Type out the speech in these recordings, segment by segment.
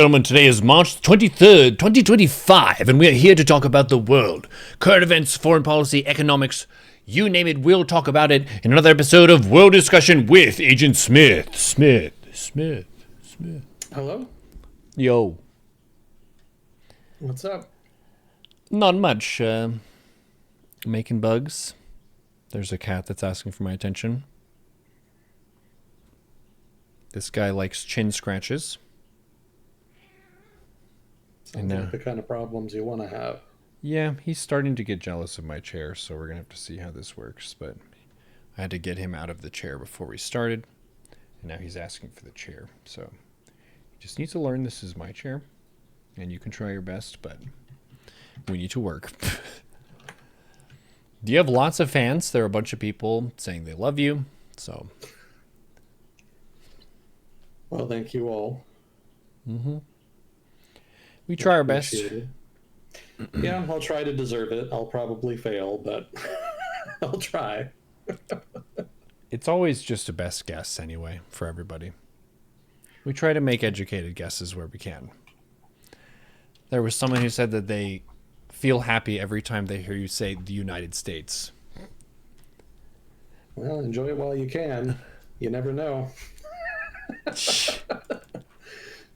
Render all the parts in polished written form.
Gentlemen, today is March 23rd, 2025, and we are here to talk about the world. Current events, foreign policy, economics, you name it, we'll talk about it in another episode of World Discussion with Agent Smith. Smith. Hello? Yo. What's up? Not much. Making bugs. There's a cat that's asking for my attention. This guy likes chin scratches. Sounds like the kind of problems you want to have. Yeah, he's starting to get jealous of my chair, so we're going to have to see how this works. But I had to get him out of the chair before we started, and now he's asking for the chair. So he just needs to learn this is my chair, and you can try your best, but we need to work. Do you have lots of fans? There are a bunch of people saying they love you, so... Well, thank you all. We try our best. Yeah, I'll try to deserve it. I'll probably fail, but I'll try. It's always just a best guess anyway for everybody. We try to make educated guesses where we can. There was someone who said that they feel happy every time they hear you say the United States. Well, enjoy it while you can. You never know.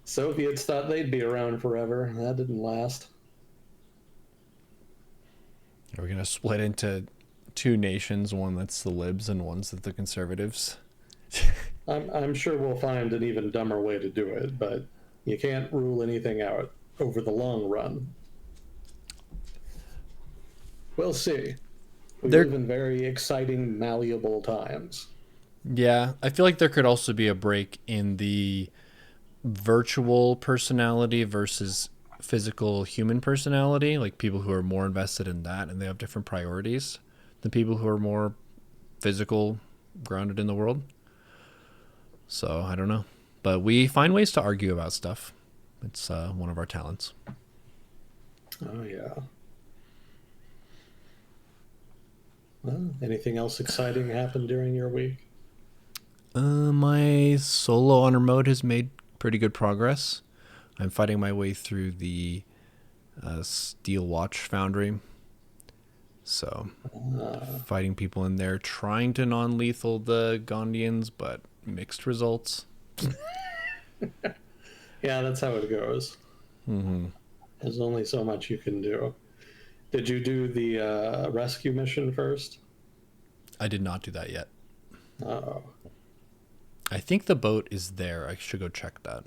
Soviets thought they'd be around forever. That didn't last. Are we going to split into two nations, one that's the libs and one's the conservatives? I'm sure we'll find an even dumber way to do it, but you can't rule anything out over the long run. We'll see. We live in very exciting, malleable times. Yeah, I feel like there could also be a break in the virtual personality versus physical human personality, like people who are more invested in that and they have different priorities than people who are more physical, grounded in the world. So, I don't know. But we find ways to argue about stuff. It's one of our talents. Oh, yeah. Well, anything else exciting happened during your week? My solo honor mode has made pretty good progress. I'm fighting my way through the Steel Watch Foundry. So, fighting people in there, trying to non-lethal the Gondians, but mixed results. Yeah, that's how it goes. There's only so much you can do. Did you do the rescue mission first? I did not do that yet. Uh-oh. I think the boat is there. I should go check that.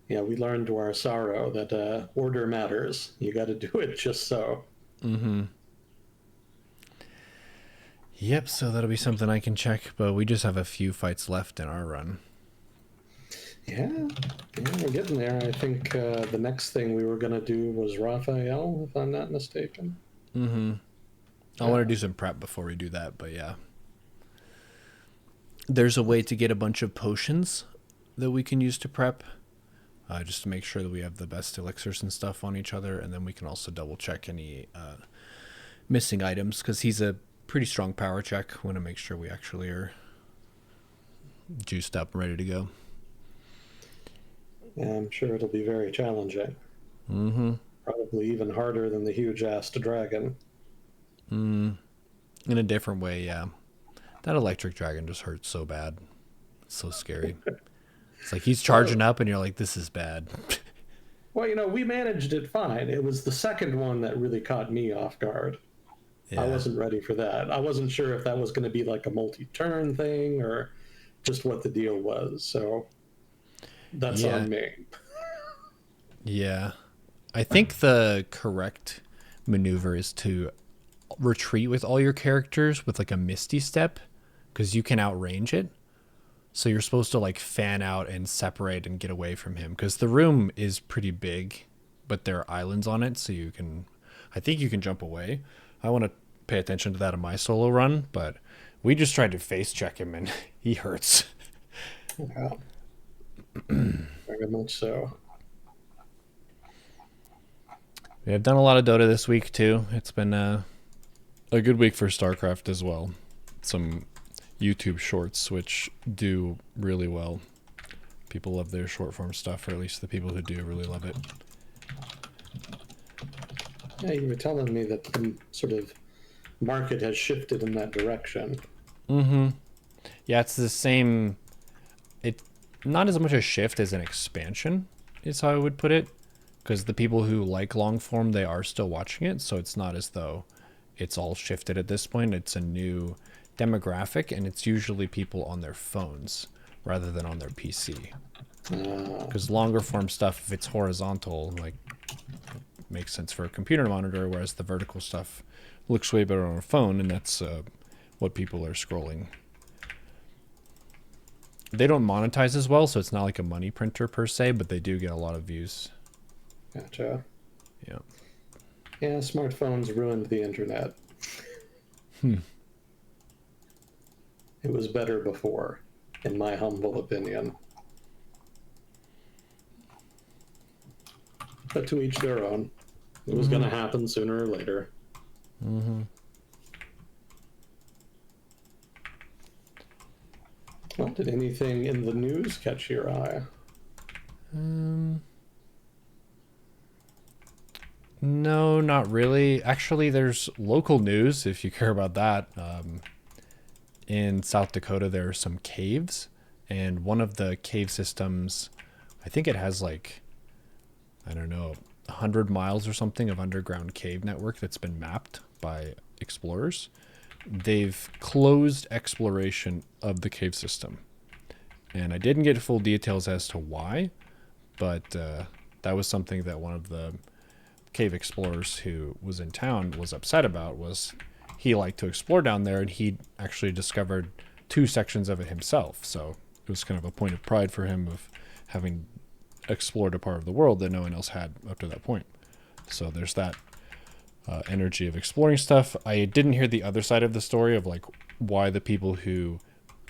Yeah, we learned to our sorrow that order matters. You got to do it just so. Yep, so that'll be something I can check, but we just have a few fights left in our run. Yeah, we're getting there. I think the next thing we were going to do was Raphael, if I'm not mistaken. I want to do some prep before we do that, but yeah. There's a way to get a bunch of potions that we can use to prep, just to make sure that we have the best elixirs and stuff on each other, and then we can also double check any missing items, because he's a pretty strong power check. We want to make sure we actually are juiced up and ready to go. Yeah, I'm sure it'll be very challenging. Probably even harder than the huge-assed dragon. In a different way, yeah. That electric dragon just hurts so bad. It's so scary. It's like he's charging up and you're like, this is bad. Well, we managed it fine. It was the second one that really caught me off guard. Yeah. I wasn't ready for that. I wasn't sure if that was going to be like a multi-turn thing or just what the deal was. So that's on me. Yeah. I think the correct maneuver is to retreat with all your characters with like a misty step, because you can outrange it. So you're supposed to like fan out and separate and get away from him, because the room is pretty big, but there are islands on it, so I think you can jump away. I want to pay attention to that in my solo run, but we just tried to face check him and he hurts. Yeah. Very much so. We have done a lot of Dota this week too. It's been a good week for StarCraft as well. Some YouTube shorts which do really well. People love their short form stuff, or at least the people who do really love it. Yeah, you were telling me that the sort of market has shifted in that direction. Mm-hmm. Yeah, it's the same. It not as much a shift as an expansion is how I would put it, because the people who like long form, they are still watching it, so it's not as though it's all shifted at this point. It's a new demographic, and it's usually people on their phones rather than on their PC. Because longer form stuff, if it's horizontal, like, makes sense for a computer monitor, whereas the vertical stuff looks way better on a phone, and that's what people are scrolling. They don't monetize as well, so it's not like a money printer per se, but they do get a lot of views. Gotcha. Yeah. Yeah, smartphones ruined the internet. It was better before, in my humble opinion. But to each their own. It was going to happen sooner or later. Mm-hmm. Well, did anything in the news catch your eye? No, not really. Actually, there's local news, if you care about that. In South Dakota, there are some caves, and one of the cave systems, I think it has like, I don't know, 100 miles or something of underground cave network that's been mapped by explorers. They've closed exploration of the cave system. And I didn't get full details as to why, but that was something that one of the cave explorers who was in town was upset about. Was he liked to explore down there, and he actually discovered 2 sections of it himself. So it was kind of a point of pride for him of having explored a part of the world that no one else had up to that point. So there's that energy of exploring stuff. I didn't hear the other side of the story of like why the people who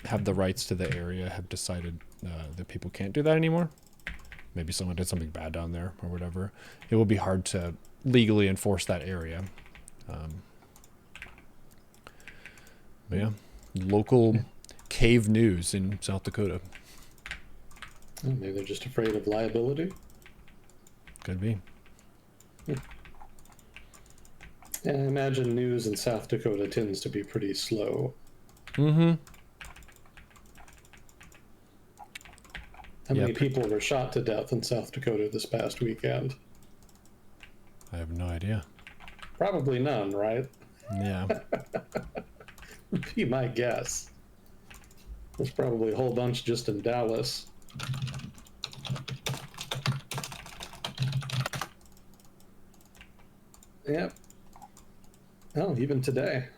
have the rights to the area have decided that people can't do that anymore. Maybe someone did something bad down there or whatever. It will be hard to legally enforce that area. But yeah, local cave news in South Dakota. Maybe they're just afraid of liability. Could be. Yeah, I imagine news in South Dakota tends to be pretty slow. Mm-hmm. How many people were shot to death in South Dakota this past weekend? I have no idea. Probably none, right? Yeah. Be my guess. There's probably a whole bunch just in Dallas. Yep. Oh, even today.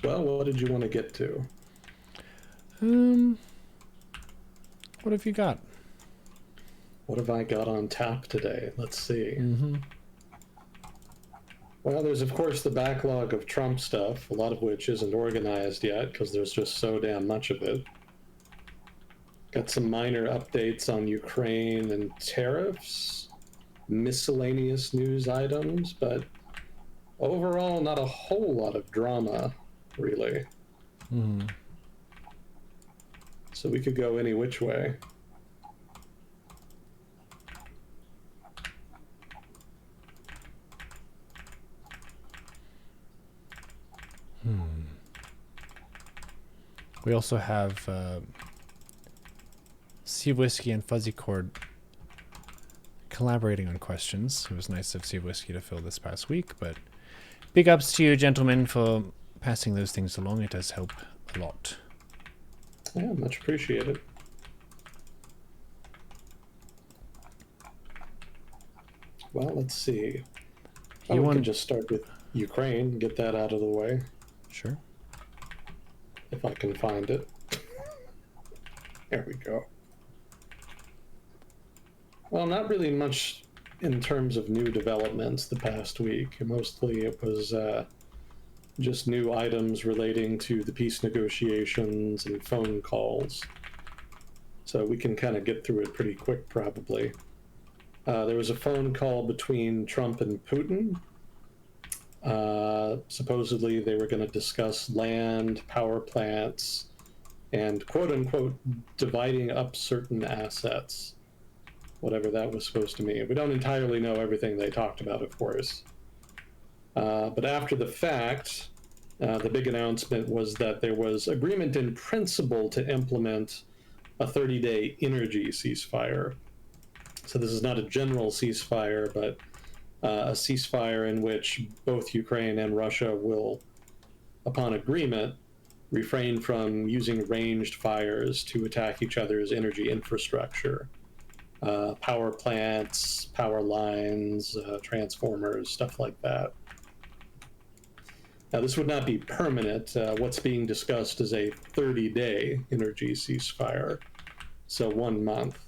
Well, what did you want to get to? What have you got? What have I got on tap today? Let's see. Well, there's of course the backlog of Trump stuff, a lot of which isn't organized yet because there's just so damn much of it. Got some minor updates on Ukraine and tariffs, miscellaneous news items, but overall not a whole lot of drama, really. So we could go any which way. We also have Sea Whiskey and Fuzzy Cord collaborating on questions. It was nice of Sea Whiskey to fill this past week, but big ups to you, gentlemen, for passing those things along. It does help a lot. Yeah, much appreciated. Well, let's see. We can just start with Ukraine, get that out of the way. Sure. If I can find it. There we go. Well, not really much in terms of new developments the past week. Mostly it was just new items relating to the peace negotiations and phone calls. So we can kind of get through it pretty quick, probably. There was a phone call between Trump and Putin. Supposedly they were going to discuss land, power plants, and quote unquote dividing up certain assets, whatever that was supposed to mean. We don't entirely know everything they talked about, of course. But after the fact, the big announcement was that there was agreement in principle to implement a 30-day energy ceasefire. So this is not a general ceasefire, but a ceasefire in which both Ukraine and Russia will, upon agreement, refrain from using ranged fires to attack each other's energy infrastructure. Power plants, power lines, transformers, stuff like that. Now, this would not be permanent. What's being discussed is a 30-day energy ceasefire, so 1 month.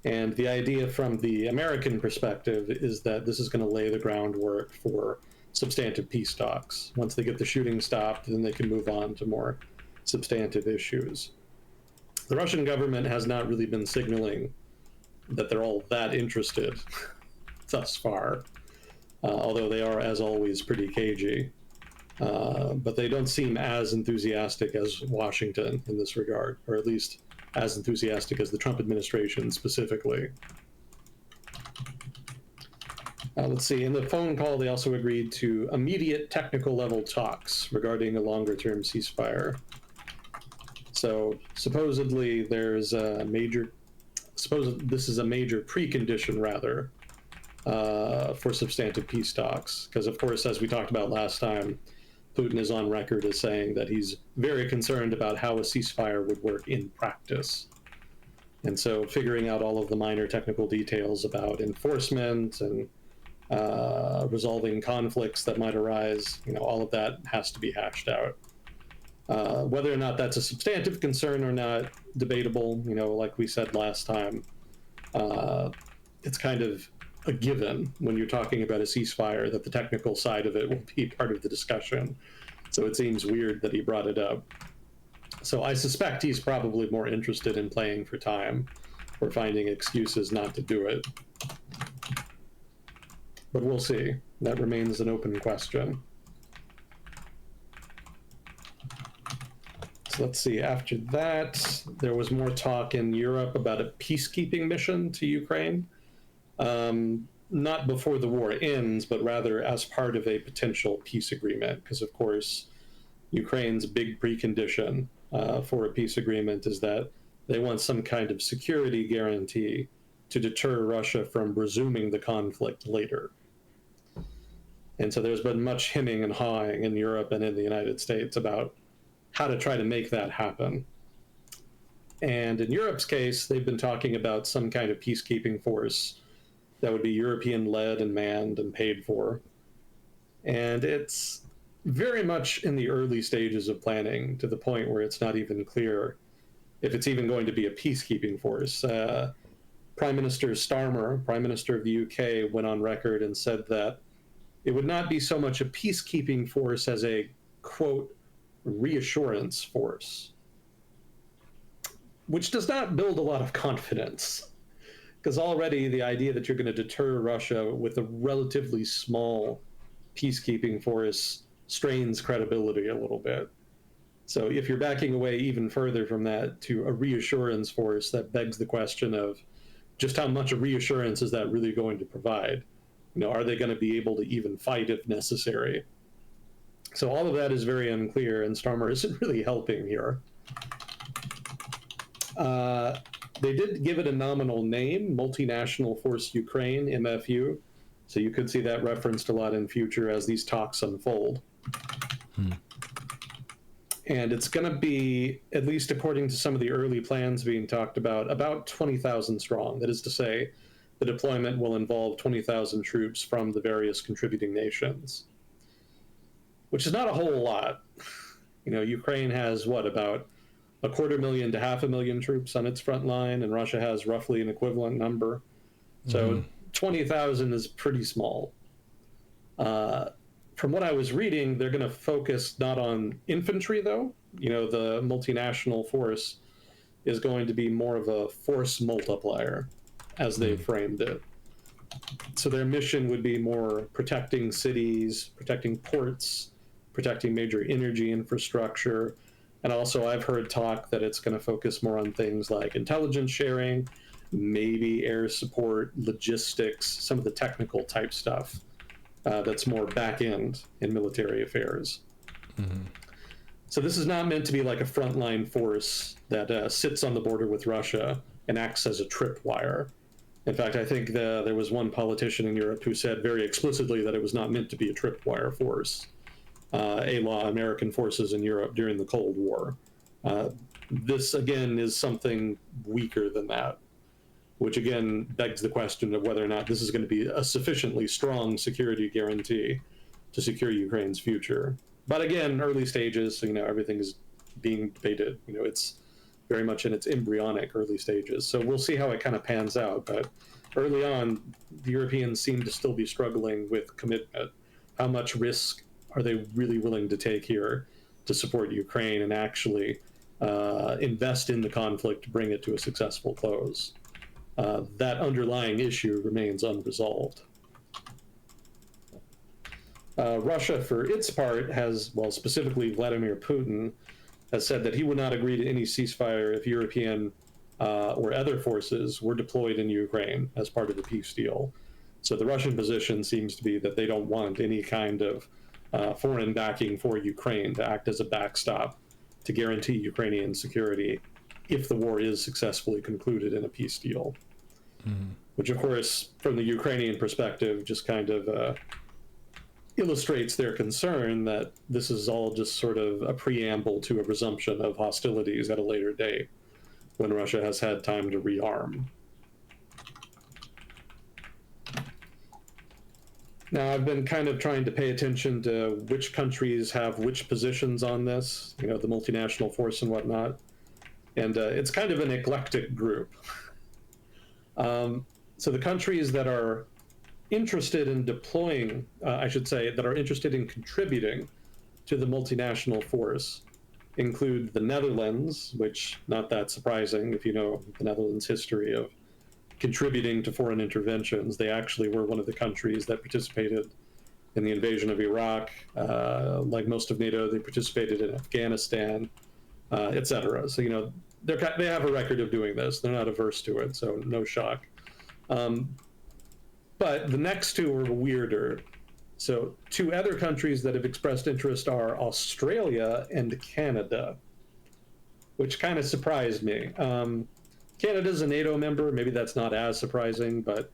And the idea from the American perspective is that this is going to lay the groundwork for substantive peace talks. Once they get the shooting stopped, then they can move on to more substantive issues. The Russian government has not really been signaling that they're all that interested thus far, although they are, as always, pretty cagey. But they don't seem as enthusiastic as Washington in this regard, or at least as enthusiastic as the Trump administration specifically. Let's see, in the phone call, they also agreed to immediate technical level talks regarding a longer term ceasefire. So supposedly there's a major, this is a major precondition rather, for substantive peace talks. Because of course, as we talked about last time, Putin is on record as saying that he's very concerned about how a ceasefire would work in practice. And so figuring out all of the minor technical details about enforcement and resolving conflicts that might arise, all of that has to be hashed out. Whether or not that's a substantive concern or not, debatable. Like we said last time, it's kind of a given when you're talking about a ceasefire that the technical side of it will be part of the discussion. So it seems weird that he brought it up. So I suspect he's probably more interested in playing for time or finding excuses not to do it. But we'll see. That remains an open question. So let's see. After that, there was more talk in Europe about a peacekeeping mission to Ukraine. Not before the war ends, but rather as part of a potential peace agreement. Because, of course, Ukraine's big precondition for a peace agreement is that they want some kind of security guarantee to deter Russia from resuming the conflict later. And so there's been much hemming and hawing in Europe and in the United States about how to try to make that happen. And in Europe's case, they've been talking about some kind of peacekeeping force that would be European-led and manned and paid for. And it's very much in the early stages of planning, to the point where it's not even clear if it's even going to be a peacekeeping force. Prime Minister Starmer, Prime Minister of the UK, went on record and said that it would not be so much a peacekeeping force as a, quote, reassurance force, which does not build a lot of confidence. Because already the idea that you're going to deter Russia with a relatively small peacekeeping force strains credibility a little bit. So if you're backing away even further from that to a reassurance force, that begs the question of just how much a reassurance is that really going to provide? Are they going to be able to even fight if necessary? So all of that is very unclear, and Starmer isn't really helping here. They did give it a nominal name, Multinational Force Ukraine, MFU. So you could see that referenced a lot in future as these talks unfold. And it's going to be, at least according to some of the early plans being talked about 20,000 strong. That is to say, the deployment will involve 20,000 troops from the various contributing nations, which is not a whole lot. Ukraine has, about 250,000 to 500,000 troops on its front line, and Russia has roughly an equivalent number. So 20,000 is pretty small. From what I was reading, they're going to focus not on infantry, though. The multinational force is going to be more of a force multiplier, as they framed it. So their mission would be more protecting cities, protecting ports, protecting major energy infrastructure. And also, I've heard talk that it's going to focus more on things like intelligence sharing, maybe air support, logistics, some of the technical type stuff that's more back end in military affairs. Mm-hmm. So this is not meant to be like a frontline force that sits on the border with Russia and acts as a tripwire. In fact, I think there was one politician in Europe who said very explicitly that it was not meant to be a tripwire force. A-law American forces in Europe during the Cold War. This, again, is something weaker than that, which, again, begs the question of whether or not this is going to be a sufficiently strong security guarantee to secure Ukraine's future. But again, early stages, so, everything is being debated. It's very much in its embryonic early stages. So we'll see how it kind of pans out. But early on, the Europeans seem to still be struggling with commitment. How much risk are they really willing to take here to support Ukraine and actually invest in the conflict to bring it to a successful close? That underlying issue remains unresolved. Russia, for its part, has, specifically Vladimir Putin, has said that he would not agree to any ceasefire if European or other forces were deployed in Ukraine as part of the peace deal. So the Russian position seems to be that they don't want any kind of foreign backing for Ukraine to act as a backstop to guarantee Ukrainian security if the war is successfully concluded in a peace deal. Mm-hmm. Which, of course, from the Ukrainian perspective, just kind of illustrates their concern that this is all just sort of a preamble to a resumption of hostilities at a later date when Russia has had time to rearm. Now, I've been kind of trying to pay attention to which countries have which positions on this, the multinational force and whatnot. And it's kind of an eclectic group. So the countries that are interested in deploying, that are interested in contributing to the multinational force include the Netherlands, which not that surprising if you know the Netherlands' history of contributing to foreign interventions. They actually were one of the countries that participated in the invasion of Iraq. Like most of NATO, they participated in Afghanistan, etc. So, they have a record of doing this. They're not averse to it, so no shock. But the next two are weirder. So two other countries that have expressed interest are Australia and Canada, which kind of surprised me. Canada's a NATO member. Maybe that's not as surprising, but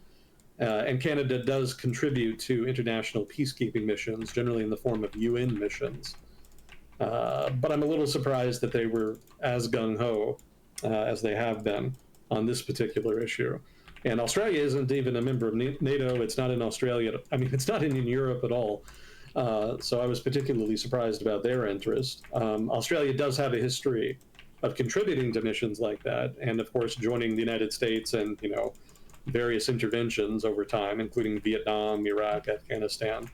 and Canada does contribute to international peacekeeping missions, generally in the form of UN missions. But I'm a little surprised that they were as gung-ho as they have been on this particular issue. And Australia isn't even a member of NATO. It's not in Australia. I mean, it's not in Europe at all. So I was particularly surprised about their interest. Australia does have a history of contributing to missions like that, and of course joining the United States and various interventions over time, including Vietnam, Iraq, Afghanistan.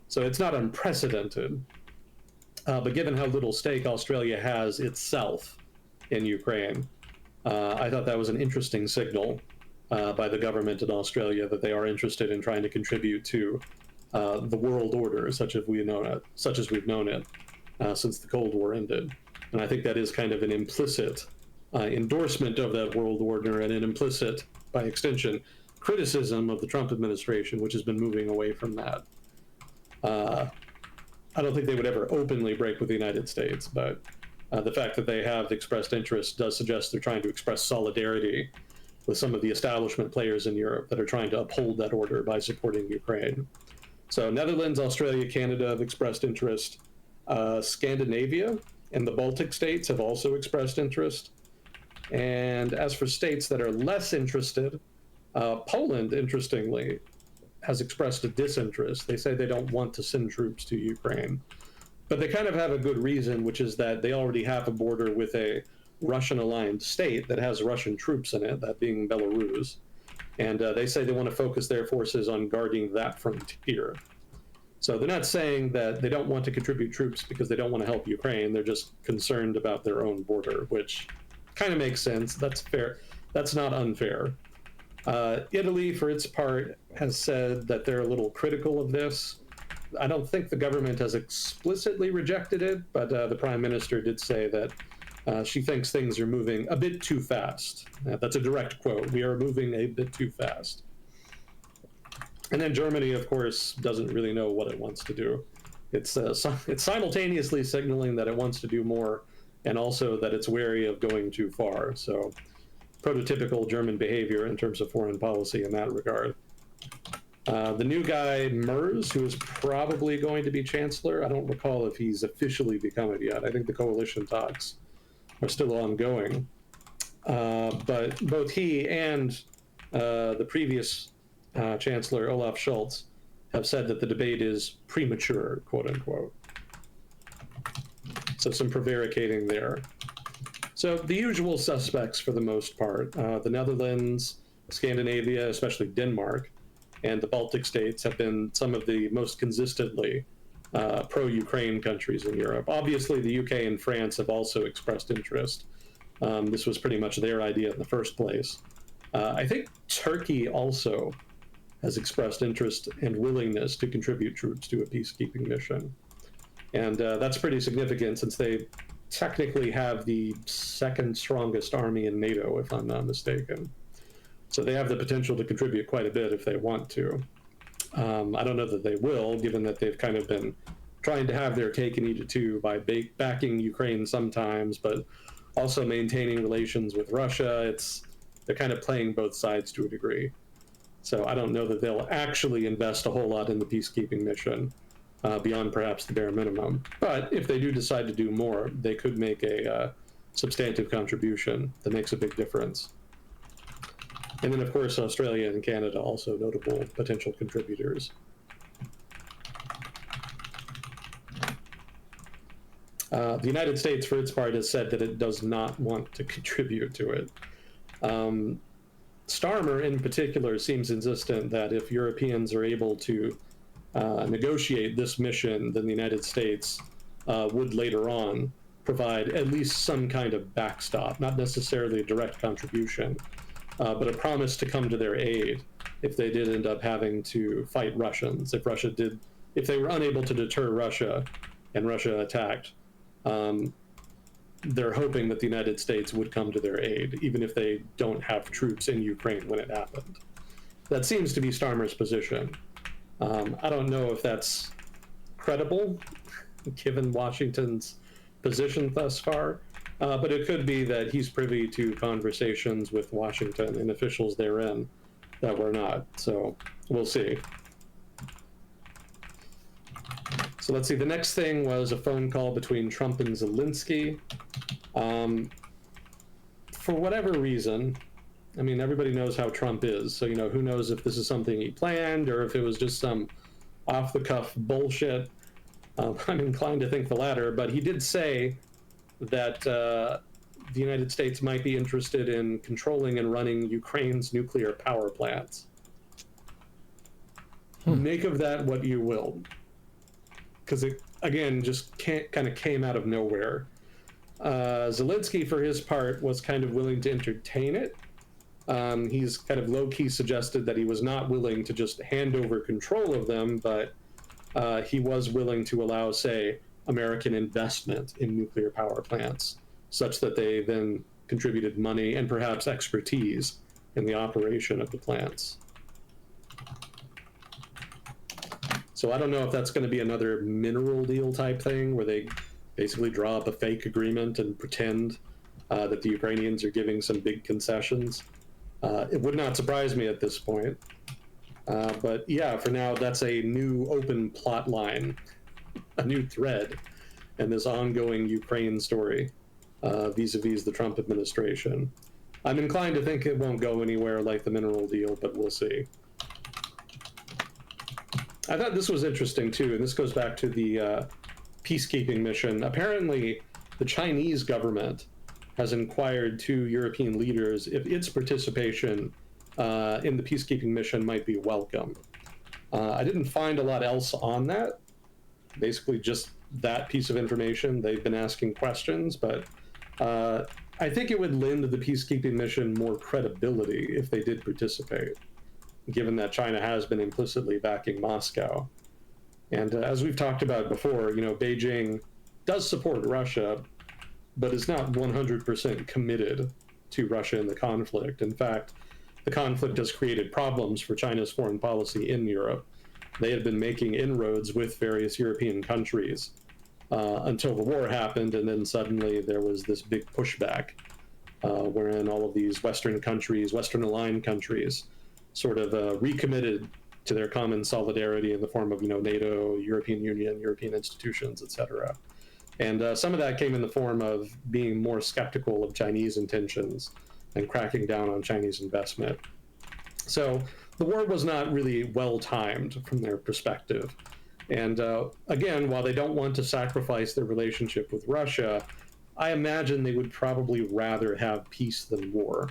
So it's not unprecedented. But given how little stake Australia has itself in Ukraine, I thought that was an interesting signal by the government in Australia that they are interested in trying to contribute to the world order, such as we've known it since the Cold War ended. And I think that is kind of an implicit endorsement of that world order and an implicit, by extension, criticism of the Trump administration, which has been moving away from that. I don't think they would ever openly break with the United States, but the fact that they have expressed interest does suggest they're trying to express solidarity with some of the establishment players in Europe that are trying to uphold that order by supporting Ukraine. So Netherlands, Australia, Canada have expressed interest. Scandinavia and the Baltic states have also expressed interest. And as for states that are less interested, Poland, interestingly, has expressed a disinterest. They say they don't want to send troops to Ukraine. But they kind of have a good reason, which is that they already have a border with a Russian-aligned state that has Russian troops in it, that being Belarus. And they say they want to focus their forces on guarding that frontier. So they're not saying that they don't want to contribute troops because they don't want to help Ukraine. They're just concerned about their own border, which kind of makes sense. That's fair. That's not unfair. Italy, for its part, has said that they're a little critical of this. I don't think the government has explicitly rejected it, but the prime minister did say that she thinks things are moving a bit too fast. That's a direct quote. We are moving a bit too fast. And then Germany, of course, doesn't really know what it wants to do. It's simultaneously signaling that it wants to do more, and also that it's wary of going too far. So, prototypical German behavior in terms of foreign policy in that regard. The new guy, Merz, who is probably going to be chancellor, I don't recall if he's officially become it yet. I think the coalition talks are still ongoing. But both he and the previous chancellor, Olaf Scholz, have said that the debate is premature, quote unquote. So some prevaricating there. So the usual suspects for the most part, the Netherlands, Scandinavia, especially Denmark, and the Baltic states have been some of the most consistently pro-Ukraine countries in Europe. Obviously, the UK and France have also expressed interest. This was pretty much their idea in the first place. I think Turkey also has expressed interest and willingness to contribute troops to a peacekeeping mission. And that's pretty significant since they technically have the second strongest army in NATO, if I'm not mistaken. So they have the potential to contribute quite a bit if they want to. I don't know that they will, given that they've kind of been trying to have their cake and eat it too by backing Ukraine sometimes, but also maintaining relations with Russia. They're kind of playing both sides to a degree. So I don't know that they'll actually invest a whole lot in the peacekeeping mission beyond perhaps the bare minimum. But if they do decide to do more, they could make a substantive contribution that makes a big difference. And then, of course, Australia and Canada also notable potential contributors. The United States, for its part, has said that it does not want to contribute to it. Starmer, in particular, seems insistent that if Europeans are able to negotiate this mission, then the United States would later on provide at least some kind of backstop, not necessarily a direct contribution, but a promise to come to their aid if they did end up having to fight Russians. If they were unable to deter Russia and Russia attacked, they're hoping that the United States would come to their aid, even if they don't have troops in Ukraine when it happened. That seems to be Starmer's position. I don't know if that's credible, given Washington's position thus far, but it could be that he's privy to conversations with Washington and officials therein that we're not. So we'll see. So let's see, the next thing was a phone call between Trump and Zelensky. For whatever reason, I mean, everybody knows how Trump is, so, who knows if this is something he planned or if it was just some off-the-cuff bullshit. I'm inclined to think the latter, but he did say that the United States might be interested in controlling and running Ukraine's nuclear power plants. Make of that what you will. Because it, again, just kind of came out of nowhere. Zelensky, for his part, was kind of willing to entertain it. He's kind of low-key suggested that he was not willing to just hand over control of them, but he was willing to allow, say, American investment in nuclear power plants, such that they then contributed money and perhaps expertise in the operation of the plants. So I don't know if that's going to be another mineral deal type thing where they basically draw up a fake agreement and pretend that the Ukrainians are giving some big concessions. It would not surprise me at this point. But yeah, for now, that's a new open plot line, a new thread in this ongoing Ukraine story vis-a-vis the Trump administration. I'm inclined to think it won't go anywhere like the mineral deal, but we'll see. I thought this was interesting too, and this goes back to the peacekeeping mission. Apparently, the Chinese government has inquired to European leaders if its participation in the peacekeeping mission might be welcome. I didn't find a lot else on that. Basically, just that piece of information. They've been asking questions, but I think it would lend the peacekeeping mission more credibility if they did participate, given that China has been implicitly backing Moscow. And as we've talked about before, Beijing does support Russia, but is not 100% committed to Russia in the conflict. In fact, the conflict has created problems for China's foreign policy in Europe. They had been making inroads with various European countries until the war happened, and then suddenly there was this big pushback, wherein all of these Western countries, Western-aligned countries, sort of recommitted to their common solidarity in the form of, NATO, European Union, European institutions, etc. And some of that came in the form of being more skeptical of Chinese intentions and cracking down on Chinese investment. So the war was not really well-timed from their perspective. And again, while they don't want to sacrifice their relationship with Russia, I imagine they would probably rather have peace than war.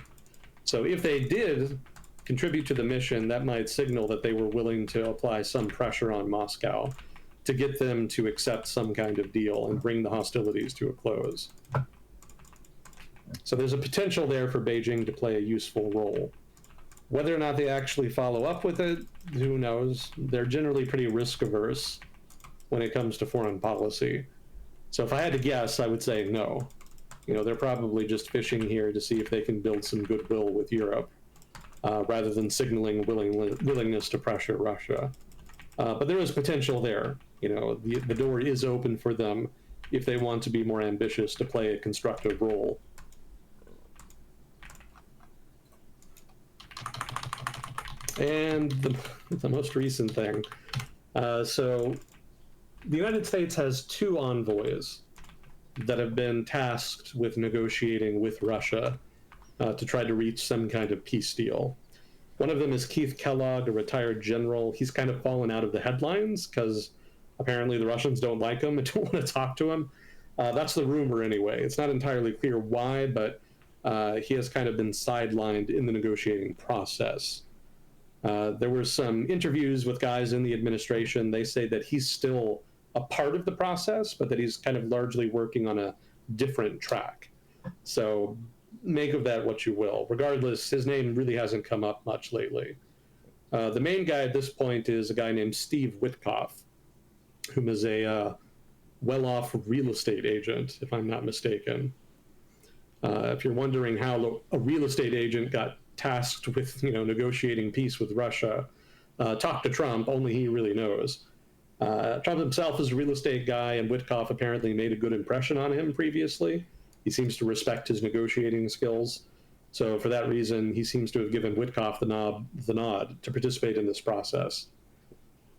So if they did contribute to the mission, that might signal that they were willing to apply some pressure on Moscow to get them to accept some kind of deal and bring the hostilities to a close. So there's a potential there for Beijing to play a useful role. Whether or not they actually follow up with it, who knows? They're generally pretty risk averse when it comes to foreign policy. So if I had to guess, I would say no. They're probably just fishing here to see if they can build some goodwill with Europe, rather than signaling willingness to pressure Russia. But there is potential there. The door is open for them if they want to be more ambitious to play a constructive role. And the most recent thing. So the United States has 2 envoys that have been tasked with negotiating with Russia to try to reach some kind of peace deal. One of them is Keith Kellogg, a retired general. He's kind of fallen out of the headlines because apparently the Russians don't like him and don't want to talk to him. That's the rumor anyway. It's not entirely clear why, but he has kind of been sidelined in the negotiating process. There were some interviews with guys in the administration. They say that he's still a part of the process, but that he's kind of largely working on a different track. So make of that what you will. Regardless, his name really hasn't come up much lately. The main guy at this point is a guy named Steve Witkoff, whom is a well-off real estate agent, if I'm not mistaken. If you're wondering how a real estate agent got tasked with negotiating peace with Russia, talk to Trump. Only he really knows. Trump himself is a real estate guy, and Witkoff apparently made a good impression on him previously. He seems to respect his negotiating skills. So for that reason, he seems to have given Witkoff the nod to participate in this process.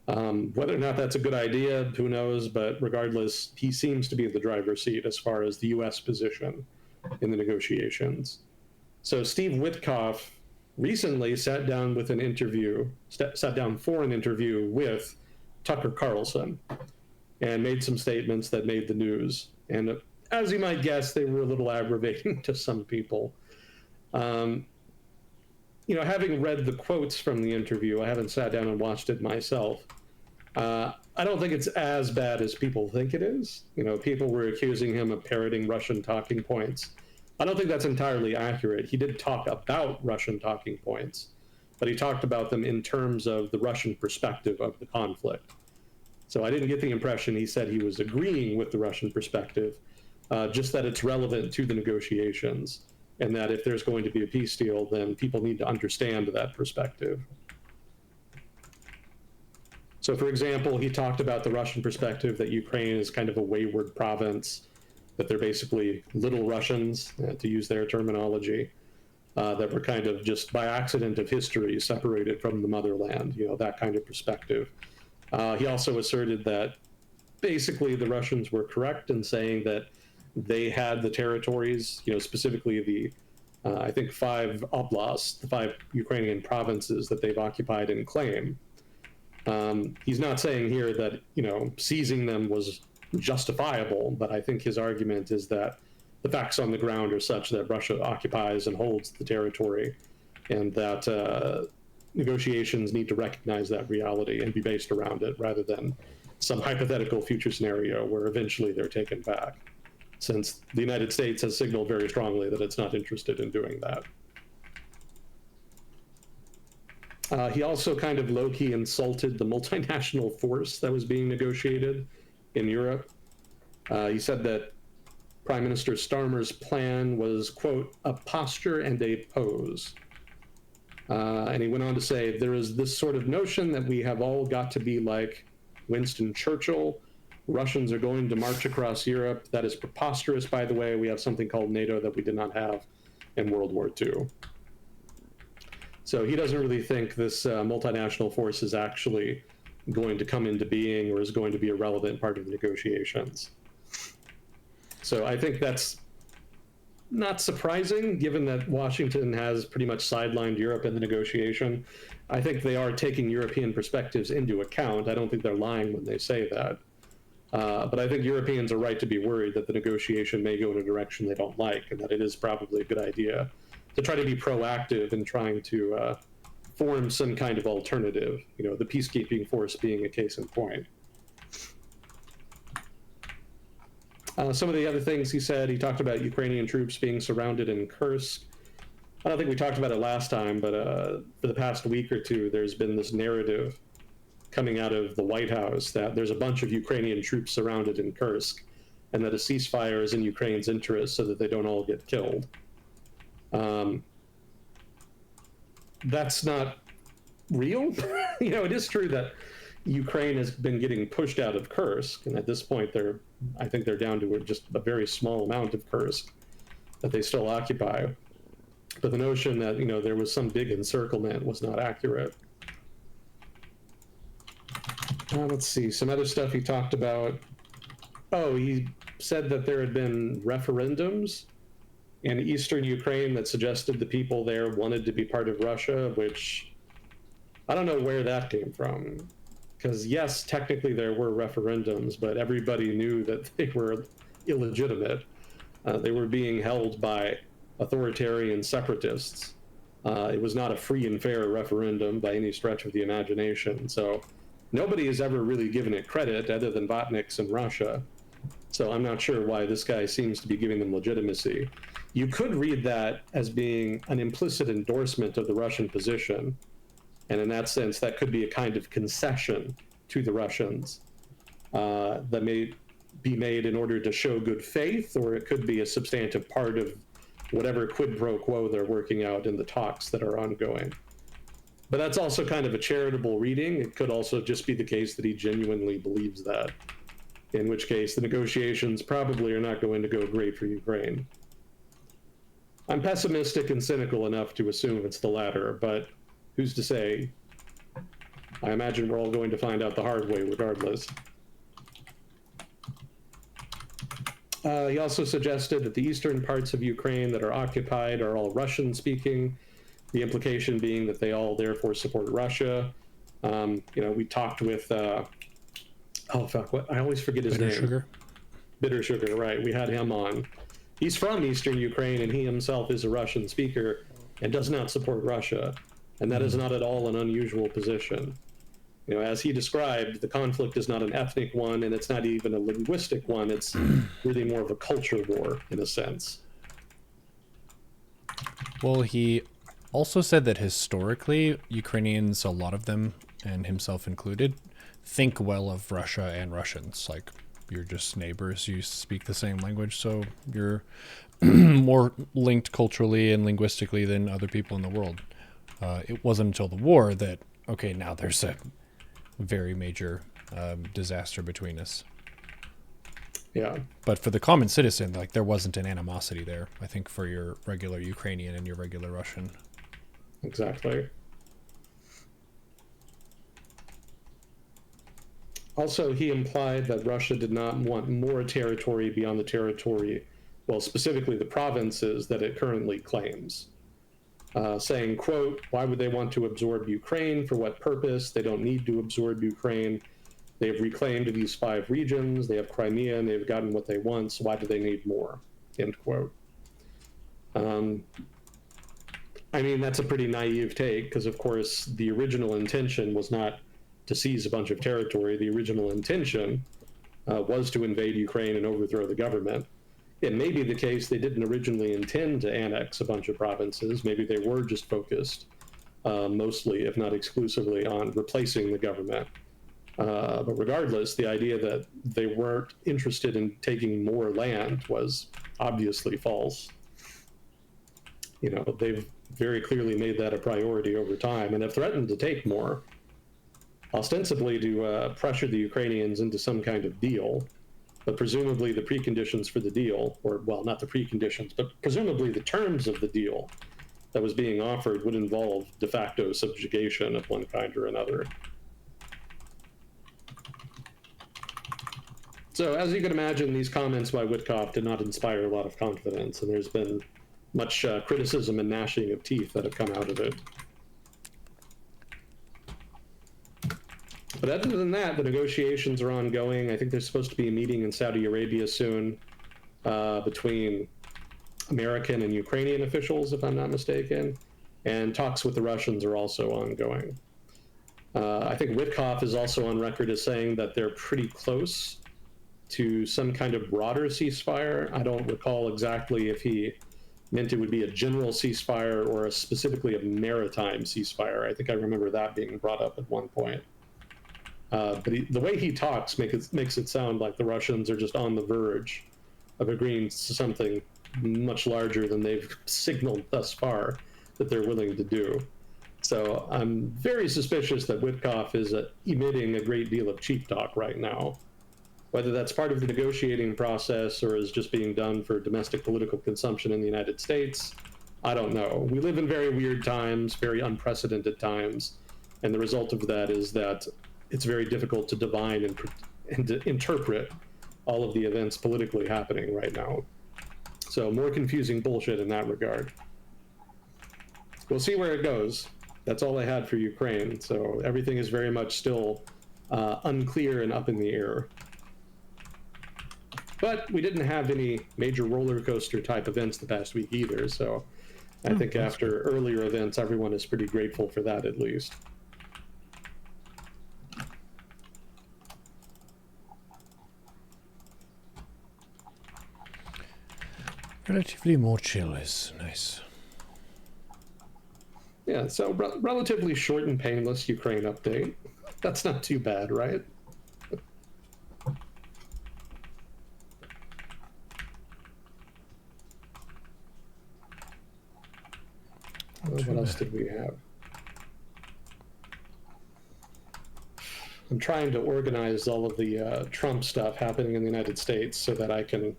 Whether or not that's a good idea, who knows? But regardless, he seems to be in the driver's seat as far as the U.S. position in the negotiations. So Steve Witkoff recently sat down for an interview with Tucker Carlson and made some statements that made the news. And as you might guess, they were a little aggravating to some people. Having read the quotes from the interview, I haven't sat down and watched it myself. I don't think it's as bad as people think it is. People were accusing him of parroting Russian talking points. I don't think that's entirely accurate. He did talk about Russian talking points, but he talked about them in terms of the Russian perspective of the conflict. So I didn't get the impression he said he was agreeing with the Russian perspective, just that it's relevant to the negotiations, and that if there's going to be a peace deal, then people need to understand that perspective. So for example, he talked about the Russian perspective that Ukraine is kind of a wayward province, that they're basically little Russians, to use their terminology, that were kind of just by accident of history separated from the motherland, that kind of perspective. He also asserted that basically the Russians were correct in saying that they had the territories, specifically the, I think 5 oblasts, the 5 Ukrainian provinces that they've occupied and claim. He's not saying here that, seizing them was justifiable, but I think his argument is that the facts on the ground are such that Russia occupies and holds the territory, and that negotiations need to recognize that reality and be based around it rather than some hypothetical future scenario where eventually they're taken back, since the United States has signaled very strongly that it's not interested in doing that. He also kind of low-key insulted the multinational force that was being negotiated in Europe. He said that Prime Minister Starmer's plan was, quote, a posture and a pose. And he went on to say, there is this sort of notion that we have all got to be like Winston Churchill. Russians are going to march across Europe. That is preposterous, by the way. We have something called NATO that we did not have in World War II. So he doesn't really think this multinational force is actually going to come into being or is going to be a relevant part of the negotiations. So I think that's not surprising, given that Washington has pretty much sidelined Europe in the negotiation. I think they are taking European perspectives into account. I don't think they're lying when they say that. But I think Europeans are right to be worried that the negotiation may go in a direction they don't like, and that it is probably a good idea to try to be proactive in trying to form some kind of alternative, you know, the peacekeeping force being a case in point. Some of the other things he said, he talked about Ukrainian troops being surrounded in Kursk. I don't think we talked about it last time, but for the past week or two, there's been this narrative coming out of the White House that there's a bunch of Ukrainian troops surrounded in Kursk, and that a ceasefire is in Ukraine's interest so that they don't all get killed. That's not real. You know, it is true that Ukraine has been getting pushed out of Kursk, and at this point, I think they're down to just a very small amount of Kursk that they still occupy. But the notion that, you know, there was some big encirclement was not accurate. Let's see, some other stuff he talked about. Oh, he said that there had been referendums in eastern Ukraine that suggested the people there wanted to be part of Russia, which I don't know where that came from. Because yes, technically there were referendums, but everybody knew that they were illegitimate. They were being held by authoritarian separatists. It was not a free and fair referendum by any stretch of the imagination. So nobody has ever really given it credit other than Botniks in Russia. So I'm not sure why this guy seems to be giving them legitimacy. You could read that as being an implicit endorsement of the Russian position. And in that sense, that could be a kind of concession to the Russians that may be made in order to show good faith, or it could be a substantive part of whatever quid pro quo they're working out in the talks that are ongoing. But that's also kind of a charitable reading. It could also just be the case that he genuinely believes that, in which case the negotiations probably are not going to go great for Ukraine. I'm pessimistic and cynical enough to assume it's the latter, but who's to say? I imagine we're all going to find out the hard way regardless. He also suggested that the eastern parts of Ukraine that are occupied are all Russian-speaking, the implication being that they all therefore support Russia. You know, we talked with, oh fuck, what? I always forget his name. Sugar. Bitter Sugar, right. We had him on. He's from eastern Ukraine, and he himself is a Russian speaker and does not support Russia. And that is not at all an unusual position. You know, as he described, the conflict is not an ethnic one, and it's not even a linguistic one. It's really more of a culture war, in a sense. Well, he also said that historically, Ukrainians, a lot of them, and himself included, think well of Russia and Russians. Like, you're just neighbors, you speak the same language, so you're more linked culturally and linguistically than other people in the world. It wasn't until the war that, okay, now there's a very major disaster between us. Yeah. But for the common citizen, like, there wasn't an animosity there, I think, for your regular Ukrainian and your regular Russian. Exactly. Also, he implied that Russia did not want more territory beyond the territory, well, specifically the provinces that it currently claims. Saying, quote, why would they want to absorb Ukraine? For what purpose? They don't need to absorb Ukraine. They have reclaimed these 5 regions. They have Crimea, and they've gotten what they want, so why do they need more? End quote. I mean, that's a pretty naive take, because, of course, the original intention was not to seize a bunch of territory. The original intention was to invade Ukraine and overthrow the government. It may be the case they didn't originally intend to annex a bunch of provinces. Maybe they were just focused mostly, if not exclusively, on replacing the government. But regardless, the idea that they weren't interested in taking more land was obviously false. They've very clearly made that a priority over time and have threatened to take more, ostensibly to pressure the Ukrainians into some kind of deal. But presumably the preconditions for the deal, or, well, not the preconditions, but presumably the terms of the deal that was being offered would involve de facto subjugation of one kind or another. So, as you can imagine, these comments by Witkoff did not inspire a lot of confidence, and there's been much criticism and gnashing of teeth that have come out of it. But other than that, the negotiations are ongoing. I think there's supposed to be a meeting in Saudi Arabia soon between American and Ukrainian officials, if I'm not mistaken, and talks with the Russians are also ongoing. I think Witkoff is also on record as saying that they're pretty close to some kind of broader ceasefire. I don't recall exactly if he meant it would be a general ceasefire or specifically a maritime ceasefire. I think I remember that being brought up at one point. But the way he talks makes it sound like the Russians are just on the verge of agreeing to something much larger than they've signaled thus far that they're willing to do. So I'm very suspicious that Witkoff is emitting a great deal of cheap talk right now. Whether that's part of the negotiating process or is just being done for domestic political consumption in the United States, I don't know. We live in very weird times, very unprecedented times, and the result of that is that it's very difficult to divine and to interpret all of the events politically happening right now. So more confusing bullshit in that regard. We'll see where it goes. That's all I had for Ukraine. So everything is very much still unclear and up in the air. But we didn't have any major roller coaster type events the past week either. So I think after earlier events, everyone is pretty grateful for that at least. Relatively more chill is nice. Yeah, so relatively short and painless Ukraine update. That's not too bad, right? What else did we have? I'm trying to organize all of the Trump stuff happening in the United States so that I can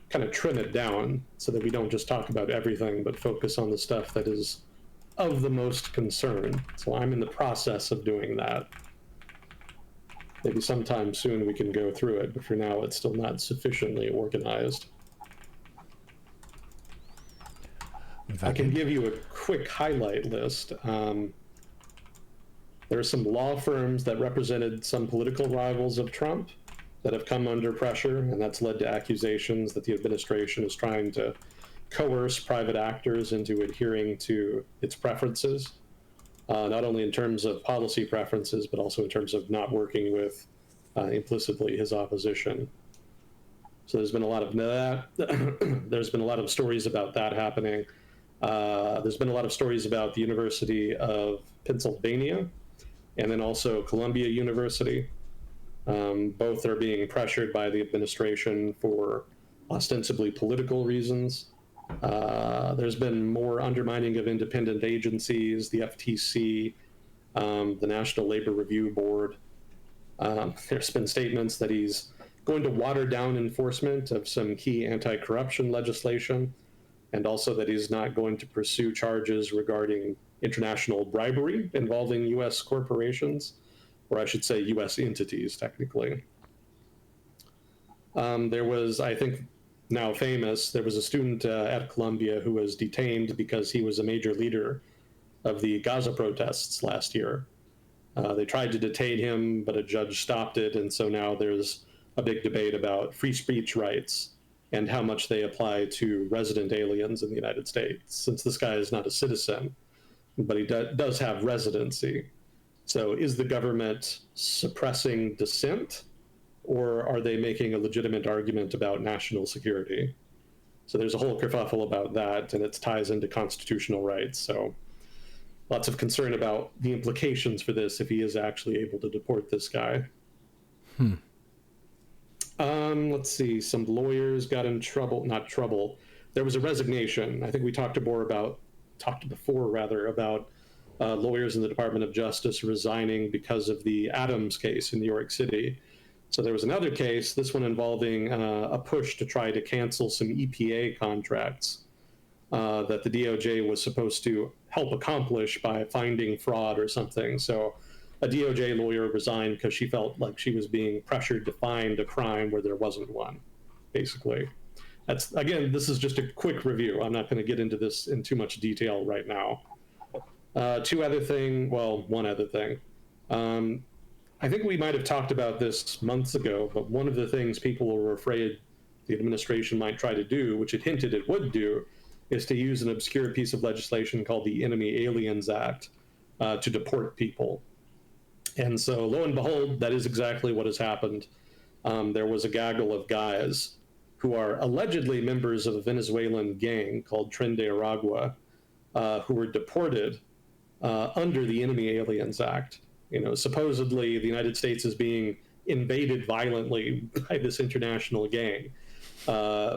kind of trim it down so that we don't just talk about everything but focus on the stuff that is of the most concern. So I'm in the process of doing that. Maybe sometime soon we can go through it, but for now it's still not sufficiently organized. I can give you a quick highlight list. There are some law firms that represented some political rivals of Trump that have come under pressure, and that's led to accusations that the administration is trying to coerce private actors into adhering to its preferences, not only in terms of policy preferences, but also in terms of not working with implicitly his opposition. So there's been a lot of that. There's been a lot of stories about that happening. There's been a lot of stories about the University of Pennsylvania and then also Columbia University. Both are being pressured by the administration for ostensibly political reasons. There's been more undermining of independent agencies, the FTC, the National Labor Review Board. There's been statements that he's going to water down enforcement of some key anti-corruption legislation, and also that he's not going to pursue charges regarding international bribery involving U.S. corporations, or I should say U.S. entities, technically. There was, I think, now famous, there was a student at Columbia who was detained because he was a major leader of the Gaza protests last year. They tried to detain him, but a judge stopped it, and so now there's a big debate about free speech rights and how much they apply to resident aliens in the United States, since this guy is not a citizen, but he does have residency. So is the government suppressing dissent, or are they making a legitimate argument about national security? So there's a whole kerfuffle about that, and it ties into constitutional rights. So lots of concern about the implications for this if he is actually able to deport this guy. Let's see. Some lawyers got in trouble. Not trouble. There was a resignation. I think we talked before about lawyers in the Department of Justice resigning because of the Adams case in New York City. So there was another case, this one involving a push to try to cancel some EPA contracts that the DOJ was supposed to help accomplish by finding fraud or something. So a DOJ lawyer resigned because she felt like she was being pressured to find a crime where there wasn't one, basically. That's, again, this is just a quick review. I'm not going to get into this in too much detail right now. One other thing. I think we might have talked about this months ago, but one of the things people were afraid the administration might try to do, which it hinted it would do, is to use an obscure piece of legislation called the Enemy Aliens Act to deport people. And so, lo and behold, that is exactly what has happened. There was a gaggle of guys who are allegedly members of a Venezuelan gang called Tren de Aragua, who were deported under the Enemy Aliens Act. You know, supposedly the United States is being invaded violently by this international gang,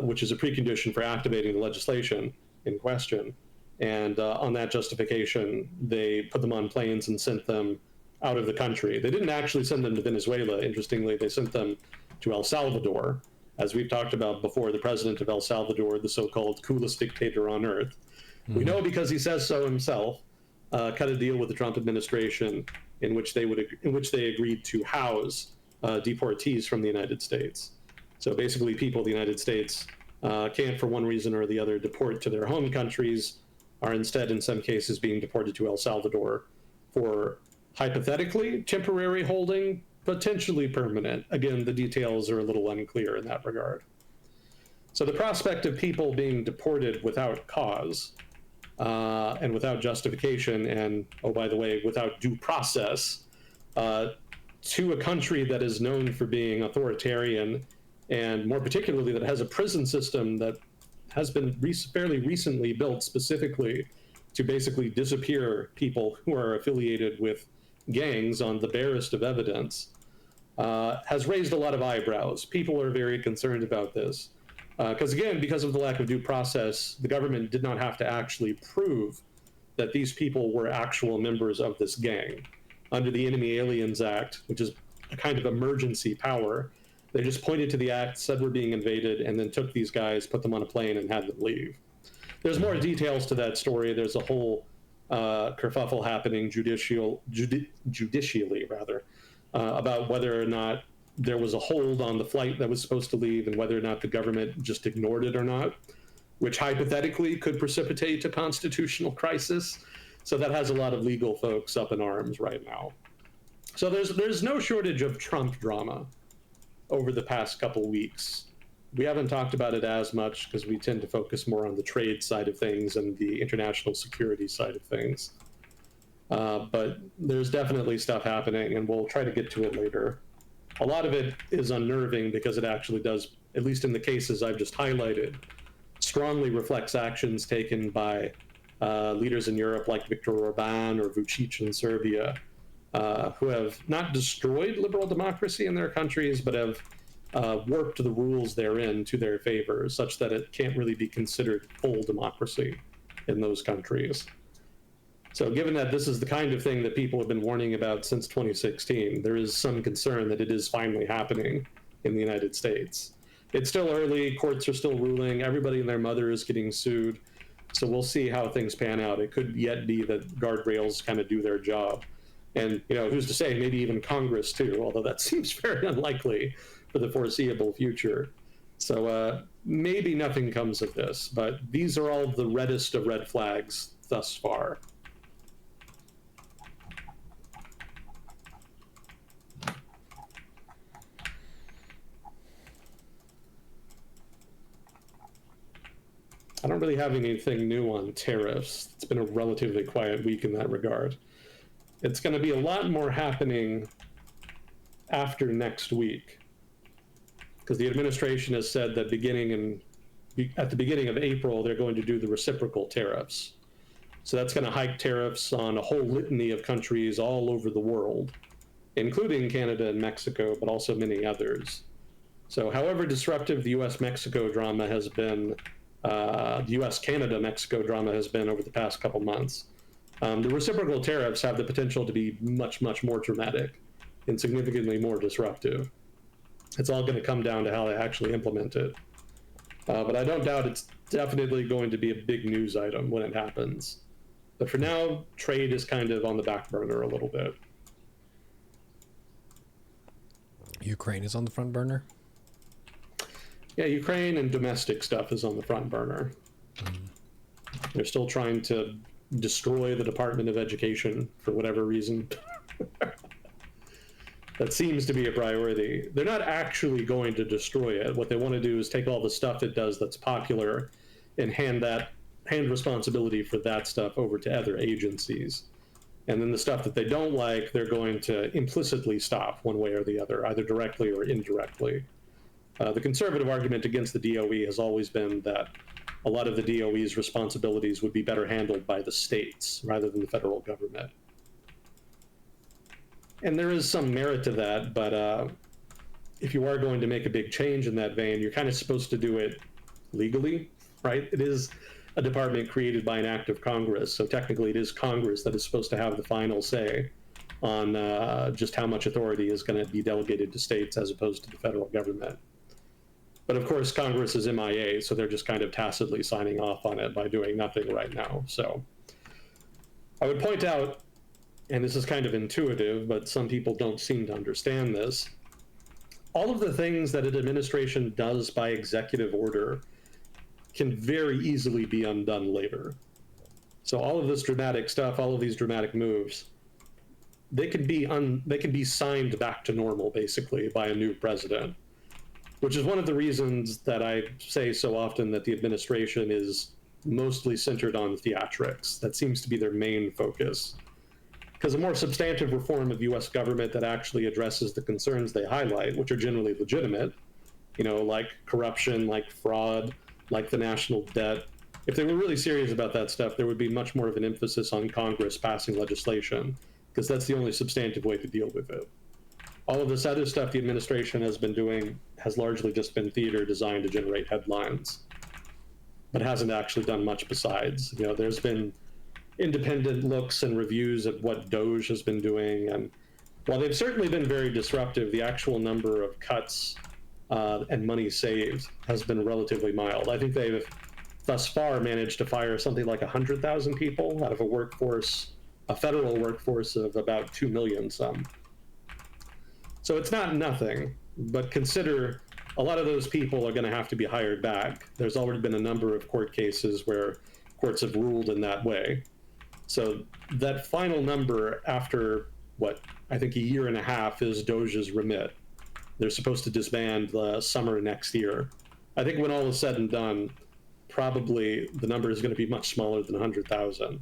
which is a precondition for activating the legislation in question. And on that justification, they put them on planes and sent them out of the country. They didn't actually send them to Venezuela. Interestingly, they sent them to El Salvador. As we've talked about before, the president of El Salvador, the so-called coolest dictator on earth, we know because he says so himself, cut a deal with the Trump administration in which they agreed to house deportees from the United States. So basically, people of the United States can't, for one reason or the other, deport to their home countries, are instead, in some cases, being deported to El Salvador for hypothetically temporary holding, potentially permanent. Again, the details are a little unclear in that regard. So the prospect of people being deported without cause and without justification, and, oh, by the way, without due process, to a country that is known for being authoritarian, and more particularly that has a prison system that has been fairly recently built specifically to basically disappear people who are affiliated with gangs on the barest of evidence, has raised a lot of eyebrows. People are very concerned about this. Because again, because of the lack of due process, the government did not have to actually prove that these people were actual members of this gang. Under the Enemy Aliens Act, which is a kind of emergency power, they just pointed to the act, said we're being invaded, and then took these guys, put them on a plane, and had them leave. There's more details to that story. There's a whole kerfuffle happening judicially, about whether or not there was a hold on the flight that was supposed to leave and whether or not the government just ignored it or not, which hypothetically could precipitate a constitutional crisis. So that has a lot of legal folks up in arms right now. So there's no shortage of Trump drama over the past couple weeks. We haven't talked about it as much because we tend to focus more on the trade side of things and the international security side of things. But there's definitely stuff happening, and we'll try to get to it later. A lot of it is unnerving because it actually does, at least in the cases I've just highlighted, strongly reflects actions taken by leaders in Europe like Viktor Orban or Vučić in Serbia, who have not destroyed liberal democracy in their countries, but have warped the rules therein to their favor, such that it can't really be considered full democracy in those countries. So given that this is the kind of thing that people have been warning about since 2016, there is some concern that it is finally happening in the United States. It's still early, courts are still ruling, everybody and their mother is getting sued, so we'll see how things pan out. It could yet be that guardrails kind of do their job. And, you know, who's to say, maybe even Congress too, although that seems very unlikely for the foreseeable future. So maybe nothing comes of this, but these are all the reddest of red flags thus far. I don't really have anything new on tariffs. It's been a relatively quiet week in that regard. It's going to be a lot more happening after next week, because the administration has said that at the beginning of April, they're going to do the reciprocal tariffs. So that's going to hike tariffs on a whole litany of countries all over the world, including Canada and Mexico, but also many others. So however disruptive the US-Mexico drama has been, the US-Canada-Mexico drama has been over the past couple months, the reciprocal tariffs have the potential to be much, much more dramatic and significantly more disruptive. It's all going to come down to how they actually implement it. But I don't doubt it's definitely going to be a big news item when it happens. But for now, trade is kind of on the back burner a little bit. Ukraine is on the front burner? Yeah, Ukraine and domestic stuff is on the front burner. They're still trying to destroy the Department of Education for whatever reason. That seems to be a priority. They're not actually going to destroy it. What they want to do is take all the stuff it does that's popular and hand responsibility for that stuff over to other agencies. And then the stuff that they don't like, they're going to implicitly stop one way or the other, either directly or indirectly. The conservative argument against the DOE has always been that a lot of the DOE's responsibilities would be better handled by the states rather than the federal government. And there is some merit to that, but if you are going to make a big change in that vein, you're kind of supposed to do it legally, right? It is a department created by an act of Congress, so technically it is Congress that is supposed to have the final say on just how much authority is going to be delegated to states as opposed to the federal government. But of course, Congress is MIA, so they're just kind of tacitly signing off on it by doing nothing right now. So I would point out, and this is kind of intuitive, but some people don't seem to understand this, all of the things that an administration does by executive order can very easily be undone later. So all of this dramatic stuff, all of these dramatic moves, they can be signed back to normal, basically, by a new president, which is one of the reasons that I say so often that the administration is mostly centered on theatrics. That seems to be their main focus. Because a more substantive reform of U.S. government that actually addresses the concerns they highlight, which are generally legitimate, like corruption, like fraud, like the national debt, if they were really serious about that stuff, there would be much more of an emphasis on Congress passing legislation, because that's the only substantive way to deal with it. All of this other stuff the administration has been doing has largely just been theater designed to generate headlines, but hasn't actually done much besides. There's been independent looks and reviews at what Doge has been doing, and while they've certainly been very disruptive, the actual number of cuts and money saved has been relatively mild. I think they've thus far managed to fire something like 100,000 people out of a federal workforce of about 2 million some. So it's not nothing, but consider a lot of those people are going to have to be hired back. There's already been a number of court cases where courts have ruled in that way. So that final number after, I think a year and a half is Doge's remit. They're supposed to disband the summer next year. I think when all is said and done, probably the number is going to be much smaller than 100,000.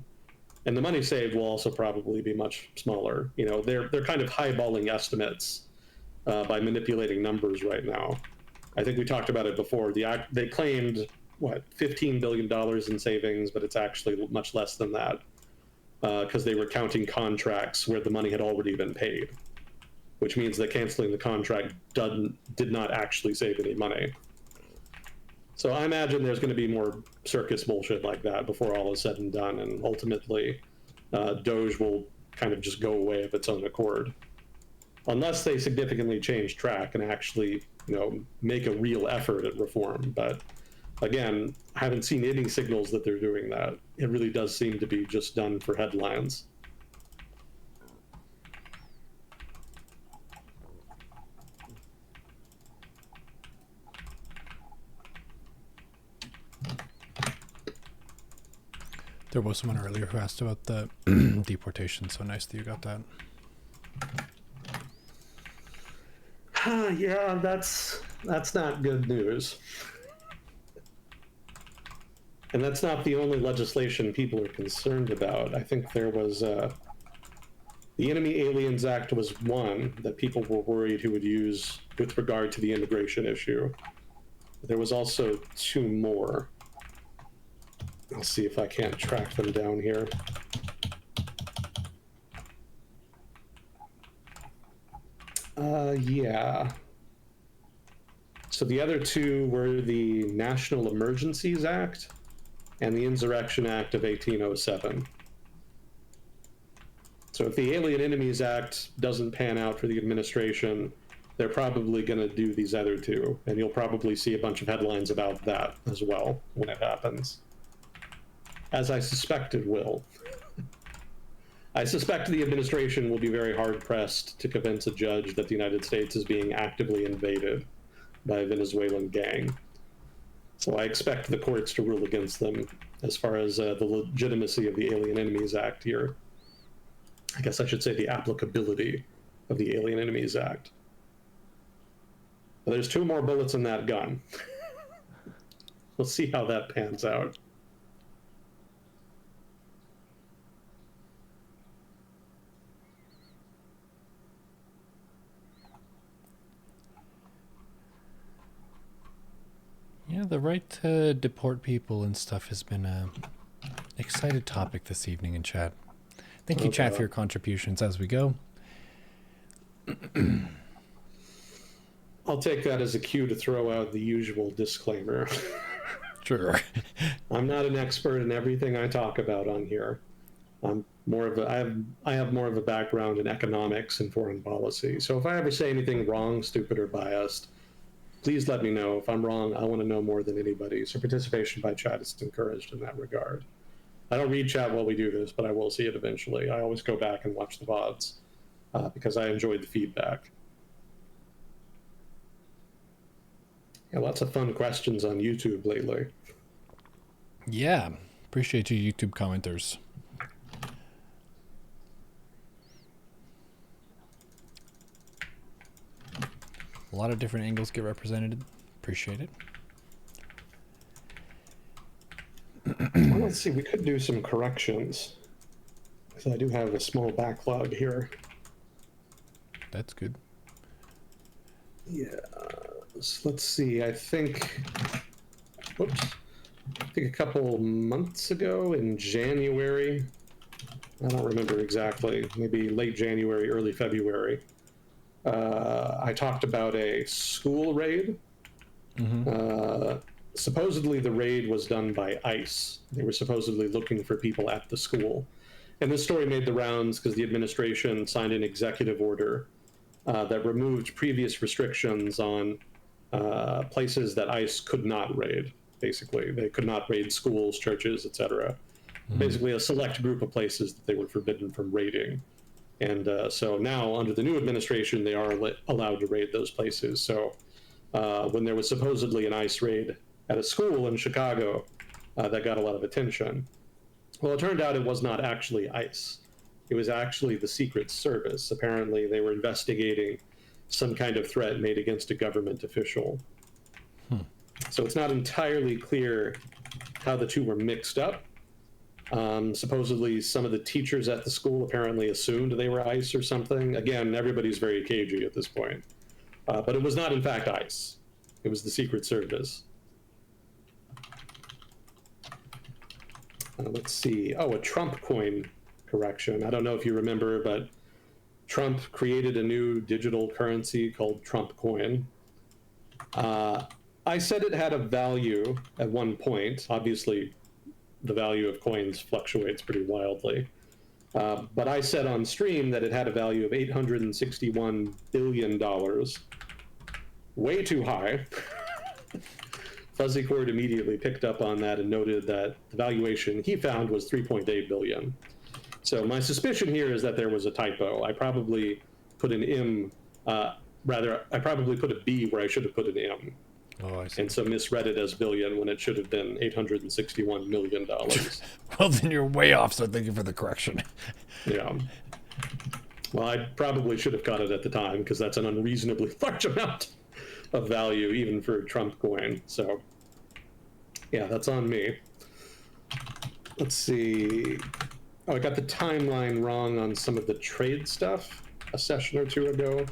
And the money saved will also probably be much smaller. They're kind of highballing estimates by manipulating numbers right now. I think we talked about it before. They claimed, $15 billion in savings, but it's actually much less than that because they were counting contracts where the money had already been paid, which means that canceling the contract did not actually save any money. So I imagine there's going to be more circus bullshit like that before all is said and done, and ultimately Doge will kind of just go away of its own accord, unless they significantly change track and actually, make a real effort at reform. But again, I haven't seen any signals that they're doing that. It really does seem to be just done for headlines. There was someone earlier who asked about the deportation, so nice that you got that. Yeah, that's not good news. And that's not the only legislation people are concerned about. I think there was the Enemy Aliens Act was one that people were worried who would use with regard to the immigration issue. There was also two more. I'll see if I can't track them down here. Yeah. So the other two were the National Emergencies Act and the Insurrection Act of 1807. So if the Alien Enemies Act doesn't pan out for the administration, they're probably going to do these other two, and you'll probably see a bunch of headlines about that as well when it happens. As I suspect it will. I suspect the administration will be very hard-pressed to convince a judge that the United States is being actively invaded by a Venezuelan gang. So I expect the courts to rule against them as far as the legitimacy of the Alien Enemies Act here. I guess I should say the applicability of the Alien Enemies Act. But there's 2 more bullets in that gun. We'll see how that pans out. Yeah, the right to deport people and stuff has been a excited topic this evening in chat. Thank you, chat, for your contributions as we go. I'll take that as a cue to throw out the usual disclaimer. Sure. I'm not an expert in everything I talk about on here. I'm more of a, I have more of a background in economics and foreign policy. So if I ever say anything wrong, stupid, or biased, please let me know. If I'm wrong, I want to know more than anybody. So participation by chat is encouraged in that regard. I don't read chat while we do this, but I will see it eventually. I always go back and watch the VODs because I enjoyed the feedback. Yeah, lots of fun questions on YouTube lately. Yeah, appreciate you, YouTube commenters. A lot of different angles get represented. Appreciate it. Well, let's see, we could do some corrections. Because I do have a small backlog here. That's good. Yeah, so let's see, I think a couple months ago in January, I don't remember exactly, maybe late January, early February, I talked about a school raid. Supposedly the raid was done by ICE. They were supposedly looking for people at the school. And this story made the rounds because the administration signed an executive order that removed previous restrictions on places that ICE could not raid, basically. They could not raid schools, churches, etc. Basically a select group of places that they were forbidden from raiding. And so now, under the new administration, they are allowed to raid those places. So when there was supposedly an ICE raid at a school in Chicago, that got a lot of attention. Well, it turned out it was not actually ICE. It was actually the Secret Service. Apparently, they were investigating some kind of threat made against a government official. So it's not entirely clear how the two were mixed up. Supposedly, some of the teachers at the school apparently assumed they were ICE or something. Again, everybody's very cagey at this point. But it was not, in fact, ICE. It was the Secret Service. Let's see. Oh, a Trump coin correction. I don't know if you remember, but Trump created a new digital currency called Trump coin. I said it had a value at one point. Obviously, the value of coins fluctuates pretty wildly. But I said on stream that it had a value of $861 billion. Way too high. Fuzzy Cord immediately picked up on that and noted that the valuation he found was 3.8 billion. So my suspicion here is that there was a typo. I probably put an M, I probably put a B where I should have put an M. Oh, I see. And so misread it as billion when it should have been $861 million. Well, then you're way off, so thank you for the correction. Yeah. Well, I probably should have caught it at the time because that's an unreasonably large amount of value even for Trump coin. So yeah, that's on me. Let's see. Oh, I got the timeline wrong on some of the trade stuff a session or two ago.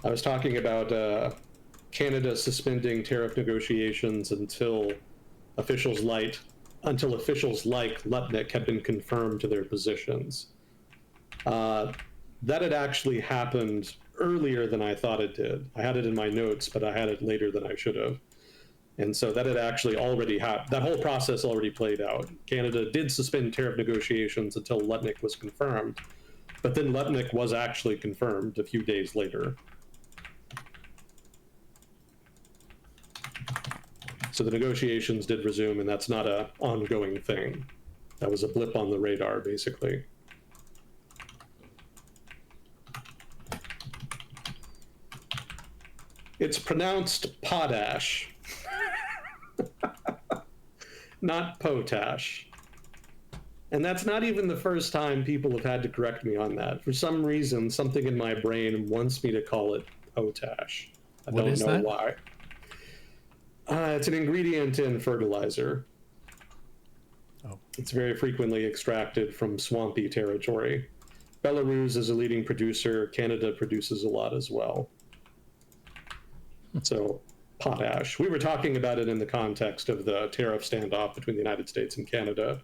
I was talking about Canada suspending tariff negotiations until officials light until officials like Lutnick had been confirmed to their positions. That had actually happened earlier than I thought it did. I had it in my notes, but I had it later than I should have. And so that had actually already happened. That whole process already played out. Canada did suspend tariff negotiations until Lutnick was confirmed, but then Lutnick was actually confirmed a few days later. So the negotiations did resume, and that's not an ongoing thing. That was a blip on the radar, basically. It's pronounced potash, not potash. And that's not even the first time people have had to correct me on that. For some reason, something in my brain wants me to call it potash. I don't know why. It's an ingredient in fertilizer. Oh. It's very frequently extracted from swampy territory. Belarus is a leading producer. Canada produces a lot as well. So, potash. We were talking about it in the context of the tariff standoff between the United States and Canada.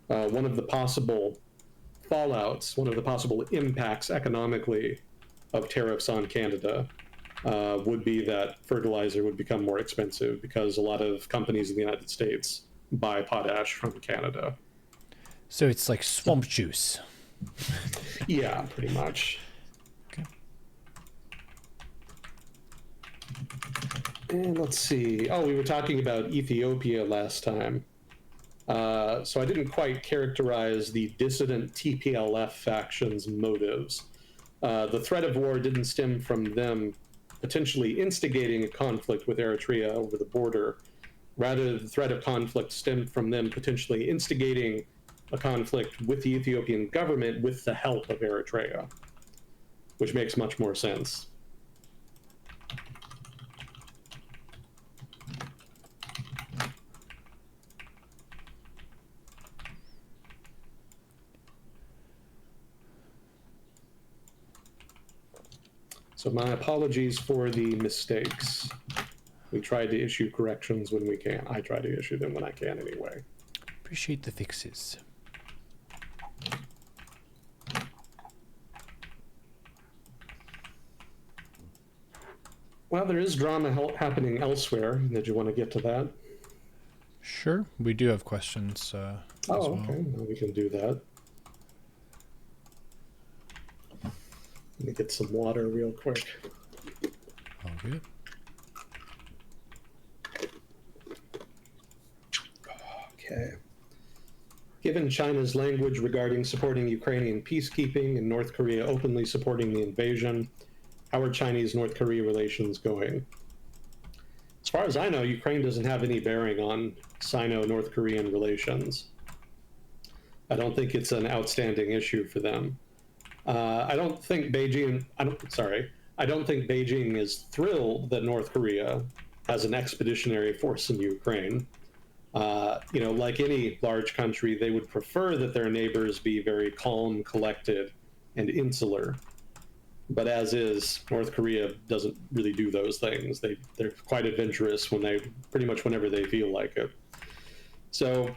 One of the possible fallouts, one of the possible impacts economically of tariffs on Canada would be that fertilizer would become more expensive because a lot of companies in the United States buy potash from Canada. So it's like swamp juice. Yeah, pretty much. Okay. And let's see. Oh, we were talking about Ethiopia last time. So I didn't quite characterize the dissident TPLF faction's motives. The threat of war didn't stem from them potentially instigating a conflict with Eritrea over the border. Rather, the threat of conflict stemmed from them potentially instigating a conflict with the Ethiopian government with the help of Eritrea, which makes much more sense. So my apologies for the mistakes. We try to issue corrections when we can. I try to issue them when I can anyway. Appreciate the fixes. Well, there is drama happening elsewhere. Did you want to get to that? Sure. We do have questions as well. Okay. Well, we can do that. Let me get some water real quick. All good. Okay. Given China's language regarding supporting Ukrainian peacekeeping and North Korea openly supporting the invasion, how are Chinese-North Korea relations going? As far as I know, Ukraine doesn't have any bearing on Sino-North Korean relations. I don't think it's an outstanding issue for them. I don't think Beijing is thrilled that North Korea has an expeditionary force in Ukraine. Like any large country, they would prefer that their neighbors be very calm, collected, and insular. But as is, North Korea doesn't really do those things. They're quite adventurous pretty much whenever they feel like it. So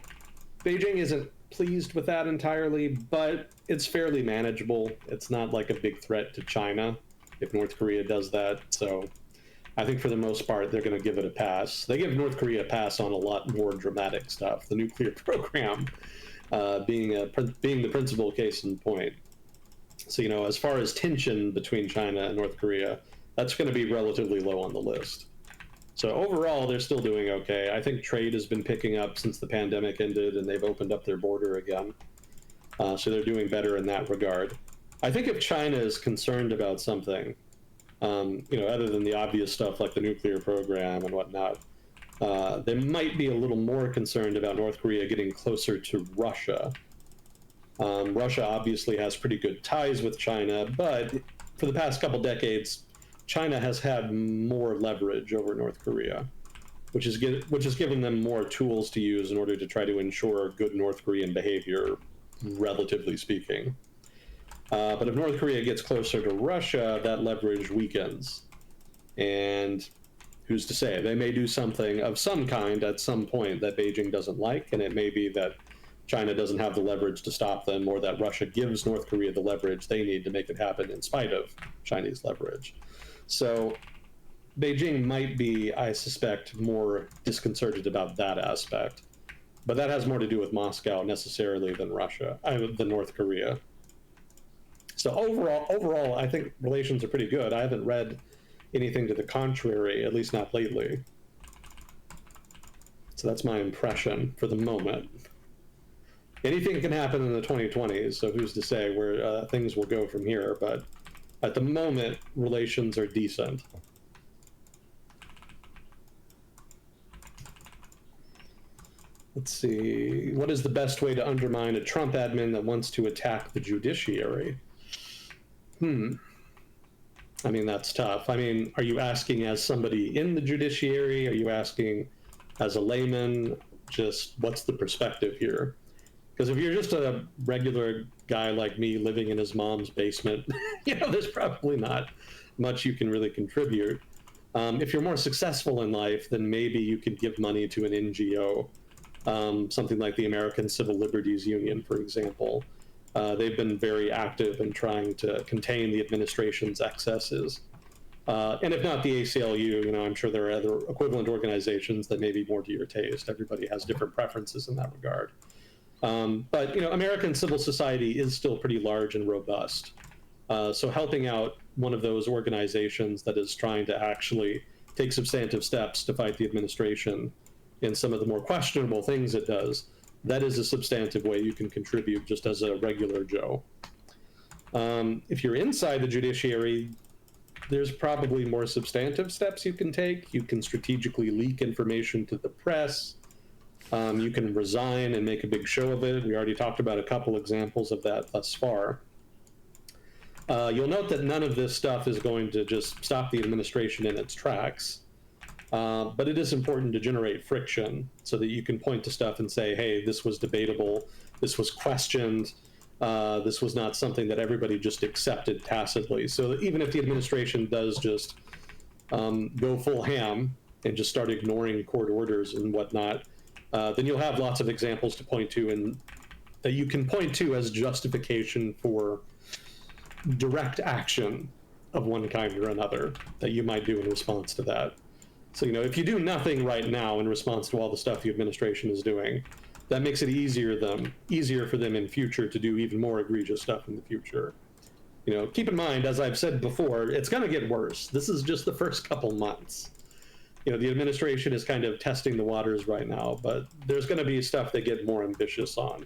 Beijing isn't pleased with that entirely, but it's fairly manageable. It's not like a big threat to China if North Korea does that. So I think for the most part, they're going to give it a pass. They give North Korea a pass on a lot more dramatic stuff. The nuclear program being the principal case in point. So, as far as tension between China and North Korea, that's going to be relatively low on the list. So overall, they're still doing okay. I think trade has been picking up since the pandemic ended and they've opened up their border again. So they're doing better in that regard. I think if China is concerned about something, other than the obvious stuff like the nuclear program and whatnot, they might be a little more concerned about North Korea getting closer to Russia. Russia obviously has pretty good ties with China, but for the past couple decades, China has had more leverage over North Korea, which has given them more tools to use in order to try to ensure good North Korean behavior, relatively speaking. But if North Korea gets closer to Russia, that leverage weakens. And Who's to say? They may do something of some kind at some point that Beijing doesn't like, and it may be that China doesn't have the leverage to stop them, or that Russia gives North Korea the leverage they need to make it happen in spite of Chinese leverage. So Beijing might be, I suspect, more disconcerted about that aspect. But that has more to do with Moscow necessarily than than North Korea. So overall, I think relations are pretty good. I haven't read anything to the contrary, at least not lately. So that's my impression for the moment. Anything can happen in the 2020s, so who's to say where things will go from here? But at the moment, relations are decent. Let's see. What is the best way to undermine a Trump admin that wants to attack the judiciary? I mean, that's tough. I mean, are you asking as somebody in the judiciary? Are you asking as a layman? Just what's the perspective here? Because if you're just a regular guy like me living in his mom's basement, there's probably not much you can really contribute. If you're more successful in life, then maybe you could give money to an NGO, something like the American Civil Liberties Union, for example. They've been very active in trying to contain the administration's excesses. And if not the ACLU, I'm sure there are other equivalent organizations that may be more to your taste. Everybody has different preferences in that regard. But American civil society is still pretty large and robust. So helping out one of those organizations that is trying to actually take substantive steps to fight the administration in some of the more questionable things it does, that is a substantive way you can contribute just as a regular Joe. If you're inside the judiciary, there's probably more substantive steps you can take. You can strategically leak information to the press. You can resign and make a big show of it. We already talked about a couple examples of that thus far. You'll note that none of this stuff is going to just stop the administration in its tracks. But it is important to generate friction so that you can point to stuff and say, hey, this was debatable, this was questioned, this was not something that everybody just accepted tacitly. So even if the administration does just go full ham and just start ignoring court orders and whatnot, then you'll have lots of examples to point to and that you can point to as justification for direct action of one kind or another that you might do in response to that. So, if you do nothing right now in response to all the stuff the administration is doing, that makes it easier for them in future to do even more egregious stuff in the future. Keep in mind, as I've said before, it's going to get worse. This is just the first couple months. The administration is kind of testing the waters right now, but there's going to be stuff they get more ambitious on.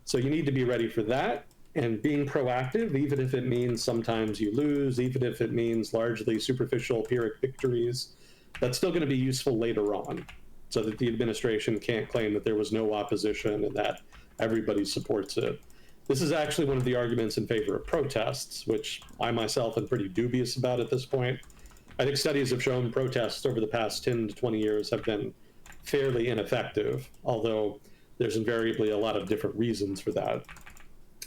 So you need to be ready for that, and being proactive, even if it means sometimes you lose, even if it means largely superficial Pyrrhic victories, that's still going to be useful later on, so that the administration can't claim that there was no opposition and that everybody supports it. This is actually one of the arguments in favor of protests, which I myself am pretty dubious about at this point. I think studies have shown protests over the past 10 to 20 years have been fairly ineffective, although there's invariably a lot of different reasons for that.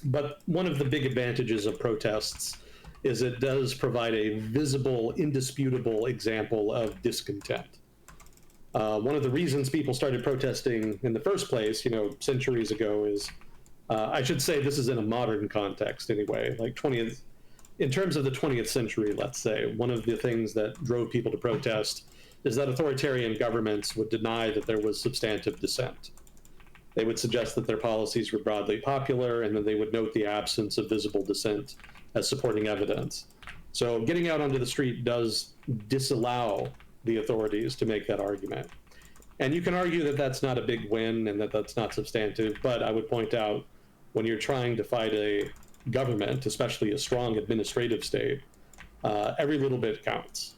But one of the big advantages of protests is it does provide a visible, indisputable example of discontent. One of the reasons people started protesting in the first place, centuries ago is, I should say this is in a modern context anyway, in terms of the 20th century, let's say, one of the things that drove people to protest is that authoritarian governments would deny that there was substantive dissent. They would suggest that their policies were broadly popular, and then they would note the absence of visible dissent as supporting evidence. So getting out onto the street does disallow the authorities to make that argument. And you can argue that that's not a big win and that that's not substantive, but I would point out when you're trying to fight a government, especially a strong administrative state, every little bit counts.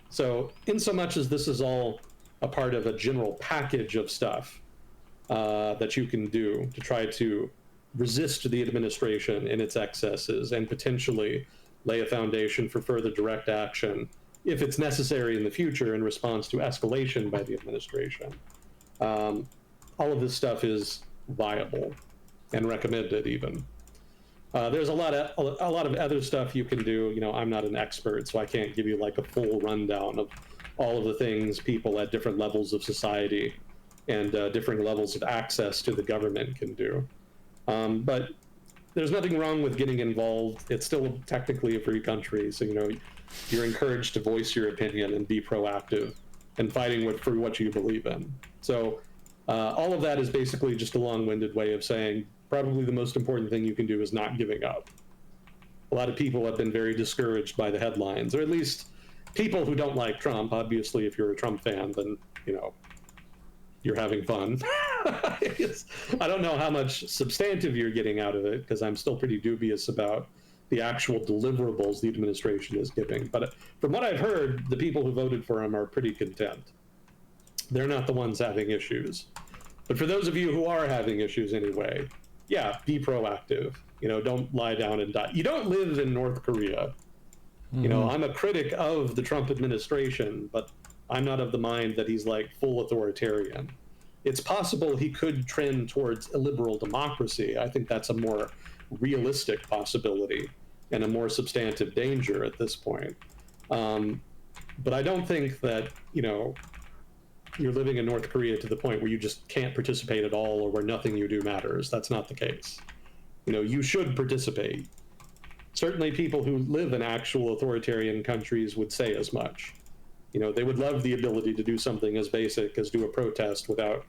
So in so much as this is all a part of a general package of stuff that you can do to try to resist the administration in its excesses and potentially lay a foundation for further direct action if it's necessary in the future in response to escalation by the administration. All of this stuff is viable and recommended even. There's a lot of other stuff you can do. I'm not an expert, so I can't give you like a full rundown of all of the things people at different levels of society and different levels of access to the government can do. But there's nothing wrong with getting involved. It's still technically a free country, so you're encouraged to voice your opinion and be proactive and fighting for what you believe in. So all of that is basically just a long-winded way of saying probably the most important thing you can do is not giving up. A lot of people have been very discouraged by the headlines, or at least people who don't like Trump. Obviously, if you're a Trump fan, then you're having fun. I don't know how much substantive you're getting out of it, because I'm still pretty dubious about the actual deliverables the administration is giving. But from what I've heard, the people who voted for him are pretty content. They're not the ones having issues. But for those of you who are having issues anyway, yeah, be proactive. Don't lie down and die. You don't live in North Korea. I'm a critic of the Trump administration, but I'm not of the mind that he's like full authoritarian. It's possible he could trend towards illiberal democracy. I think that's a more realistic possibility and a more substantive danger at this point. But I don't think that, you're living in North Korea to the point where you just can't participate at all, or where nothing you do matters. That's not the case. You should participate. Certainly people who live in actual authoritarian countries would say as much. They would love the ability to do something as basic as do a protest without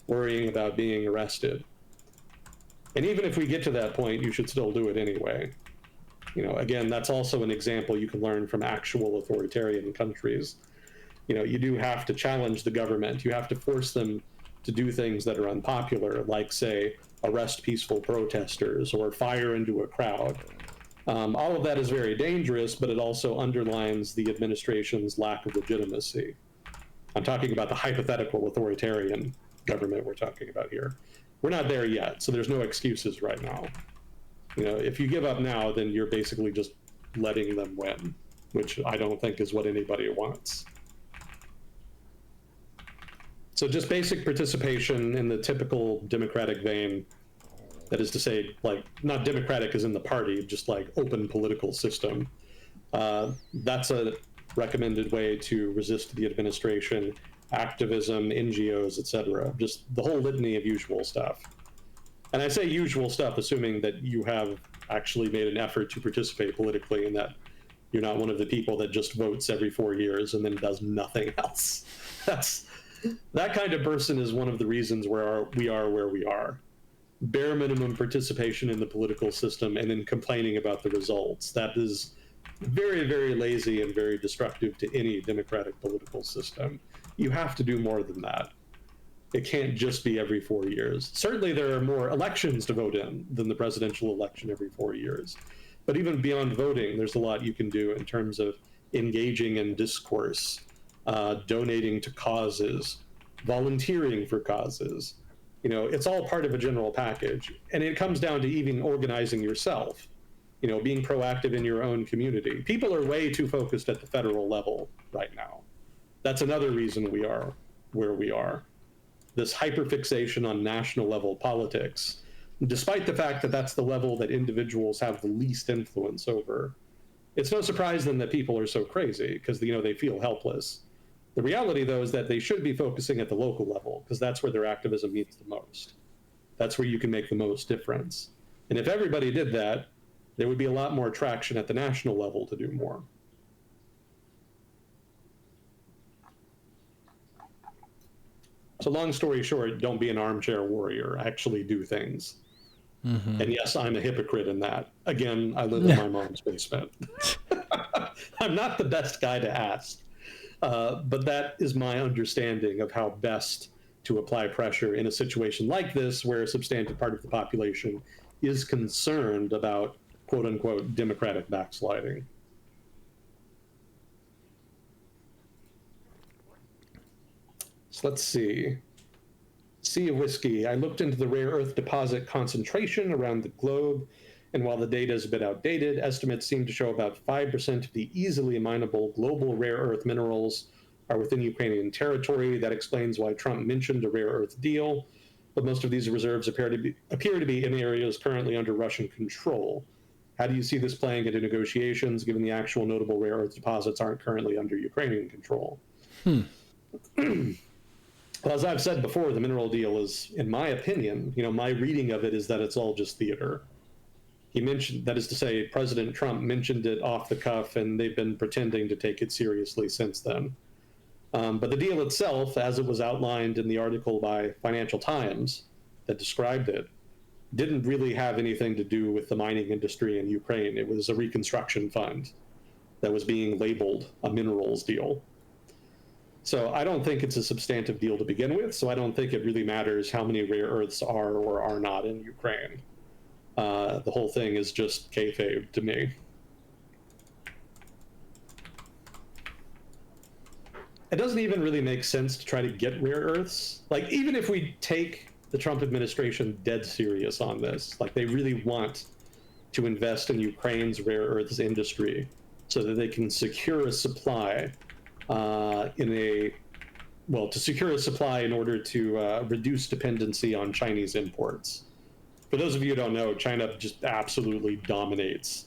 worrying about being arrested. And even if we get to that point, you should still do it anyway. Again, that's also an example you can learn from actual authoritarian countries. You do have to challenge the government. You have to force them to do things that are unpopular, like, say, arrest peaceful protesters or fire into a crowd. All of that is very dangerous, but it also underlines the administration's lack of legitimacy. I'm talking about the hypothetical authoritarian government we're talking about here. We're not there yet, so there's no excuses right now. If you give up now, then you're basically just letting them win, which I don't think is what anybody wants. So just basic participation in the typical democratic vein. That is to say, like, not democratic as in the party, just like open political system. That's a recommended way to resist the administration, activism, NGOs, etc. Just the whole litany of usual stuff. And I say usual stuff assuming that you have actually made an effort to participate politically, and that you're not one of the people that just votes every 4 years and then does nothing else. That kind of person is one of the reasons we are where we are. Bare minimum participation in the political system and then complaining about the results. That is very, very lazy and very destructive to any democratic political system. You have to do more than that. It can't just be every 4 years. Certainly there are more elections to vote in than the presidential election every 4 years. But even beyond voting, there's a lot you can do in terms of engaging in discourse, donating to causes, volunteering for causes. It's all part of a general package. And it comes down to even organizing yourself, being proactive in your own community. People are way too focused at the federal level right now. That's another reason we are where we are. This hyperfixation on national level politics, despite the fact that that's the level that individuals have the least influence over. It's no surprise then that people are so crazy, because they feel helpless. The reality, though, is that they should be focusing at the local level, because that's where their activism means the most. That's where you can make the most difference. And if everybody did that, there would be a lot more traction at the national level to do more. So long story short, don't be an armchair warrior. Actually do things. Mm-hmm. And yes, I'm a hypocrite in that. Again, I live in my mom's basement. I'm not the best guy to ask. But that is my understanding of how best to apply pressure in a situation like this, where a substantive part of the population is concerned about, quote unquote, democratic backsliding. So let's see. Sea of Whiskey. I looked into the rare earth deposit concentration around the globe, and while the data is a bit outdated, estimates seem to show about 5% of the easily mineable global rare earth minerals are within Ukrainian territory. That explains why Trump mentioned a rare earth deal, but most of these reserves appear to be in areas currently under Russian control. How do you see this playing into negotiations, given the actual notable rare earth deposits aren't currently under Ukrainian control? Well, as I've said before, the mineral deal is, in my opinion, my reading of it is that it's all just theater. He mentioned, that is to say, President Trump mentioned it off the cuff, and they've been pretending to take it seriously since then. But the deal itself, as it was outlined in the article by Financial Times that described it, didn't really have anything to do with the mining industry in Ukraine. It was a reconstruction fund that was being labeled a minerals deal. So I don't think it's a substantive deal to begin with, so I don't think it really matters how many rare earths are or are not in Ukraine. The whole thing is just kayfabe to me. It doesn't even really make sense to try to get rare earths. Like, even if we take the Trump administration dead serious on this, like they really want to invest in Ukraine's rare earths industry so that they can secure a supply to secure a supply in order to reduce dependency on Chinese imports. For those of you who don't know, China just absolutely dominates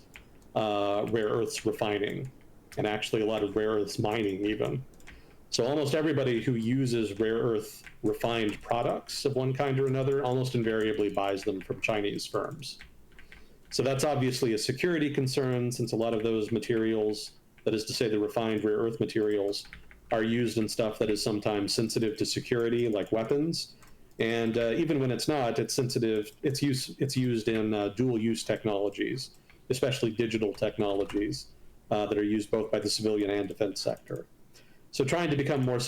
rare earths refining, and actually a lot of rare earths mining even. So almost everybody who uses rare earth refined products of one kind or another almost invariably buys them from Chinese firms. So that's obviously a security concern, since a lot of those materials, that is to say the refined rare earth materials, are used in stuff that is sometimes sensitive to security, like weapons. And even when it's not, it's sensitive. It's used in dual-use technologies, especially digital technologies that are used both by the civilian and defense sector. So trying to become more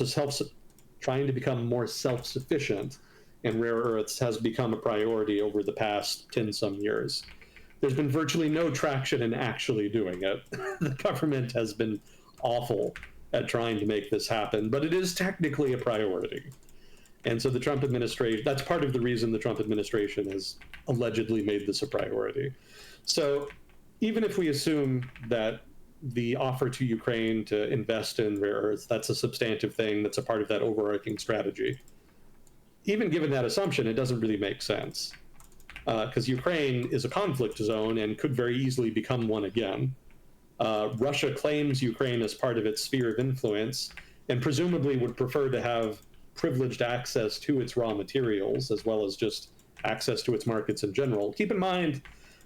self-sufficient in rare earths has become a priority over the past 10-some years. There's been virtually no traction in actually doing it. The government has been awful at trying to make this happen, but it is technically a priority. And so the Trump administration, that's part of the reason the Trump administration has allegedly made this a priority. So even if we assume that the offer to Ukraine to invest in rare earths, that's a substantive thing, that's a part of that overarching strategy. Even given that assumption, it doesn't really make sense, because Ukraine is a conflict zone and could very easily become one again. Russia claims Ukraine as part of its sphere of influence, and presumably would prefer to have privileged access to its raw materials, as well as just access to its markets in general. Keep in mind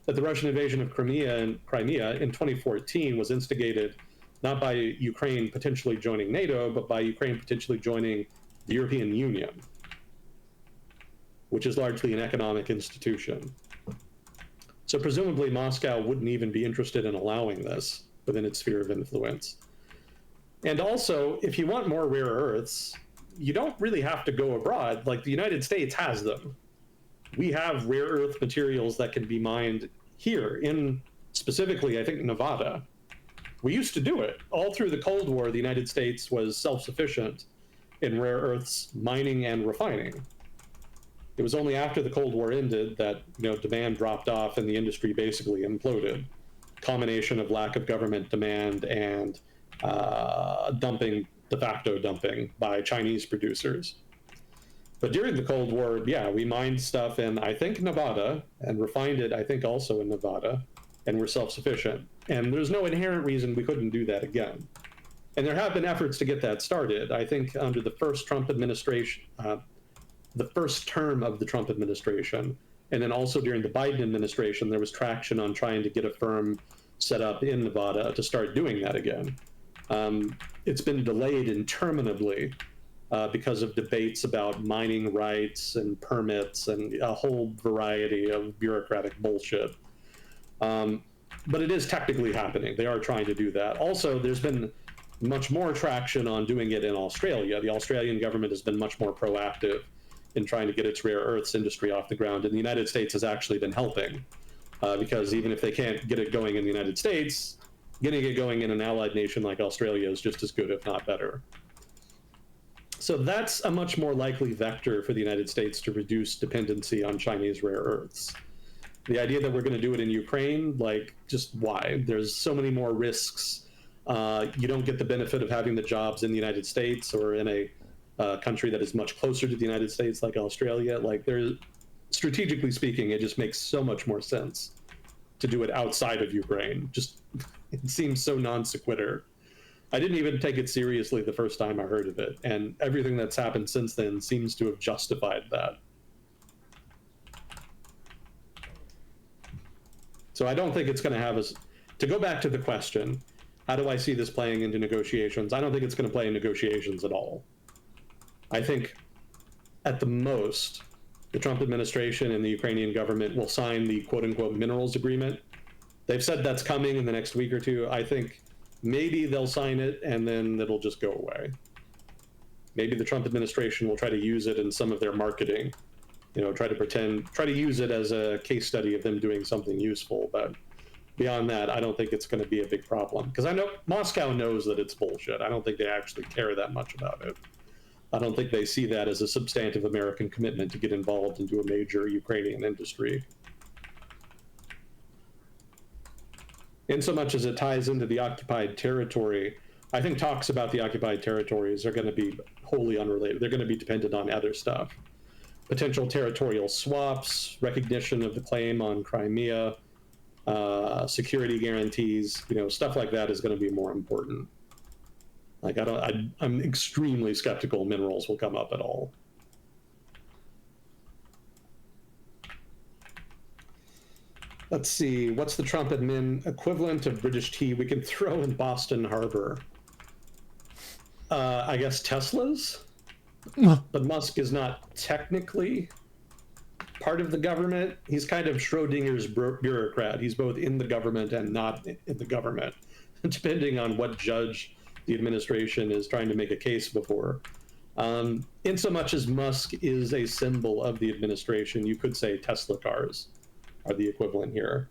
that the Russian invasion of Crimea in 2014 was instigated not by Ukraine potentially joining NATO, but by Ukraine potentially joining the European Union, which is largely an economic institution. So presumably Moscow wouldn't even be interested in allowing this within its sphere of influence. And also, if you want more rare earths, you don't really have to go abroad. Like, the United States has them. We have rare earth materials that can be mined here in, specifically, I think, Nevada. We used to do it. All through the Cold War, the United States was self-sufficient in rare earths mining and refining. It was only after the Cold War ended that demand dropped off and the industry basically imploded. Combination of lack of government demand and de facto dumping by Chinese producers. But during the Cold War, yeah, we mined stuff in, I think, Nevada, and refined it, I think, also in Nevada, and we're self-sufficient. And there's no inherent reason we couldn't do that again. And there have been efforts to get that started. I think under the first Trump administration, the first term of the Trump administration, and then also during the Biden administration, there was traction on trying to get a firm set up in Nevada to start doing that again. It's been delayed interminably because of debates about mining rights and permits and a whole variety of bureaucratic bullshit. But it is technically happening. They are trying to do that. Also, there's been much more traction on doing it in Australia. The Australian government has been much more proactive in trying to get its rare earths industry off the ground. And the United States has actually been helping because even if they can't get it going in the United States, getting it going in an allied nation like Australia is just as good, if not better. So that's a much more likely vector for the United States to reduce dependency on Chinese rare earths. The idea that we're going to do it in Ukraine, like, just why? There's so many more risks. You don't get the benefit of having the jobs in the United States or in a country that is much closer to the United States, like Australia. Like, strategically speaking, it just makes so much more sense to do it outside of Ukraine. Just, it seems so non sequitur. I didn't even take it seriously the first time I heard of it, and everything that's happened since then seems to have justified that. So I don't think it's going to have us. To go back to the question, how do I see this playing into negotiations? I don't think it's going to play in negotiations at all. I think, at the most, the Trump administration and the Ukrainian government will sign the quote-unquote minerals agreement. They've said that's coming in the next week or two. I think maybe they'll sign it and then it'll just go away. Maybe the Trump administration will try to use it in some of their marketing, try to use it as a case study of them doing something useful. But beyond that, I don't think it's going to be a big problem, because I know Moscow knows that it's bullshit. I don't think they actually care that much about it. I don't think they see that as a substantive American commitment to get involved into a major Ukrainian industry. In so much as it ties into the occupied territory, I think talks about the occupied territories are going to be wholly unrelated. They're going to be dependent on other stuff. Potential territorial swaps, recognition of the claim on Crimea, security guarantees, stuff like that is going to be more important. Like, I'm extremely skeptical minerals will come up at all. Let's see, what's the Trump admin equivalent of British tea we can throw in Boston Harbor? I guess Teslas? But Musk is not technically part of the government. He's kind of Schrodinger's bureaucrat. He's both in the government and not in the government, depending on what judge the administration is trying to make a case before. In so much as Musk is a symbol of the administration, you could say Tesla cars are the equivalent here.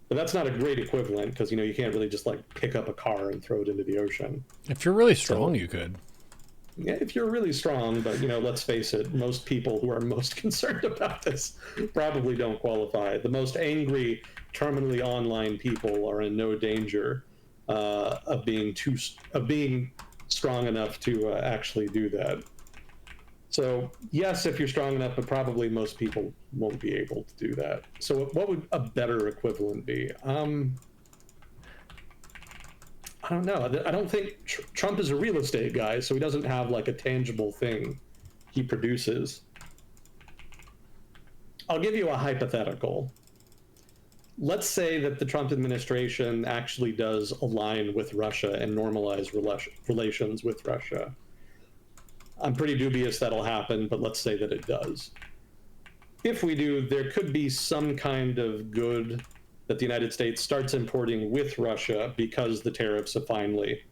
But that's not a great equivalent, because you can't really just like pick up a car and throw it into the ocean. If you're really strong, you could. Yeah, if you're really strong, but let's face it, most people who are most concerned about this probably don't qualify. The most angry, terminally online people are in no danger of being strong enough to actually do that. So yes, if you're strong enough, but probably most people won't be able to do that. So what would a better equivalent be? I don't know. I don't think Trump is a real estate guy, so he doesn't have like a tangible thing he produces. I'll give you a hypothetical. Let's say that the Trump administration actually does align with Russia and normalize relations with Russia. I'm pretty dubious that'll happen, but let's say that it does. If we do, there could be some kind of good that the United States starts importing with Russia because the tariffs have finally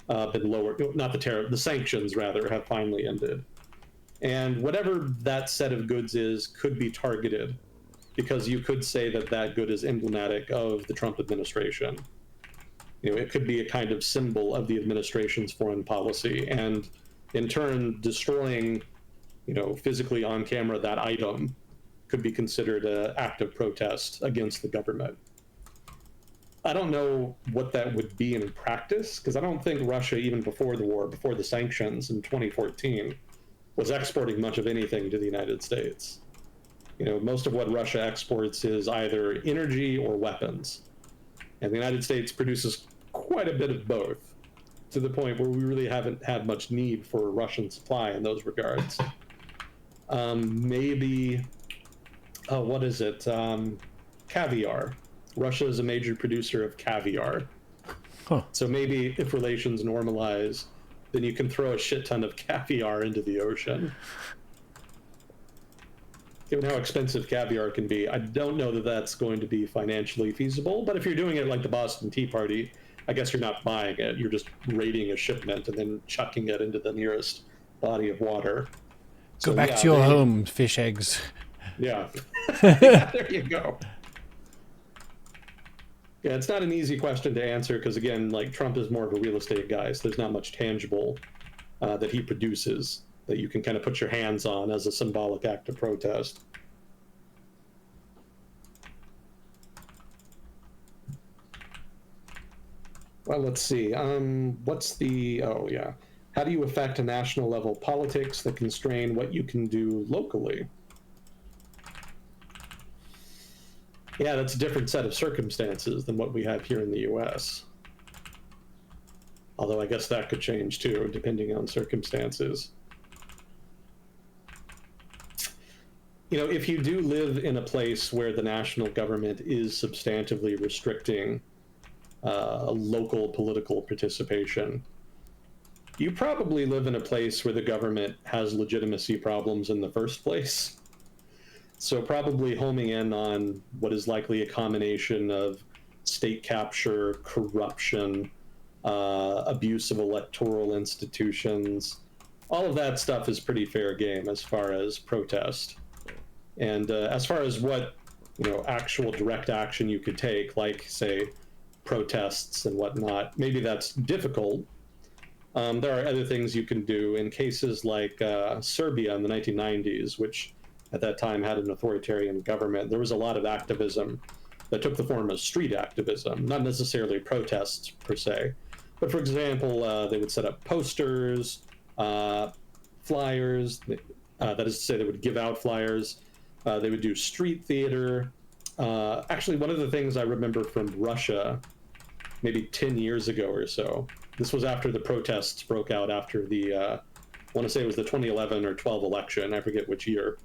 been lowered. Not the tariff, the sanctions rather have finally ended. And whatever that set of goods is could be targeted, because you could say that that good is emblematic of the Trump administration. It could be a kind of symbol of the administration's foreign policy, and in turn, destroying, physically on camera that item could be considered an act of protest against the government. I don't know what that would be in practice, because I don't think Russia, even before the war, before the sanctions in 2014, was exporting much of anything to the United States. Most of what Russia exports is either energy or weapons. And the United States produces quite a bit of both, to the point where we really haven't had much need for Russian supply in those regards. Maybe, what is it? Caviar. Russia is a major producer of caviar. Huh. So maybe if relations normalize, then you can throw a shit ton of caviar into the ocean. Given how expensive caviar can be, I don't know that that's going to be financially feasible, but if you're doing it like the Boston Tea Party, I guess you're not buying it, you're just raiding a shipment and then chucking it into the nearest body of water. Go back to your home, fish eggs. Yeah. Yeah, there you go. Yeah, it's not an easy question to answer, because again, like, Trump is more of a real estate guy, so there's not much tangible that he produces that you can kind of put your hands on as a symbolic act of protest. Well, let's see. What's the... Oh, yeah. How do you affect a national level politics that constrain what you can do locally? Yeah, that's a different set of circumstances than what we have here in the U.S. Although I guess that could change too, depending on circumstances. If you do live in a place where the national government is substantively restricting local political participation, you probably live in a place where the government has legitimacy problems in the first place. So probably homing in on what is likely a combination of state capture, corruption, abuse of electoral institutions. All of that stuff is pretty fair game as far as protest. And as far as what actual direct action you could take, like say protests and whatnot, maybe that's difficult. There are other things you can do in cases like Serbia in the 1990s, which at that time had an authoritarian government. There was a lot of activism that took the form of street activism, not necessarily protests per se. But for example, they would set up posters, flyers, that is to say they would give out flyers. They would do street theater. Actually, one of the things I remember from Russia, maybe 10 years ago or so, this was after the protests broke out after the, I want to say it was the 2011 or 12 election, I forget which year.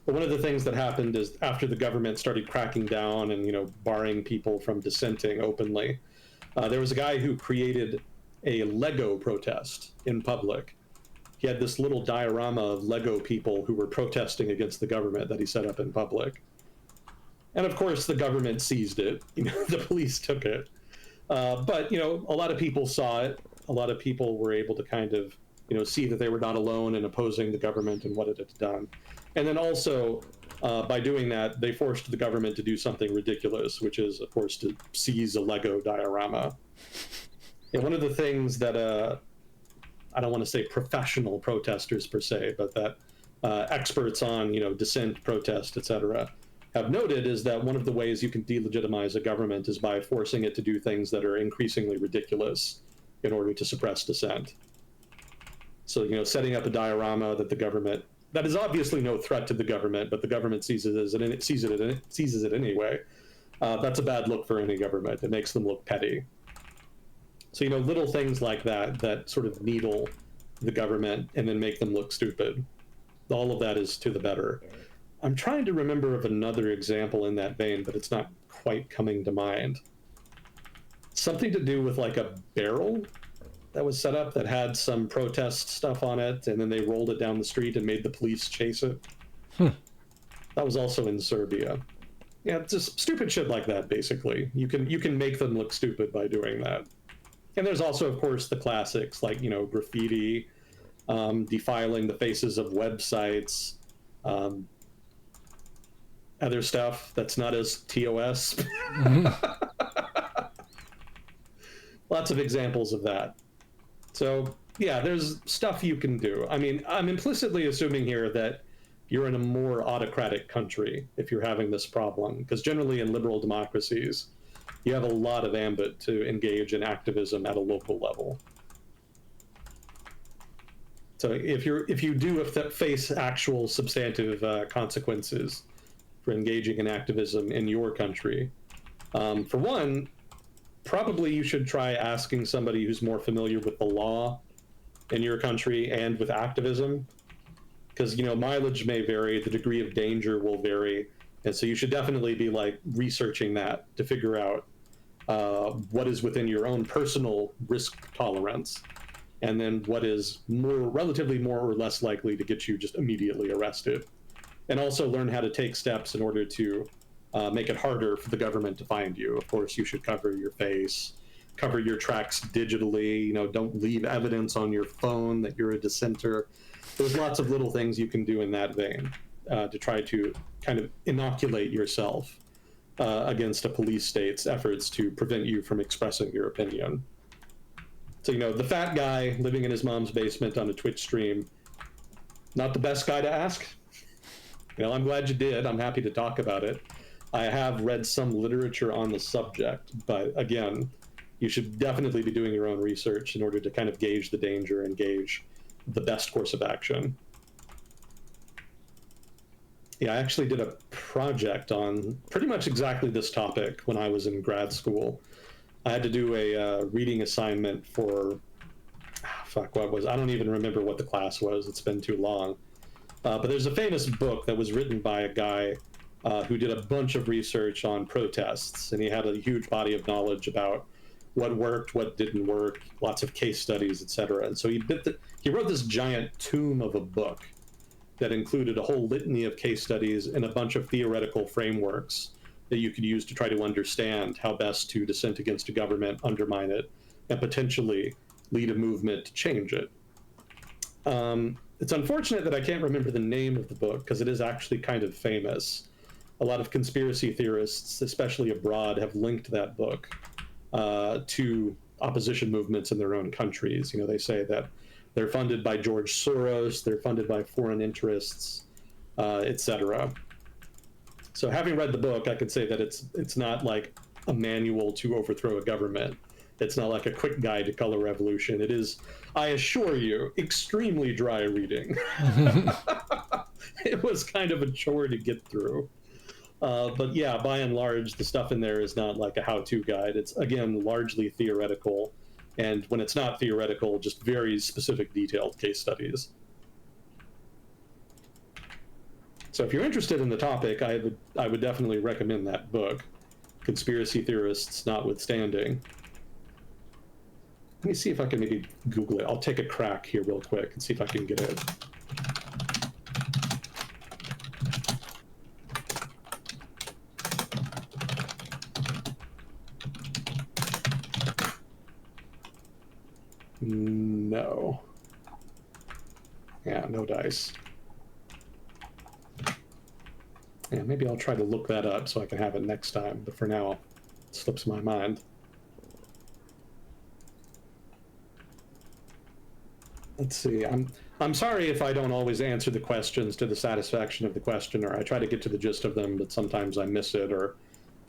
But one of the things that happened is after the government started cracking down and, barring people from dissenting openly, there was a guy who created a Lego protest in public. He had this little diorama of Lego people who were protesting against the government that he set up in public. And of course, the government seized it. The police took it. But, a lot of people saw it. A lot of people were able to kind of, see that they were not alone in opposing the government and what it had done. And then also, by doing that, they forced the government to do something ridiculous, which is, of course, to seize a Lego diorama. And one of the things that, I don't want to say professional protesters per se, but that experts on, dissent, protest, etc., have noted is that one of the ways you can delegitimize a government is by forcing it to do things that are increasingly ridiculous in order to suppress dissent. So, setting up a diorama that the government, that is obviously no threat to the government, but the government sees it anyway. That's a bad look for any government. It makes them look petty. So, little things like that sort of needle the government and then make them look stupid. All of that is to the better. I'm trying to remember of another example in that vein, but it's not quite coming to mind. Something to do with like a barrel that was set up that had some protest stuff on it, and then they rolled it down the street and made the police chase it. That was also in Serbia. Yeah, just stupid shit like that, basically. You can make them look stupid by doing that. And there's also, of course, the classics like, graffiti, defiling the faces of websites, other stuff that's not as TOS. Lots of examples of that. So, yeah, there's stuff you can do. I mean, I'm implicitly assuming here that you're in a more autocratic country if you're having this problem, because generally in liberal democracies, you have a lot of ambit to engage in activism at a local level. So if you do face actual substantive consequences for engaging in activism in your country, for one, probably you should try asking somebody who's more familiar with the law in your country and with activism, because mileage may vary, the degree of danger will vary, and so you should definitely be like researching that to figure out what is within your own personal risk tolerance, and then what is relatively more or less likely to get you just immediately arrested, and also learn how to take steps in order to make it harder for the government to find you. Of course, you should cover your face, cover your tracks digitally, don't leave evidence on your phone that you're a dissenter. There's lots of little things you can do in that vein to try to kind of inoculate yourself against a police state's efforts to prevent you from expressing your opinion. So, the fat guy living in his mom's basement on a Twitch stream, not the best guy to ask. I'm glad you did. I'm happy to talk about it. I have read some literature on the subject, but again, you should definitely be doing your own research in order to kind of gauge the danger and gauge the best course of action. Yeah, I actually did a project on pretty much exactly this topic when I was in grad school. I had to do a reading assignment for, what was, I don't even remember what the class was. It's been too long. But there's a famous book that was written by a guy who did a bunch of research on protests, and he had a huge body of knowledge about what worked, what didn't work, lots of case studies, etc. And so he wrote this giant tome of a book that included a whole litany of case studies and a bunch of theoretical frameworks that you could use to try to understand how best to dissent against a government, undermine it, and potentially lead a movement to change it. It's unfortunate that I can't remember the name of the book because it is actually kind of famous. A lot of conspiracy theorists, especially abroad, have linked that book to opposition movements in their own countries. You know, they say that they're funded by George Soros, they're funded by foreign interests, etc. So having read the book, I could say that it's not like a manual to overthrow a government. It's not like a quick guide to color revolution. It is, I assure you, extremely dry reading. It was kind of a chore to get through. But yeah, by and large, the stuff in there is not like a how-to guide. It's, again, largely theoretical. And when it's not theoretical, just very specific, detailed case studies. So if you're interested in the topic, I would definitely recommend that book, Conspiracy Theorists Notwithstanding. Let me see if I can maybe Google it. I'll take a crack here real quick and see if I can get it. No. Yeah, no dice. Yeah, maybe I'll try to look that up so I can have it next time, but for now, it slips my mind. Let's see. I'm sorry if I don't always answer the questions to the satisfaction of the questioner. I try to get to the gist of them, but sometimes I miss it or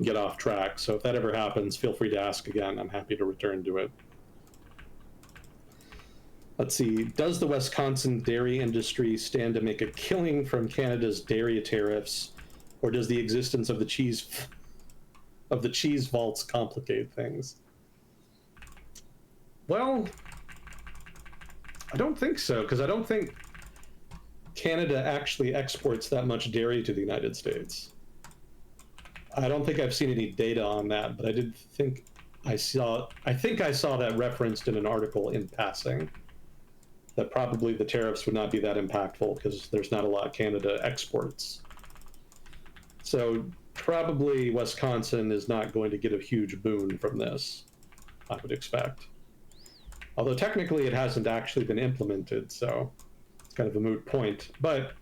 get off track. So if that ever happens, feel free to ask again. I'm happy to return to it. Let's see. Does the Wisconsin dairy industry stand to make a killing from Canada's dairy tariffs, or does the existence of the cheese vaults complicate things? Well, I don't think so, because I don't think Canada actually exports that much dairy to the United States. I don't think I've seen any data on that, but I think I saw that referenced in an article in passing, that probably the tariffs would not be that impactful because there's not a lot Canada exports. So probably Wisconsin is not going to get a huge boon from this, I would expect. Although technically it hasn't actually been implemented, so it's kind of a moot point. But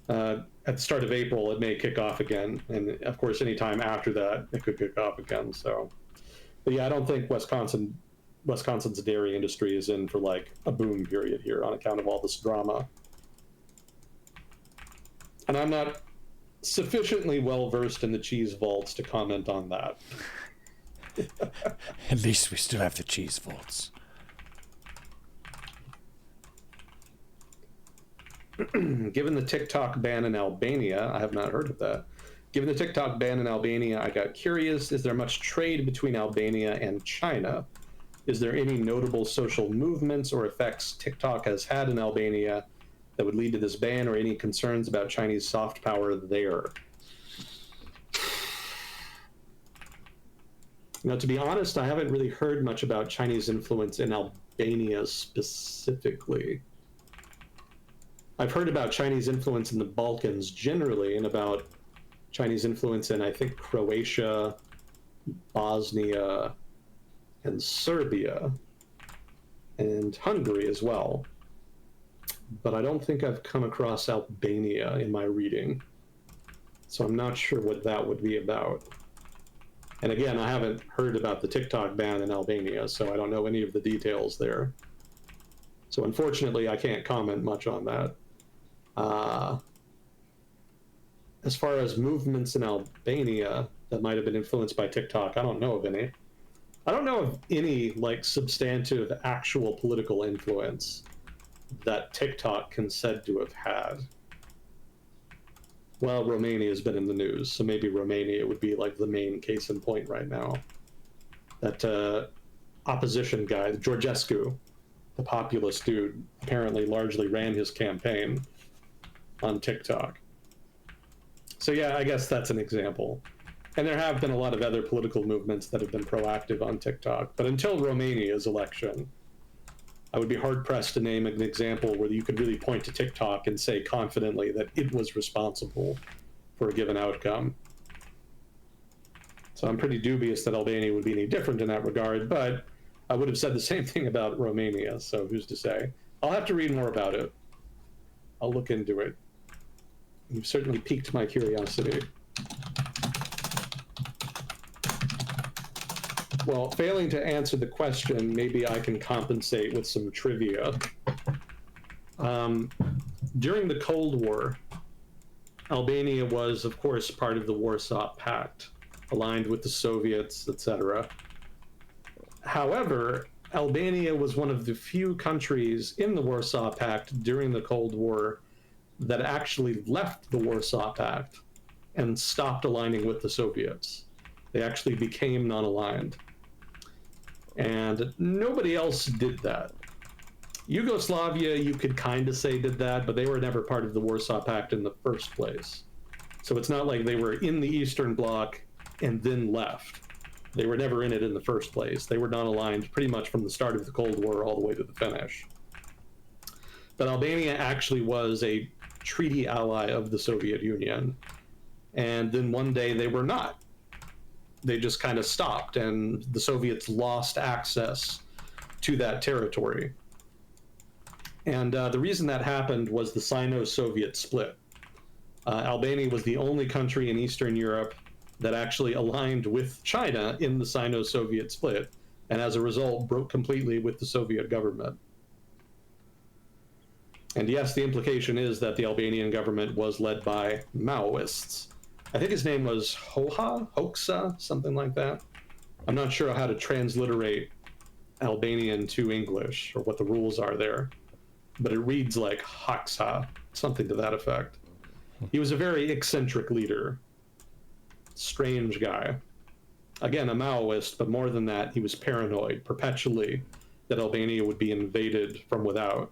at the start of April, it may kick off again. And of course, anytime after that, it could kick off again. So, but yeah, I don't think Wisconsin's dairy industry is in for like a boom period here on account of all this drama. And I'm not sufficiently well versed in the cheese vaults to comment on that. At least we still have the cheese vaults. Given the TikTok ban in Albania, I have not heard of that. Given the TikTok ban in Albania, I got curious, is there much trade between Albania and China? Is there any notable social movements or effects TikTok has had in Albania that would lead to this ban, or any concerns about Chinese soft power there? Now, to be honest, I haven't really heard much about Chinese influence in Albania specifically. I've heard about Chinese influence in the Balkans generally, and about Chinese influence in, I think, Croatia, Bosnia, and Serbia, and Hungary as well. But I don't think I've come across Albania in my reading, so I'm not sure what that would be about. And again, I haven't heard about the TikTok ban in Albania, so I don't know any of the details there. So unfortunately, I can't comment much on that. As far as movements in Albania that might have been influenced by TikTok, I don't know of any. I don't know of any like substantive actual political influence that TikTok can said to have had. Well, Romania has been in the news, so maybe Romania would be like the main case in point right now. that opposition guy, Georgescu, the populist dude, apparently largely ran his campaign on TikTok. So yeah, I guess that's an example. And there have been a lot of other political movements that have been proactive on TikTok. But until Romania's election, I would be hard-pressed to name an example where you could really point to TikTok and say confidently that it was responsible for a given outcome. So I'm pretty dubious that Albania would be any different in that regard, but I would have said the same thing about Romania, so who's to say? I'll have to read more about it. I'll look into it. You've certainly piqued my curiosity. Well, failing to answer the question, maybe I can compensate with some trivia. During the Cold War, Albania was, of course, part of the Warsaw Pact, aligned with the Soviets, etc. However, Albania was one of the few countries in the Warsaw Pact during the Cold War that actually left the Warsaw Pact and stopped aligning with the Soviets. They actually became non-aligned. And nobody else did that. Yugoslavia, you could kind of say did that, but they were never part of the Warsaw Pact in the first place. So it's not like they were in the Eastern Bloc and then left. They were never in it in the first place. They were non-aligned pretty much from the start of the Cold War all the way to the finish. But Albania actually was a treaty ally of the Soviet Union. And then one day they were not. They just kind of stopped, and the Soviets lost access to that territory. And the reason that happened was the Sino-Soviet split. Albania was the only country in Eastern Europe that actually aligned with China in the Sino-Soviet split, and as a result broke completely with the Soviet government. And yes, the implication is that the Albanian government was led by Maoists. I think his name was Hoxha, something like that. I'm not sure how to transliterate Albanian to English or what the rules are there, but it reads like Hoxha, something to that effect. He was a very eccentric leader, strange guy. Again, a Maoist, but more than that, he was paranoid perpetually that Albania would be invaded from without.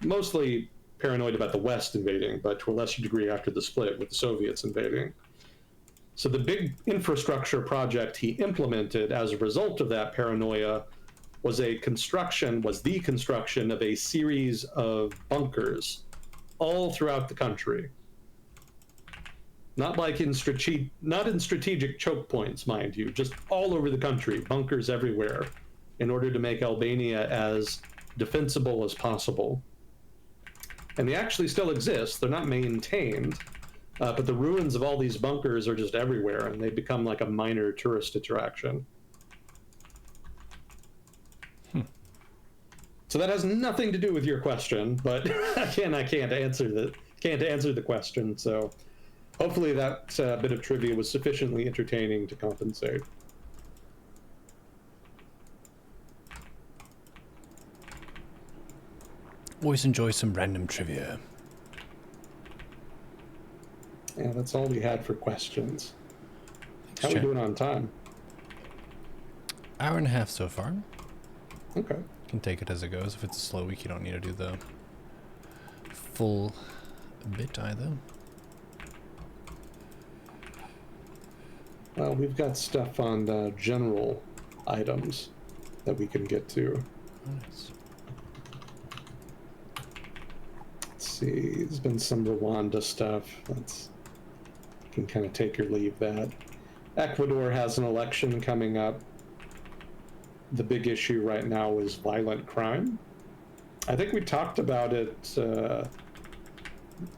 Mostly paranoid about the West invading, but to a lesser degree after the split with the Soviets invading. So the big infrastructure project he implemented as a result of that paranoia was the construction of a series of bunkers all throughout the country. Not in strategic choke points, mind you, just all over the country, bunkers everywhere, in order to make Albania as defensible as possible. And they actually still exist. They're not maintained, but the ruins of all these bunkers are just everywhere, and they become like a minor tourist attraction. So that has nothing to do with your question, but again, I can't answer the question. So hopefully that bit of trivia was sufficiently entertaining to compensate. Always enjoy some random trivia. Yeah, that's all we had for questions. Thanks, How are we Chet. doing on time? Hour and a half so far. Okay. Can take it as it goes. If it's a slow week, you don't need to do the full bit either. Well, we've got stuff on general items that we can get to. Nice. Let's see, there's been some Rwanda stuff. You can kind of take or leave that. Ecuador has an election coming up. The big issue right now is violent crime. I think we talked about it a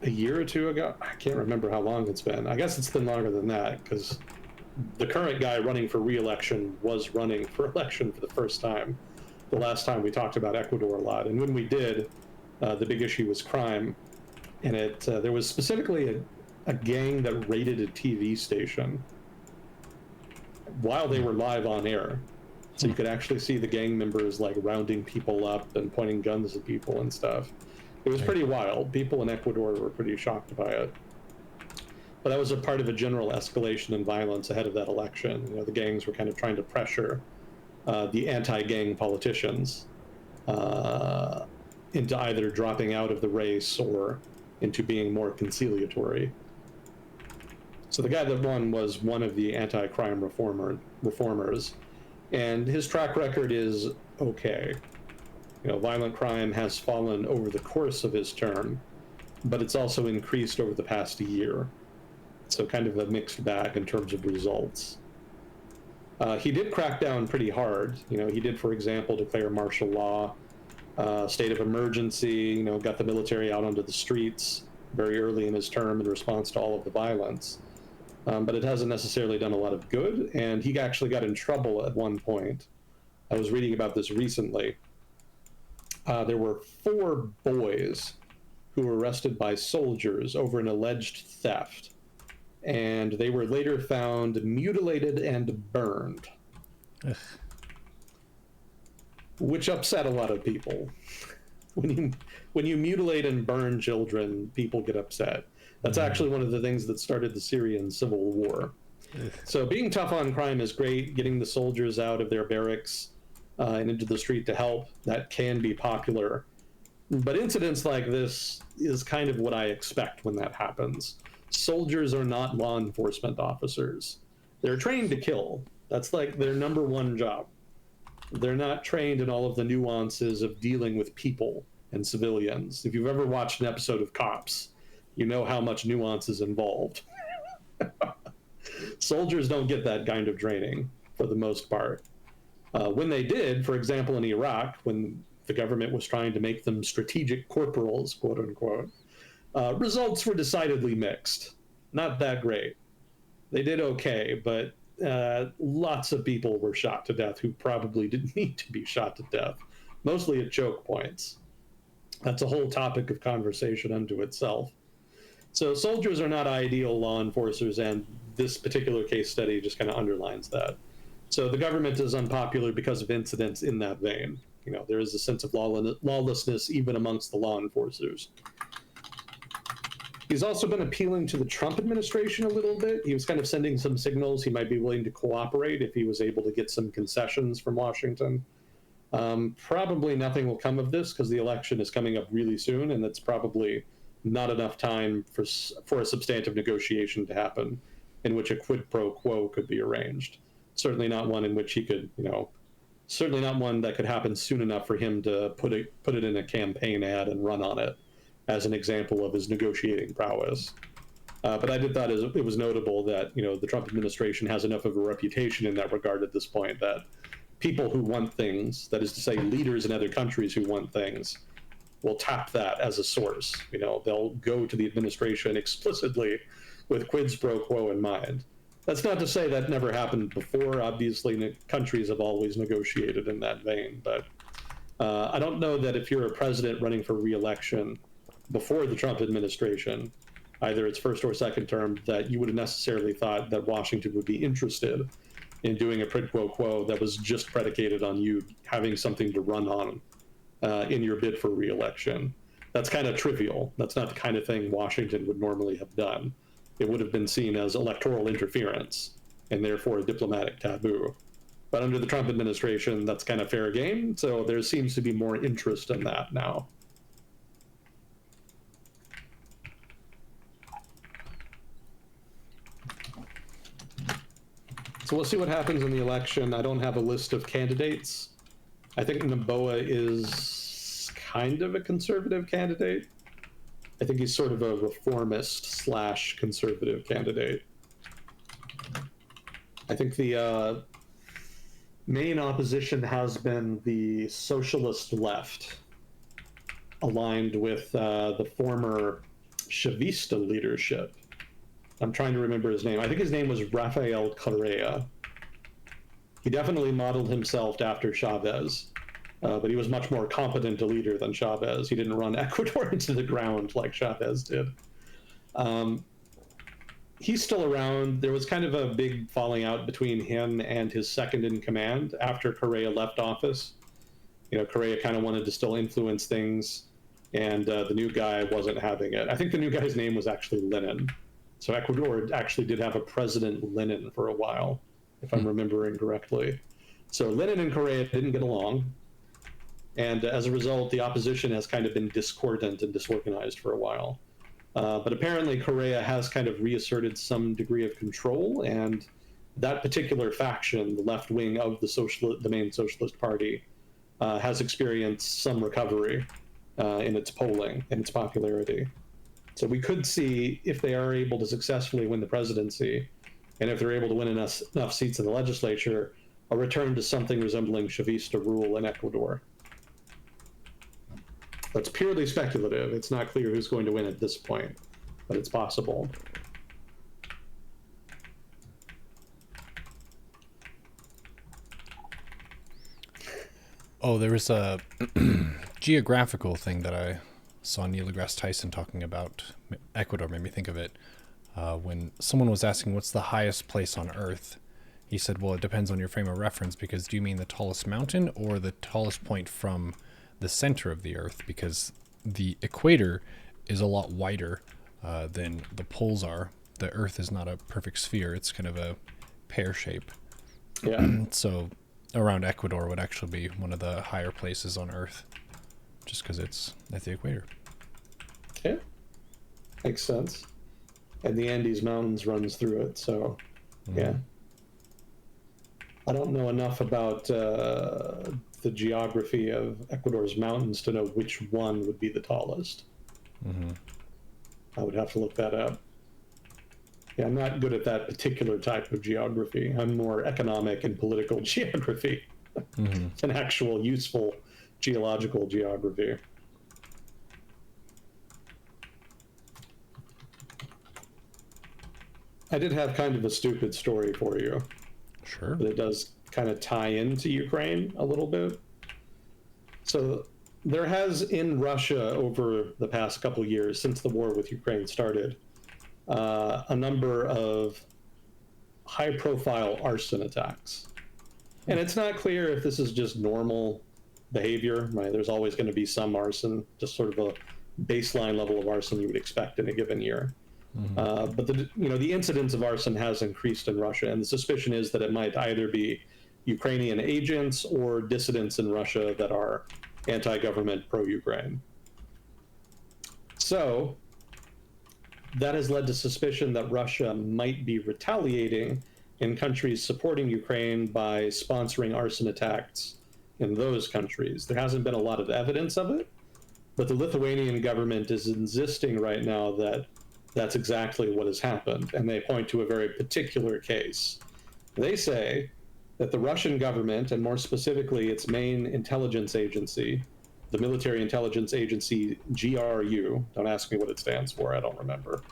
year or two ago. I can't remember how long it's been. I guess it's been longer than that, because the current guy running for re-election was running for election for the first time. The last time we talked about Ecuador a lot. And when we did, the big issue was crime. And there was specifically a gang that raided a TV station while they were live on air. So you could actually see the gang members like rounding people up and pointing guns at people and stuff. It was pretty wild. People in Ecuador were pretty shocked by it. But that was a part of a general escalation in violence ahead of that election. The gangs were kind of trying to pressure the anti-gang politicians into either dropping out of the race or into being more conciliatory. So the guy that won was one of the anti-crime reformers, and his track record is okay. Violent crime has fallen over the course of his term, but it's also increased over the past year. So kind of a mixed bag in terms of results. He did crack down pretty hard. He did, for example, declare martial law, state of emergency, got the military out onto the streets very early in his term in response to all of the violence. But it hasn't necessarily done a lot of good, and he actually got in trouble at one point. I was reading about this recently. There were 4 boys who were arrested by soldiers over an alleged theft, and they were later found mutilated and burned. Ugh. Which upset a lot of people. When you mutilate and burn children, people get upset. That's actually one of the things that started the Syrian civil war. So being tough on crime is great. Getting the soldiers out of their barracks and into the street to help, that can be popular. But incidents like this is kind of what I expect when that happens. Soldiers are not law enforcement officers. They're trained to kill. That's like their number one job. They're not trained in all of the nuances of dealing with people and civilians. If you've ever watched an episode of Cops, you know how much nuance is involved. Soldiers don't get that kind of training for the most part. When they did, for example, in Iraq, when the government was trying to make them strategic corporals, quote unquote, results were decidedly mixed. Not that great. They did okay, but lots of people were shot to death who probably didn't need to be shot to death, mostly at choke points. That's a whole topic of conversation unto itself. So soldiers are not ideal law enforcers, and this particular case study just kind of underlines that. So the government is unpopular because of incidents in that vein. There is a sense of lawlessness even amongst the law enforcers. He's also been appealing to the Trump administration a little bit. He was kind of sending some signals he might be willing to cooperate if he was able to get some concessions from Washington. Probably nothing will come of this because the election is coming up really soon, and that's probably not enough time for a substantive negotiation to happen in which a quid pro quo could be arranged. Certainly not one in which he could, certainly not one that could happen soon enough for him to put it in a campaign ad and run on it as an example of his negotiating prowess. But I did thought it was notable that, the Trump administration has enough of a reputation in that regard at this point that people who want things, that is to say leaders in other countries who want things, will tap that as a source. They'll go to the administration explicitly with quids pro quo in mind. That's not to say that never happened before. Obviously, countries have always negotiated in that vein. But I don't know that if you're a president running for re-election before the Trump administration, either its first or second term, that you would have necessarily thought that Washington would be interested in doing a quid pro quo that was just predicated on you having something to run on in your bid for re-election. That's kind of trivial. That's not the kind of thing Washington would normally have done. It would have been seen as electoral interference and therefore a diplomatic taboo. But under the Trump administration, that's kind of fair game. So there seems to be more interest in that now. So we'll see what happens in the election. I don't have a list of candidates. I think Noboa is kind of a conservative candidate. I think he's sort of a reformist / conservative candidate. I think the main opposition has been the socialist left, aligned with the former Chavista leadership. I'm trying to remember his name. I think his name was Rafael Correa. He definitely modeled himself after Chavez, but he was much more competent a leader than Chavez. He didn't run Ecuador into the ground like Chavez did. He's still around. There was kind of a big falling out between him and his second in command after Correa left office. Correa kind of wanted to still influence things, and the new guy wasn't having it. I think the new guy's name was actually Lenin. So Ecuador actually did have a President Lenin for a while, if I'm remembering correctly. So Lenin and Correa didn't get along. And as a result, the opposition has kind of been discordant and disorganized for a while. But apparently Correa has kind of reasserted some degree of control, and that particular faction, the left wing of the main socialist party, has experienced some recovery in its polling and its popularity. So we could see, if they are able to successfully win the presidency, and if they're able to win enough seats in the legislature, a return to something resembling Chavista rule in Ecuador. That's purely speculative. It's not clear who's going to win at this point, but it's possible. Oh, there was a geographical thing that I saw Neil deGrasse Tyson talking about. Ecuador made me think of it. When someone was asking what's the highest place on Earth, he said, well, it depends on your frame of reference, because do you mean the tallest mountain or the tallest point from the center of the Earth? Because the equator is a lot wider than the poles are. The Earth is not a perfect sphere. It's kind of a pear shape. Yeah. So around Ecuador would actually be one of the higher places on Earth, just because it's at the equator. Yeah, makes sense. And the Andes Mountains runs through it, so yeah. I don't know enough about the geography of Ecuador's mountains to know which one would be the tallest. I would have to look that up. Yeah, I'm not good at that particular type of geography. I'm more economic and political geography than actual useful geological geography. I did have kind of a stupid story for you. Sure. But it does kind of tie into Ukraine a little bit. So there has, in Russia over the past couple of years, since the war with Ukraine started, a number of high-profile arson attacks. And it's not clear if this is just normal behavior, right? There's always going to be some arson, just sort of a baseline level of arson you would expect in a given year. But the incidence of arson has increased in Russia, and the suspicion is that it might either be Ukrainian agents or dissidents in Russia that are anti-government, pro-Ukraine. So that has led to suspicion that Russia might be retaliating in countries supporting Ukraine by sponsoring arson attacks in those countries. There hasn't been a lot of evidence of it, but the Lithuanian government is insisting right now that that's exactly what has happened, and they point to a very particular case. They say that the Russian government, and more specifically its main intelligence agency, the military intelligence agency GRU, don't ask me what it stands for, I don't remember.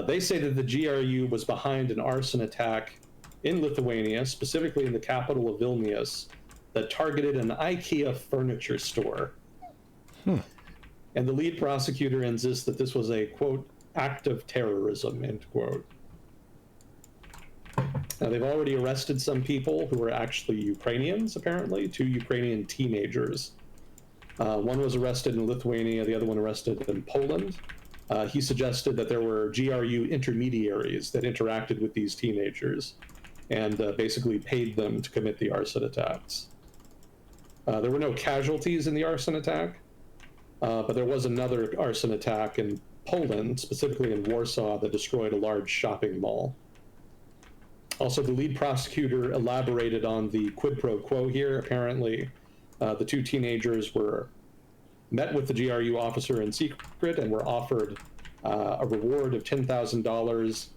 They say that the GRU was behind an arson attack in Lithuania, specifically in the capital of Vilnius, that targeted an IKEA furniture store. And the lead prosecutor insists that this was a, quote, act of terrorism, end quote. Now, they've already arrested some people who are actually Ukrainians, apparently, 2 Ukrainian teenagers. One was arrested in Lithuania, the other one arrested in Poland. He suggested that there were GRU intermediaries that interacted with these teenagers and basically paid them to commit the arson attacks. There were no casualties in the arson attack, but there was another arson attack in Poland, specifically in Warsaw, that destroyed a large shopping mall. Also, the lead prosecutor elaborated on the quid pro quo here. Apparently, the 2 teenagers were met with the GRU officer in secret and were offered a reward of $10,000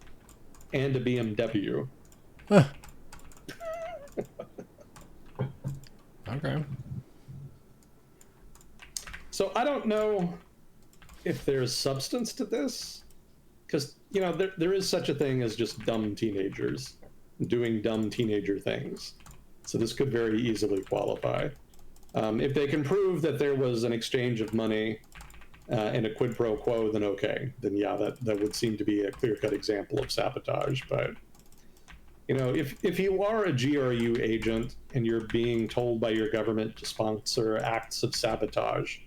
and a BMW. Okay. So I don't know if there's substance to this, because there is such a thing as just dumb teenagers doing dumb teenager things. So this could very easily qualify. If they can prove that there was an exchange of money and a quid pro quo, then okay. Then yeah, that would seem to be a clear-cut example of sabotage. But if you are a GRU agent and you're being told by your government to sponsor acts of sabotage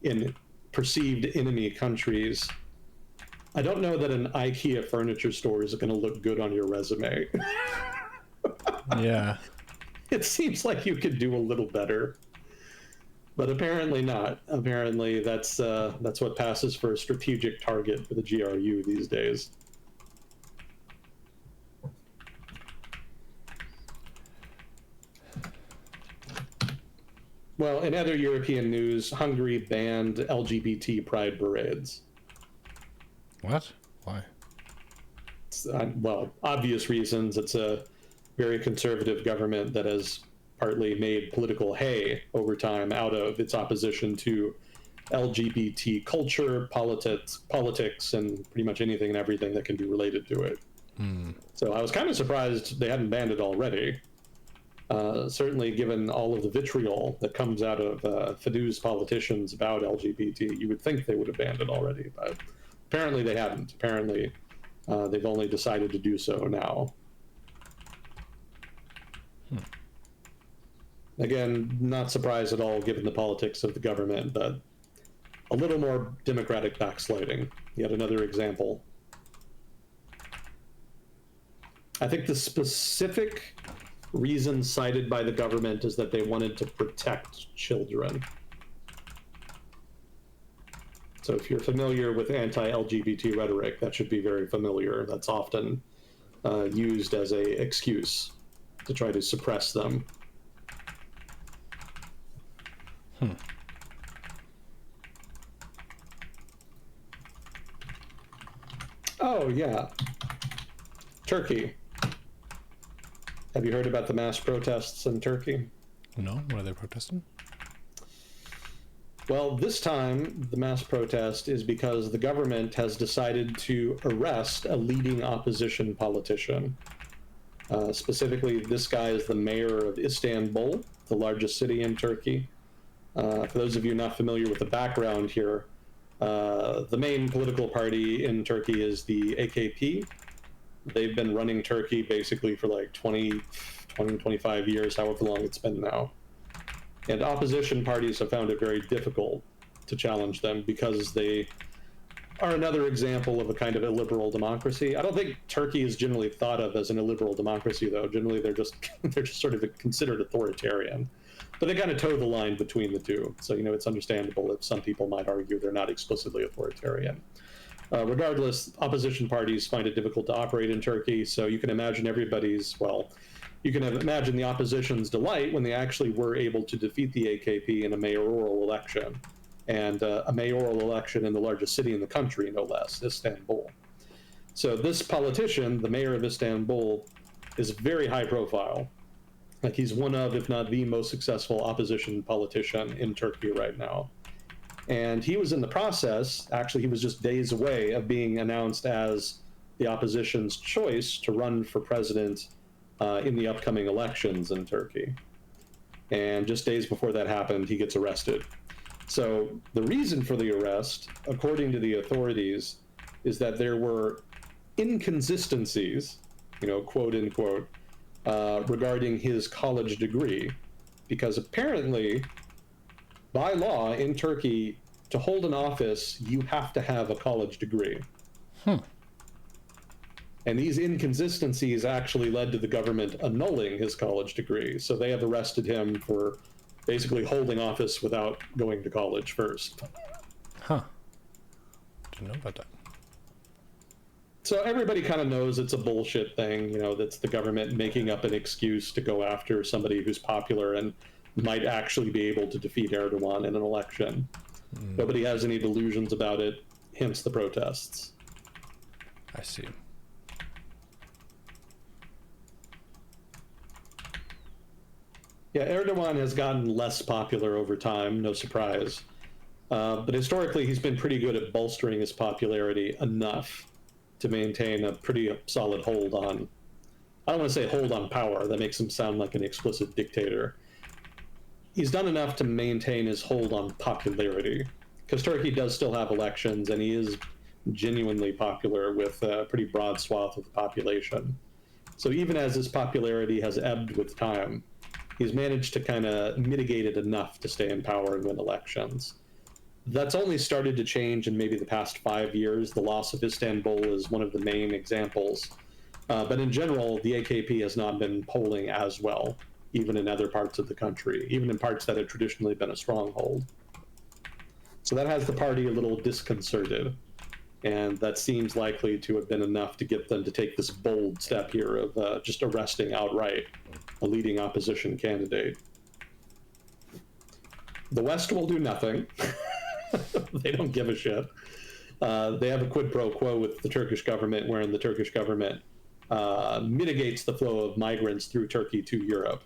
in perceived enemy countries, I don't know that an IKEA furniture store is going to look good on your resume. Yeah. It seems like you could do a little better, but apparently not. Apparently that's what passes for a strategic target for the GRU these days. Well, in other European news, Hungary banned LGBT pride parades. What? Why? Well, obvious reasons. It's a very conservative government that has partly made political hay over time out of its opposition to LGBT culture, politics, and pretty much anything and everything that can be related to it. So I was kind of surprised they hadn't banned it already. Certainly, given all of the vitriol that comes out of Fidesz politicians about LGBT, you would think they would have banned it already, but apparently they haven't. Apparently, they've only decided to do so now. Again, not surprised at all given the politics of the government, but a little more democratic backsliding. Yet another example. I think the specific reason cited by the government is that they wanted to protect children. So if you're familiar with anti-LGBT rhetoric, that should be very familiar. That's often used as an excuse to try to suppress them. Oh, yeah. Turkey. Have you heard about the mass protests in Turkey? No? What are they protesting? Well, this time, the mass protest is because the government has decided to arrest a leading opposition politician. Specifically, this guy is the mayor of Istanbul, the largest city in Turkey. For those of you not familiar with the background here, the main political party in Turkey is the AKP. They've been running Turkey basically for like 25 years, however long it's been now. And opposition parties have found it very difficult to challenge them because they are another example of a kind of illiberal democracy. I don't think Turkey is generally thought of as an illiberal democracy, though. Generally, they're just sort of considered authoritarian. But they kind of toe the line between the two. So, it's understandable if some people might argue they're not explicitly authoritarian. Regardless, opposition parties find it difficult to operate in Turkey, so you can imagine you can imagine the opposition's delight when they actually were able to defeat the AKP in a mayoral election, and a mayoral election in the largest city in the country, no less, Istanbul. So this politician, the mayor of Istanbul, is very high profile. Like, he's one of, if not the most successful opposition politician in Turkey right now. And he was in the process, actually, he was just days away of being announced as the opposition's choice to run for president in the upcoming elections in Turkey. And just days before that happened, he gets arrested. So the reason for the arrest, according to the authorities, is that there were inconsistencies, quote unquote, regarding his college degree, because apparently, by law in Turkey, to hold an office, you have to have a college degree. And these inconsistencies actually led to the government annulling his college degree. So they have arrested him for basically holding office without going to college first. Didn't know about that. So everybody kind of knows it's a bullshit thing, that's the government making up an excuse to go after somebody who's popular and might actually be able to defeat Erdogan in an election. Nobody has any delusions about it, hence the protests. I see. Yeah, Erdogan has gotten less popular over time, no surprise. But historically, he's been pretty good at bolstering his popularity enough to maintain a pretty solid hold on, I don't want to say hold on power, that makes him sound like an explicit dictator. He's done enough to maintain his hold on popularity, because Turkey does still have elections, and he is genuinely popular with a pretty broad swath of the population. So even as his popularity has ebbed with time, he's managed to kind of mitigate it enough to stay in power and win elections. That's only started to change in maybe the past 5 years. The loss of Istanbul is one of the main examples. But in general, the AKP has not been polling as well, even in other parts of the country, even in parts that have traditionally been a stronghold. So that has the party a little disconcerted. And that seems likely to have been enough to get them to take this bold step here of just arresting outright a leading opposition candidate. The West will do nothing. They don't give a shit. They have a quid pro quo with the Turkish government, wherein the Turkish government mitigates the flow of migrants through Turkey to Europe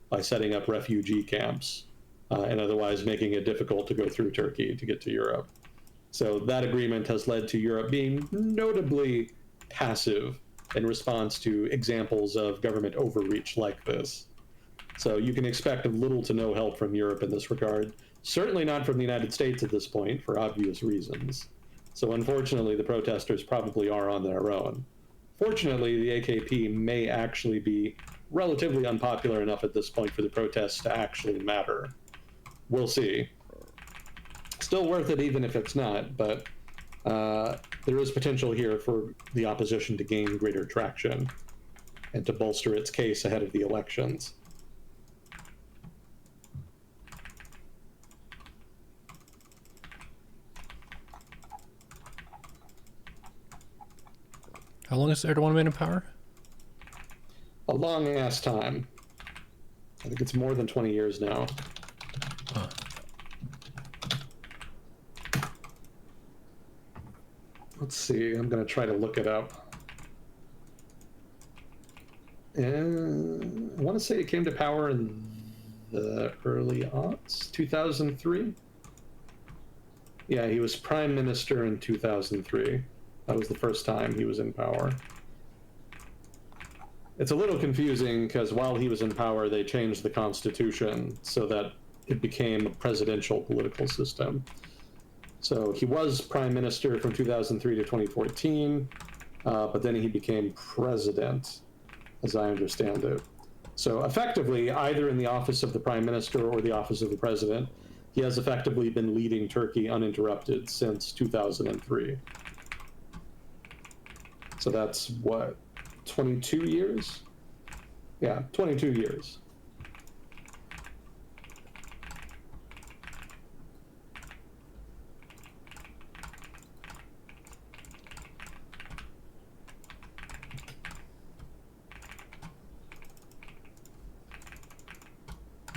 by setting up refugee camps and otherwise making it difficult to go through Turkey to get to Europe. So that agreement has led to Europe being notably passive in response to examples of government overreach like this. So you can expect little to no help from Europe in this regard. Certainly not from the United States at this point, for obvious reasons. So unfortunately, the protesters probably are on their own. Fortunately, the AKP may actually be relatively unpopular enough at this point for the protests to actually matter. We'll see. Still worth it even if it's not, but there is potential here for the opposition to gain greater traction and to bolster its case ahead of the elections. How long has Erdogan been in power? A long ass time. I think it's more than 20 years now. Huh. Let's see, I'm going to try to look it up. And I want to say it came to power in the early aughts, 2003. Yeah, he was prime minister in 2003. That was the first time he was in power. It's a little confusing because while he was in power, they changed the constitution so that it became a presidential political system. So he was prime minister from 2003 to 2014, but then he became president, as I understand it. So effectively, either in the office of the prime minister or the office of the president, he has effectively been leading Turkey uninterrupted since 2003. So that's what, 22 years? Yeah, 22 years.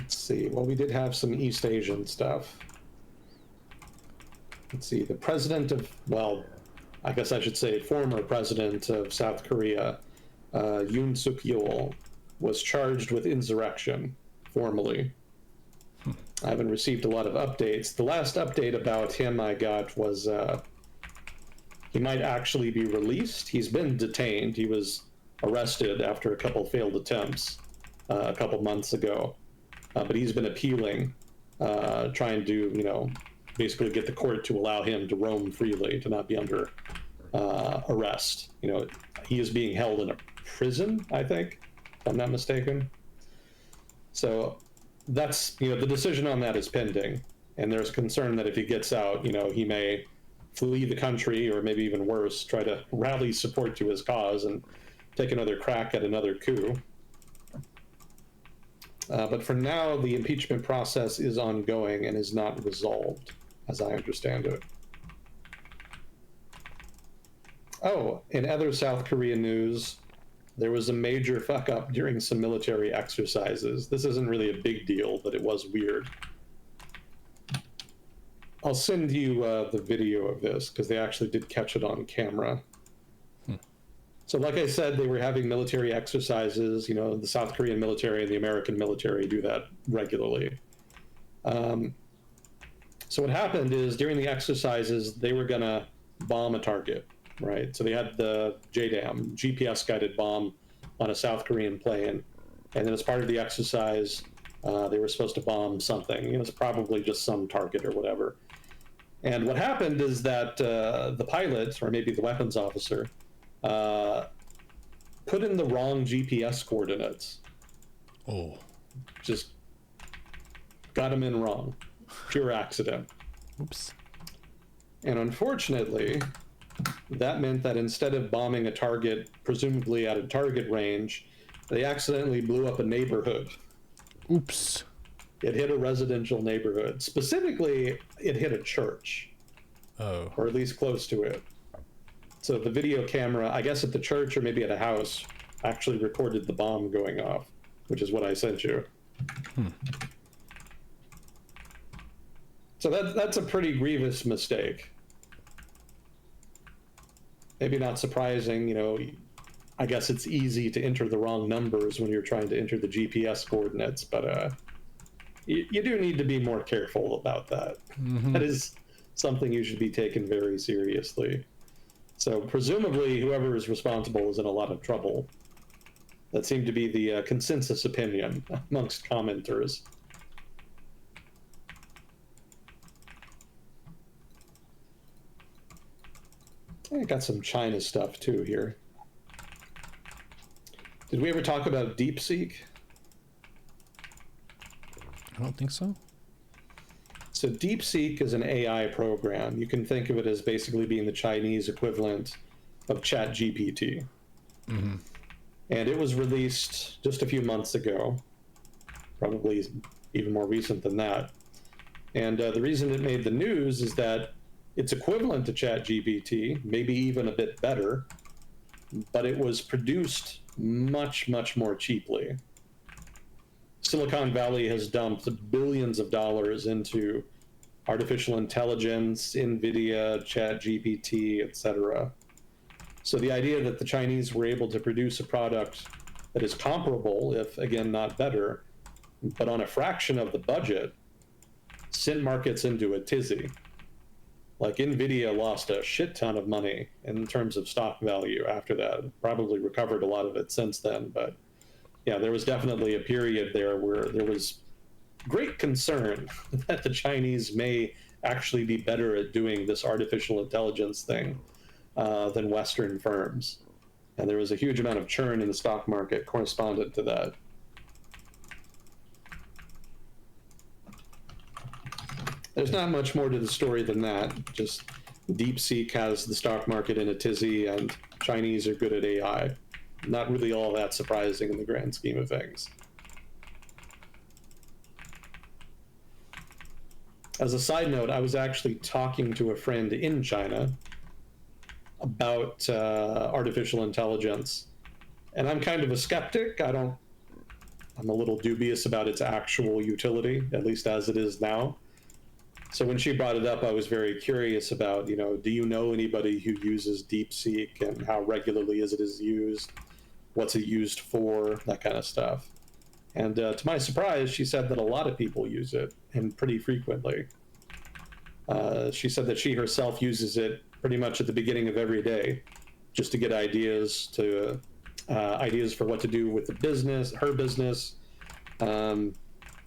Let's see, well, we did have some East Asian stuff. Let's see, the president of, well, I guess I should say former president of South Korea, Yoon Suk-yeol, was charged with insurrection, formally. I haven't received a lot of updates. The last update about him I got was he might actually be released. He's been detained. He was arrested after a couple failed attempts a couple months ago. But he's been appealing, trying to, you know, basically get the court to allow him to roam freely, to not be under arrest. You know, he is being held in a prison, I think, if I'm not mistaken. So that's, you know, the decision on that is pending. And there's concern that if he gets out, you know, he may flee the country or maybe even worse, try to rally support to his cause and take another crack at another coup. But for now, the impeachment process is ongoing and is not resolved, as I understand it. Oh, in other South Korean news, there was a major fuck up during some military exercises. This isn't really a big deal, but it was weird. I'll send you the video of this, because they actually did catch it on camera. So like I said, they were having military exercises. You know, the South Korean military and the American military do that regularly. So what happened is during the exercises, they were going to bomb a target, right? So they had the JDAM, GPS-guided bomb, on a South Korean plane. And then as part of the exercise, they were supposed to bomb something. You know, it's probably just some target or whatever. And what happened is that the pilot, or maybe the weapons officer, put in the wrong GPS coordinates. Oh. Just got them in wrong. Pure accident. Oops. And unfortunately, that meant that instead of bombing a target, presumably at a target range, they accidentally blew up a neighborhood. Oops. It hit a residential neighborhood. Specifically, it hit a church. Oh. Or at least close to it. So the video camera, I guess at the church or maybe at a house, actually recorded the bomb going off, which is what I sent you. So that's a pretty grievous mistake. Maybe not surprising, you know, I guess it's easy to enter the wrong numbers when you're trying to enter the GPS coordinates, but you do need to be more careful about that. That is something you should be taken very seriously. So presumably whoever is responsible is in a lot of trouble. That seemed to be the consensus opinion amongst commenters. I got some China stuff too here. Did we ever talk about DeepSeek? I don't think so. So DeepSeek is an AI program. You can think of it as basically being the Chinese equivalent of ChatGPT. And it was released just a few months ago, probably even more recent than that. And the reason it made the news is that it's equivalent to ChatGPT, maybe even a bit better, but it was produced much, much more cheaply. Silicon Valley has dumped billions of dollars into artificial intelligence, NVIDIA, ChatGPT, etc. So the idea that the Chinese were able to produce a product that is comparable, if again not better, but on a fraction of the budget, sent markets into a tizzy. Like NVIDIA lost a shit ton of money in terms of stock value after that. Probably recovered a lot of it since then, but yeah, there was definitely a period there where there was great concern that the Chinese may actually be better at doing this artificial intelligence thing than Western firms. And there was a huge amount of churn in the stock market correspondent to that. There's not much more to the story than that. Just DeepSeek has the stock market in a tizzy and Chinese are good at AI. Not really all that surprising in the grand scheme of things. As a side note, I was actually talking to a friend in China about artificial intelligence, and I'm kind of a skeptic. I'm a little dubious about its actual utility, at least as it is now. So when she brought it up, I was very curious about, you know, do you know anybody who uses DeepSeek and how regularly is it used? What's it used for? That kind of stuff. And to my surprise, she said that a lot of people use it, and pretty frequently. She said that she herself uses it pretty much at the beginning of every day, just to get ideas for what to do with the business, her business,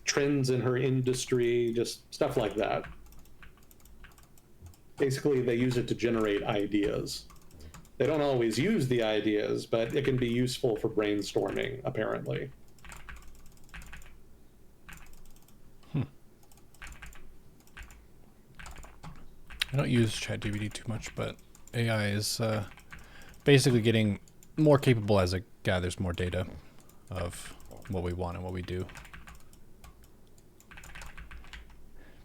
trends in her industry, just stuff like that. Basically, they use it to generate ideas. They don't always use the ideas, but it can be useful for brainstorming, apparently. I don't use ChatGPT too much, but AI is basically getting more capable as it gathers more data of what we want and what we do.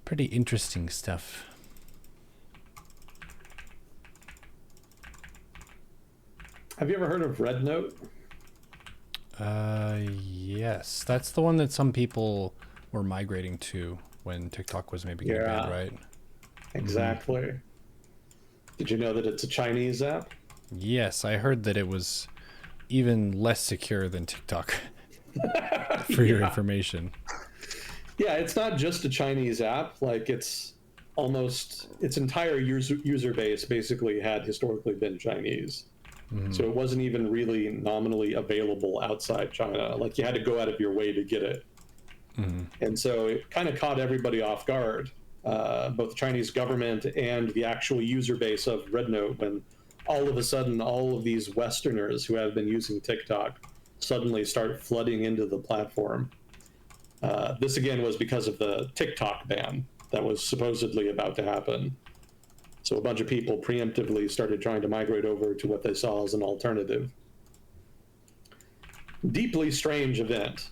Pretty interesting stuff. Have you ever heard of Red Note? Yes. That's the one that some people were migrating to when TikTok was maybe getting big, right? Exactly. Did you know that it's a Chinese app? Yes, I heard that it was even less secure than TikTok for your information. Yeah, it's not just a Chinese app. Like, it's almost its entire user base basically had historically been Chinese. So it wasn't even really nominally available outside China. Like, you had to go out of your way to get it. And so it kind of caught everybody off guard, both the Chinese government and the actual user base of Red Note, when all of a sudden all of these Westerners who have been using TikTok suddenly start flooding into the platform. This again was because of the TikTok ban that was supposedly about to happen. So a bunch of people preemptively started trying to migrate over to what they saw as an alternative. Deeply strange event,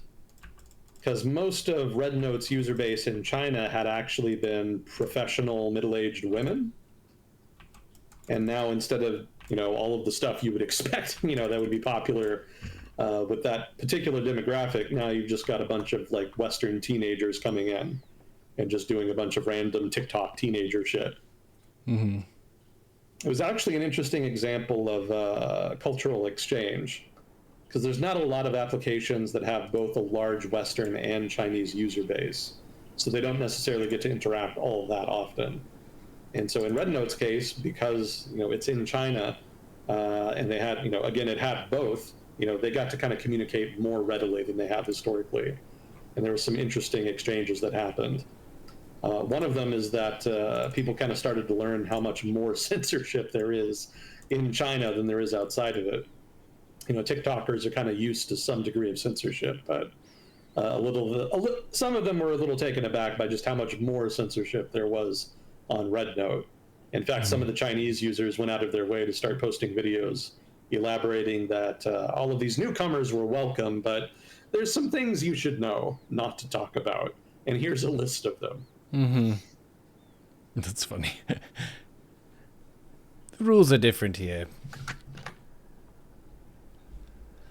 because most of RedNote's user base in China had actually been professional middle-aged women. And now instead of, all of the stuff you would expect, that would be popular with that particular demographic, now you've just got a bunch of like Western teenagers coming in and just doing a bunch of random TikTok teenager shit. Mm-hmm. It was actually an interesting example of cultural exchange, because there's not a lot of applications that have both a large Western and Chinese user base. So they don't necessarily get to interact all that often. And so in RedNote's case, because it's in China, and they had, again, it had both, they got to kind of communicate more readily than they have historically. And there were some interesting exchanges that happened. One of them is that people kind of started to learn how much more censorship there is in China than there is outside of it. TikTokers are kind of used to some degree of censorship, but some of them were a little taken aback by just how much more censorship there was on RedNote. In fact, some of the Chinese users went out of their way to start posting videos elaborating that all of these newcomers were welcome, but there's some things you should know not to talk about, and here's a list of them. Mm-hmm. That's funny. The rules are different here.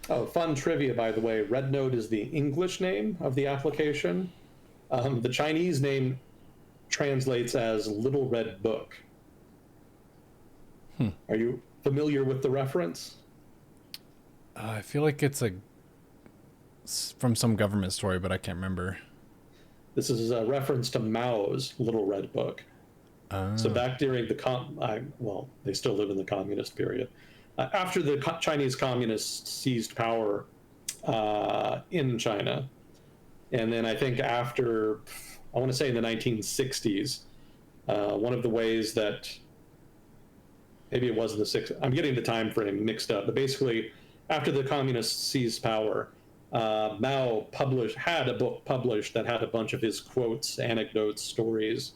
Oh, fun trivia, by the way. RedNote is the English name of the application. The Chinese name translates as Little Red Book. Are you familiar with the reference? I feel like it's from some government story, but I can't remember. This is a reference to Mao's Little Red Book. So back during they still live in the communist period. After the Chinese communists seized power in China, and then I think after, I want to say in the 1960s, one of the ways that, maybe it was in the 60s, I'm getting the time frame mixed up, but basically after the communists seized power, Mao had a book published that had a bunch of his quotes, anecdotes, stories,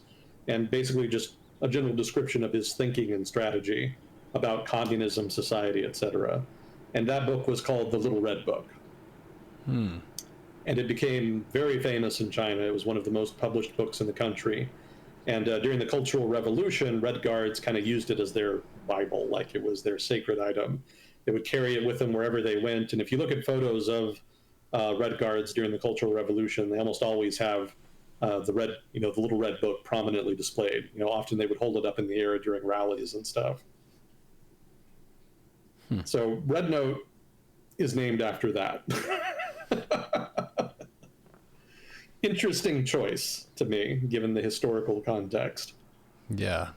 and basically just a general description of his thinking and strategy about communism, society, etc. And that book was called The Little Red Book. And it became very famous in China. It was one of the most published books in the country. And during the Cultural Revolution, Red Guards kind of used it as their Bible, like it was their sacred item. They would carry it with them wherever they went. And if you look at photos of Red Guards during the Cultural Revolution, they almost always have the Little Red Book prominently displayed. Often they would hold it up in the air during rallies and stuff. So RedNote is named after that. Interesting choice to me, given the historical context. Yeah.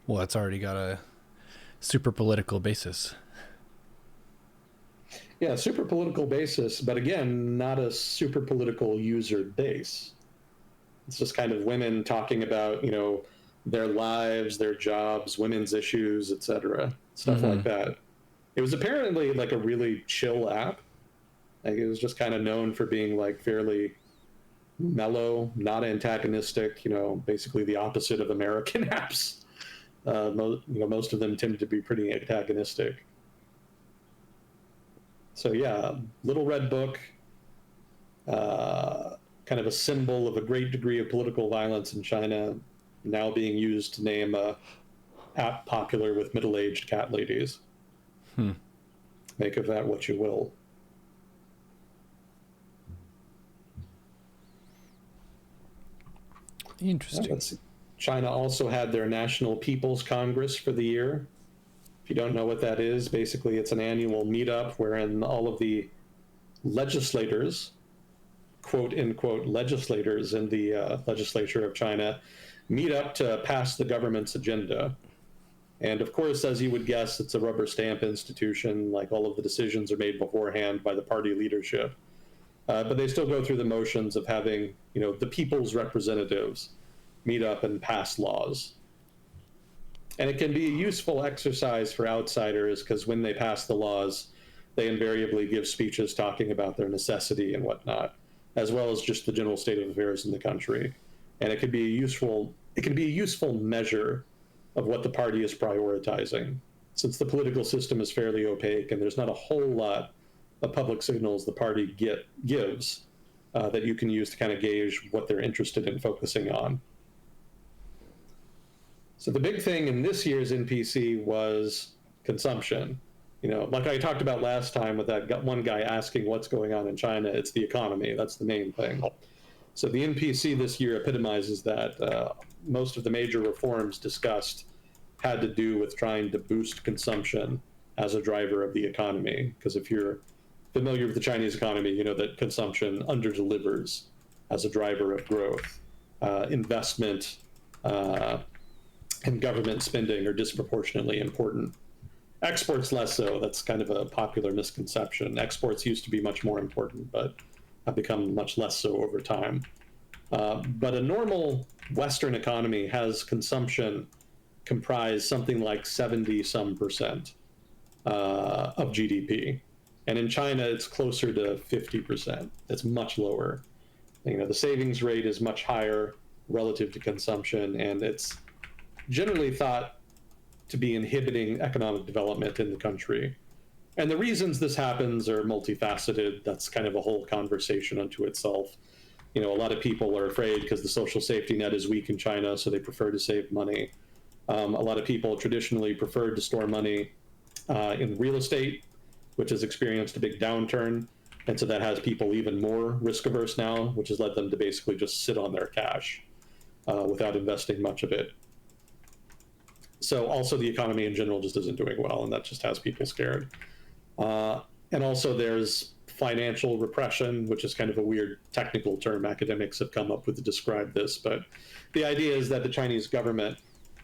Well, it's already got a super political basis. Yeah, super political basis, but again, not a super political user base. It's just kind of women talking about, their lives, their jobs, women's issues, etc. Stuff like that. It was apparently like a really chill app. Like it was just kind of known for being like fairly mellow, not antagonistic, basically the opposite of American apps. Most of them tend to be pretty antagonistic. So yeah, Little Red Book, kind of a symbol of a great degree of political violence in China, now being used to name a app popular with middle-aged cat ladies. Make of that what you will. Interesting. China also had their National People's Congress for the year. If you don't know what that is, basically it's an annual meetup wherein all of the legislators, quote unquote legislators in the legislature of China, meet up to pass the government's agenda. And of course, as you would guess, it's a rubber stamp institution. Like all of the decisions are made beforehand by the party leadership. But they still go through the motions of having, the people's representatives meet up and pass laws. And it can be a useful exercise for outsiders because when they pass the laws, they invariably give speeches talking about their necessity and whatnot, as well as just the general state of affairs in the country. And it can be a useful measure of what the party is prioritizing. Since the political system is fairly opaque and there's not a whole lot of public signals the party gives that you can use to kind of gauge what they're interested in focusing on. So the big thing in this year's NPC was consumption. Like I talked about last time with that one guy asking what's going on in China, it's the economy. That's the main thing. So the NPC this year epitomizes that. Most of the major reforms discussed had to do with trying to boost consumption as a driver of the economy. Because if you're familiar with the Chinese economy, you know that consumption underdelivers as a driver of growth. Investment and government spending are disproportionately important. Exports less so. That's kind of a popular misconception. Exports used to be much more important, but have become much less so over time. But a normal Western economy has consumption comprise something like 70% of GDP. And in China, it's closer to 50%. It's much lower. The savings rate is much higher relative to consumption, and it's generally thought to be inhibiting economic development in the country. And the reasons this happens are multifaceted. That's kind of a whole conversation unto itself. A lot of people are afraid because the social safety net is weak in China, so they prefer to save money. A lot of people traditionally preferred to store money in real estate, which has experienced a big downturn. And so that has people even more risk averse now, which has led them to basically just sit on their cash without investing much of it. So also the economy in general just isn't doing well, and that just has people scared. And also there's financial repression, which is kind of a weird technical term academics have come up with to describe this. But the idea is that the Chinese government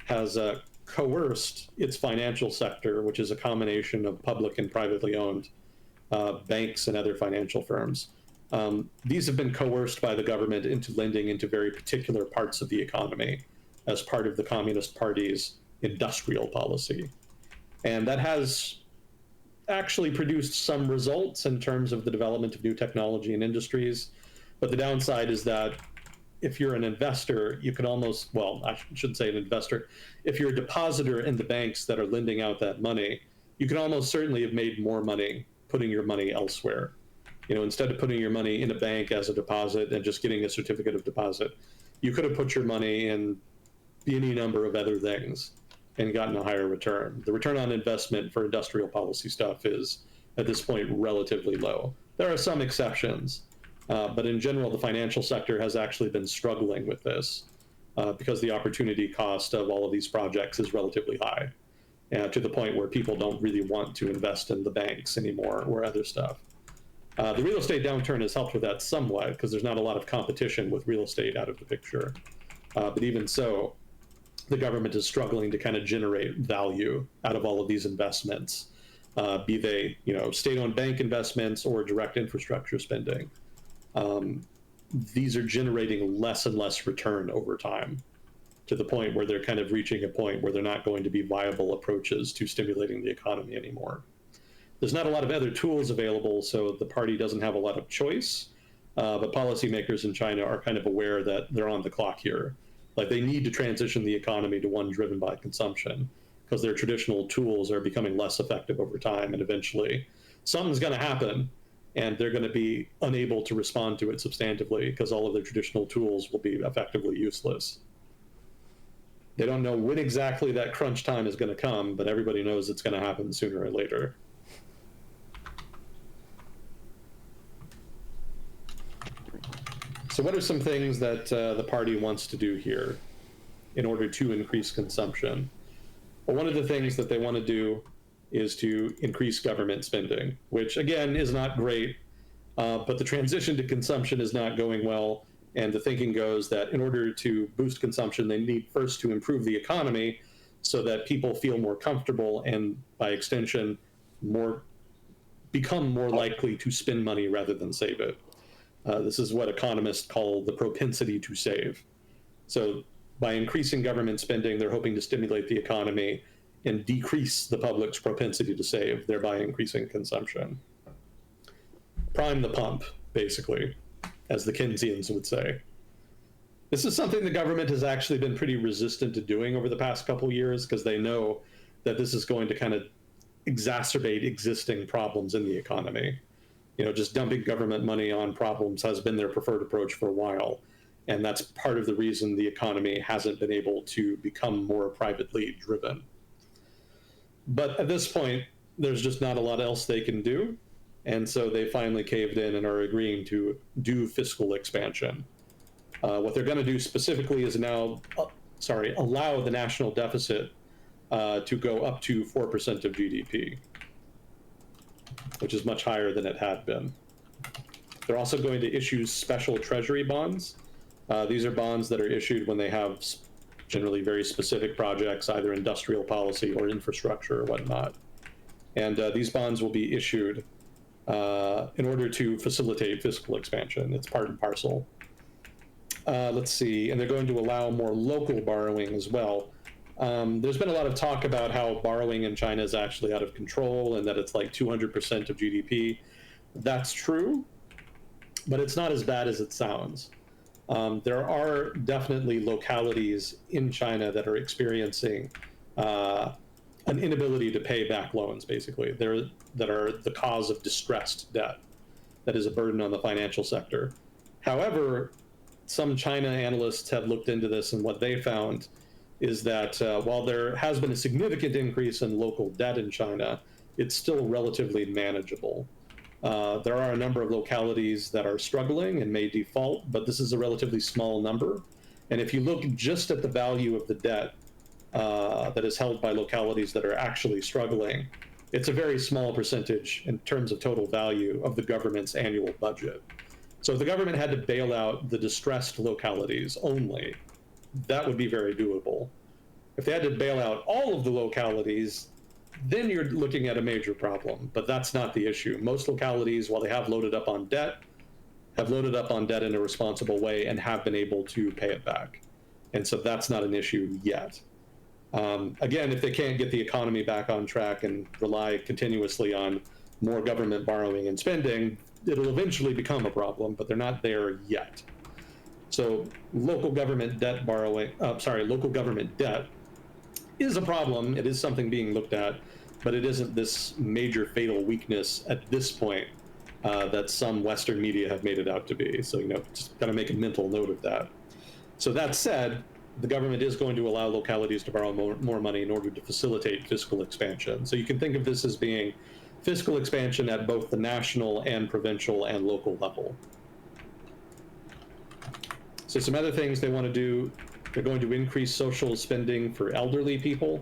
has coerced its financial sector, which is a combination of public and privately owned banks and other financial firms. These have been coerced by the government into lending into very particular parts of the economy as part of the Communist Party's industrial policy. And that has actually produced some results in terms of the development of new technology and industries. But the downside is that if you're an investor, you can almost, well, I shouldn't say an investor, if you're a depositor in the banks that are lending out that money, you can almost certainly have made more money putting your money elsewhere. Instead of putting your money in a bank as a deposit and just getting a certificate of deposit, you could have put your money in any number of other things and gotten a higher return. The return on investment for industrial policy stuff is, at this point, relatively low. There are some exceptions, but in general, the financial sector has actually been struggling with this because the opportunity cost of all of these projects is relatively high, to the point where people don't really want to invest in the banks anymore or other stuff. The real estate downturn has helped with that somewhat because there's not a lot of competition with real estate out of the picture. But even so, the government is struggling to kind of generate value out of all of these investments, be they state-owned bank investments or direct infrastructure spending. These are generating less and less return over time, to the point where they're kind of reaching a point where they're not going to be viable approaches to stimulating the economy anymore. There's not a lot of other tools available, so the party doesn't have a lot of choice, but policymakers in China are kind of aware that they're on the clock here. Like, they need to transition the economy to one driven by consumption because their traditional tools are becoming less effective over time, and eventually something's going to happen and they're going to be unable to respond to it substantively because all of their traditional tools will be effectively useless. They don't know when exactly that crunch time is going to come, but everybody knows it's going to happen sooner or later. So what are some things that the party wants to do here in order to increase consumption? Well, one of the things that they want to do is to increase government spending, which again is not great, but the transition to consumption is not going well. And the thinking goes that in order to boost consumption, they need first to improve the economy so that people feel more comfortable and, by extension, become more likely to spend money rather than save it. This is what economists call the propensity to save. So by increasing government spending, they're hoping to stimulate the economy and decrease the public's propensity to save, thereby increasing consumption. Prime the pump, basically, as the Keynesians would say. This is something the government has actually been pretty resistant to doing over the past couple years, because they know that this is going to kind of exacerbate existing problems in the economy. Just dumping government money on problems has been their preferred approach for a while. And that's part of the reason the economy hasn't been able to become more privately driven. But at this point, there's just not a lot else they can do. And so they finally caved in and are agreeing to do fiscal expansion. What they're going to do specifically is now, allow the national deficit to go up to 4% of GDP, which is much higher than it had been. They're also going to issue special treasury bonds. These are bonds that are issued when they have generally very specific projects, either industrial policy or infrastructure or whatnot. And these bonds will be issued in order to facilitate fiscal expansion. It's part and parcel. Let's see, and they're going to allow more local borrowing as well. There's been a lot of talk about how borrowing in China is actually out of control and that it's like 200% of GDP. That's true, but it's not as bad as it sounds. There are definitely localities in China that are experiencing an inability to pay back loans, basically, that are the cause of distressed debt that is a burden on the financial sector. However, some China analysts have looked into this, and what they found is that while there has been a significant increase in local debt in China, it's still relatively manageable. There are a number of localities that are struggling and may default, but this is a relatively small number. And if you look just at the value of the debt that is held by localities that are actually struggling, it's a very small percentage in terms of total value of the government's annual budget. So if the government had to bail out the distressed localities only, that would be very doable. If they had to bail out all of the localities, then you're looking at a major problem, but that's not the issue. Most localities, while they have loaded up on debt in a responsible way and have been able to pay it back. And so that's not an issue yet. Again, if they can't get the economy back on track and rely continuously on more government borrowing and spending, it'll eventually become a problem, but they're not there yet. So local government debt is a problem. It is something being looked at, but it isn't this major fatal weakness at this point that some Western media have made it out to be. So, just gotta make a mental note of that. So that said, the government is going to allow localities to borrow more money in order to facilitate fiscal expansion. So you can think of this as being fiscal expansion at both the national and provincial and local level. So some other things they want to do, they're going to increase social spending for elderly people.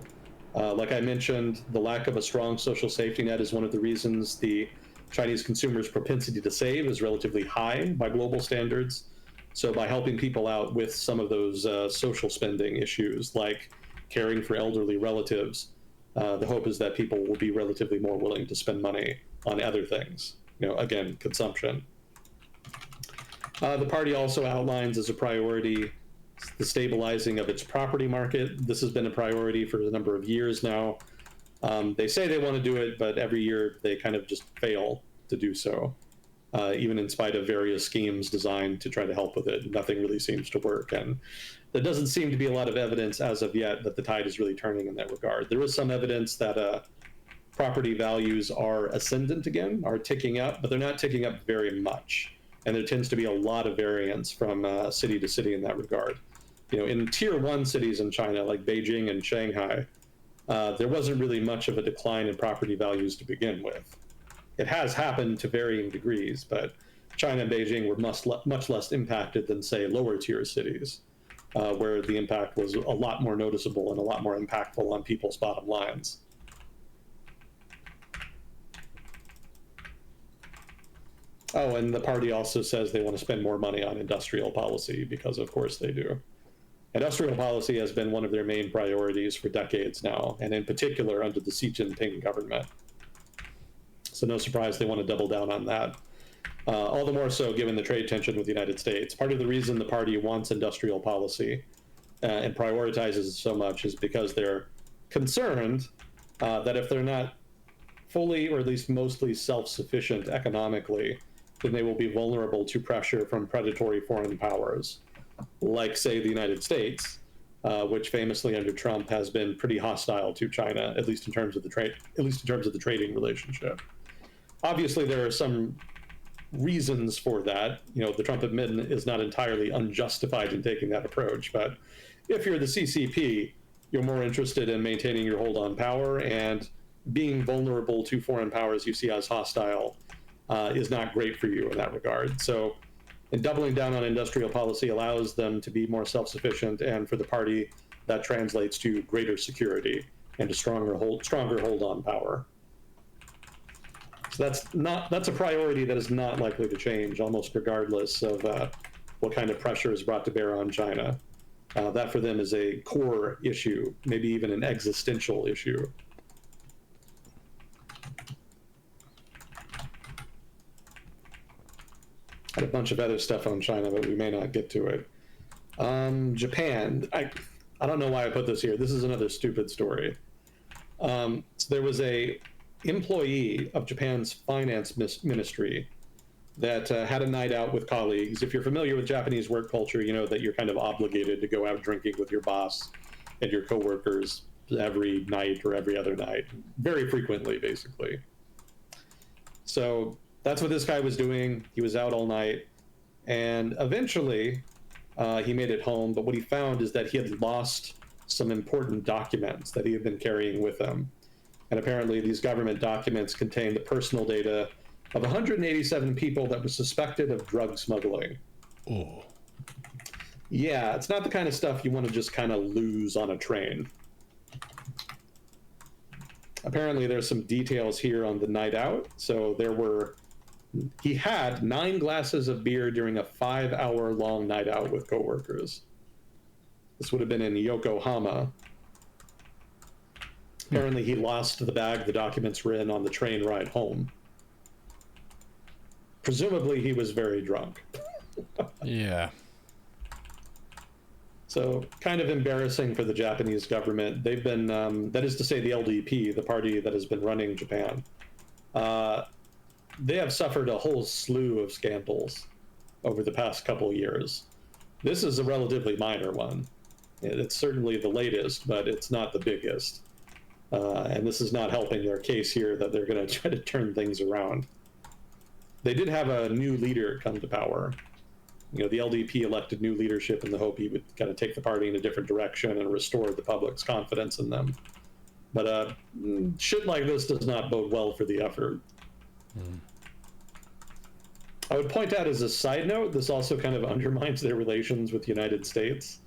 Like I mentioned, the lack of a strong social safety net is one of the reasons the Chinese consumers' propensity to save is relatively high by global standards. So by helping people out with some of those social spending issues, like caring for elderly relatives, the hope is that people will be relatively more willing to spend money on other things. Again, consumption. The party also outlines as a priority the stabilizing of its property market. This has been a priority for a number of years now. They say they want to do it, but every year they kind of just fail to do so, even in spite of various schemes designed to try to help with it. Nothing really seems to work. And there doesn't seem to be a lot of evidence as of yet that the tide is really turning in that regard. There is some evidence that property values are ascendant again, are ticking up, but they're not ticking up very much. And there tends to be a lot of variance from city to city in that regard. In tier 1 cities in China, like Beijing and Shanghai, there wasn't really much of a decline in property values to begin with. It has happened to varying degrees, but China and Beijing were much less impacted than, say, lower tier cities, where the impact was a lot more noticeable and a lot more impactful on people's bottom lines. Oh, and the party also says they want to spend more money on industrial policy, because of course they do. Industrial policy has been one of their main priorities for decades now, and in particular under the Xi Jinping government. So no surprise they want to double down on that. All the more so given the trade tension with the United States. Part of the reason the party wants industrial policy and prioritizes it so much is because they're concerned that if they're not fully, or at least mostly, self-sufficient economically, then they will be vulnerable to pressure from predatory foreign powers. like, say, the United States, which famously under Trump has been pretty hostile to China, at least in terms of the trading relationship. Obviously, there are some reasons for that. The Trump admin is not entirely unjustified in taking that approach, but if you're the CCP, you're more interested in maintaining your hold on power, and being vulnerable to foreign powers you see as hostile is not great for you in that regard. So, and doubling down on industrial policy allows them to be more self-sufficient, and for the party, that translates to greater security and a stronger hold on power. So that's a priority that is not likely to change, almost regardless of what kind of pressure is brought to bear on China. That for them is a core issue, maybe even an existential issue. Had a bunch of other stuff on China, but we may not get to it. Japan. I don't know why I put this here. This is another stupid story. So there was a employee of Japan's finance ministry that had a night out with colleagues. If you're familiar with Japanese work culture, you know that you're kind of obligated to go out drinking with your boss and your coworkers every night or every other night, very frequently, basically. So that's what this guy was doing. He was out all night, and eventually he made it home. But what he found is that he had lost some important documents that he had been carrying with him. And apparently these government documents contain the personal data of 187 people that were suspected of drug smuggling. Oh. Yeah, it's not the kind of stuff you want to just kind of lose on a train. Apparently there's some details here on the night out. So he had 9 glasses of beer during a 5-hour-long night out with coworkers. This would have been in Yokohama. Apparently he lost the bag the documents were in on the train ride home. Presumably he was very drunk. Yeah. So kind of embarrassing for the Japanese government. They've been, that is to say the LDP, the party that has been running Japan, they have suffered a whole slew of scandals over the past couple years. This is a relatively minor one. It's certainly the latest, but it's not the biggest. And this is not helping their case here that they're going to try to turn things around. They did have a new leader come to power. The LDP elected new leadership in the hope he would kind of take the party in a different direction and restore the public's confidence in them. But shit like this does not bode well for the effort. I would point out as a side note, this also kind of undermines their relations with the United States.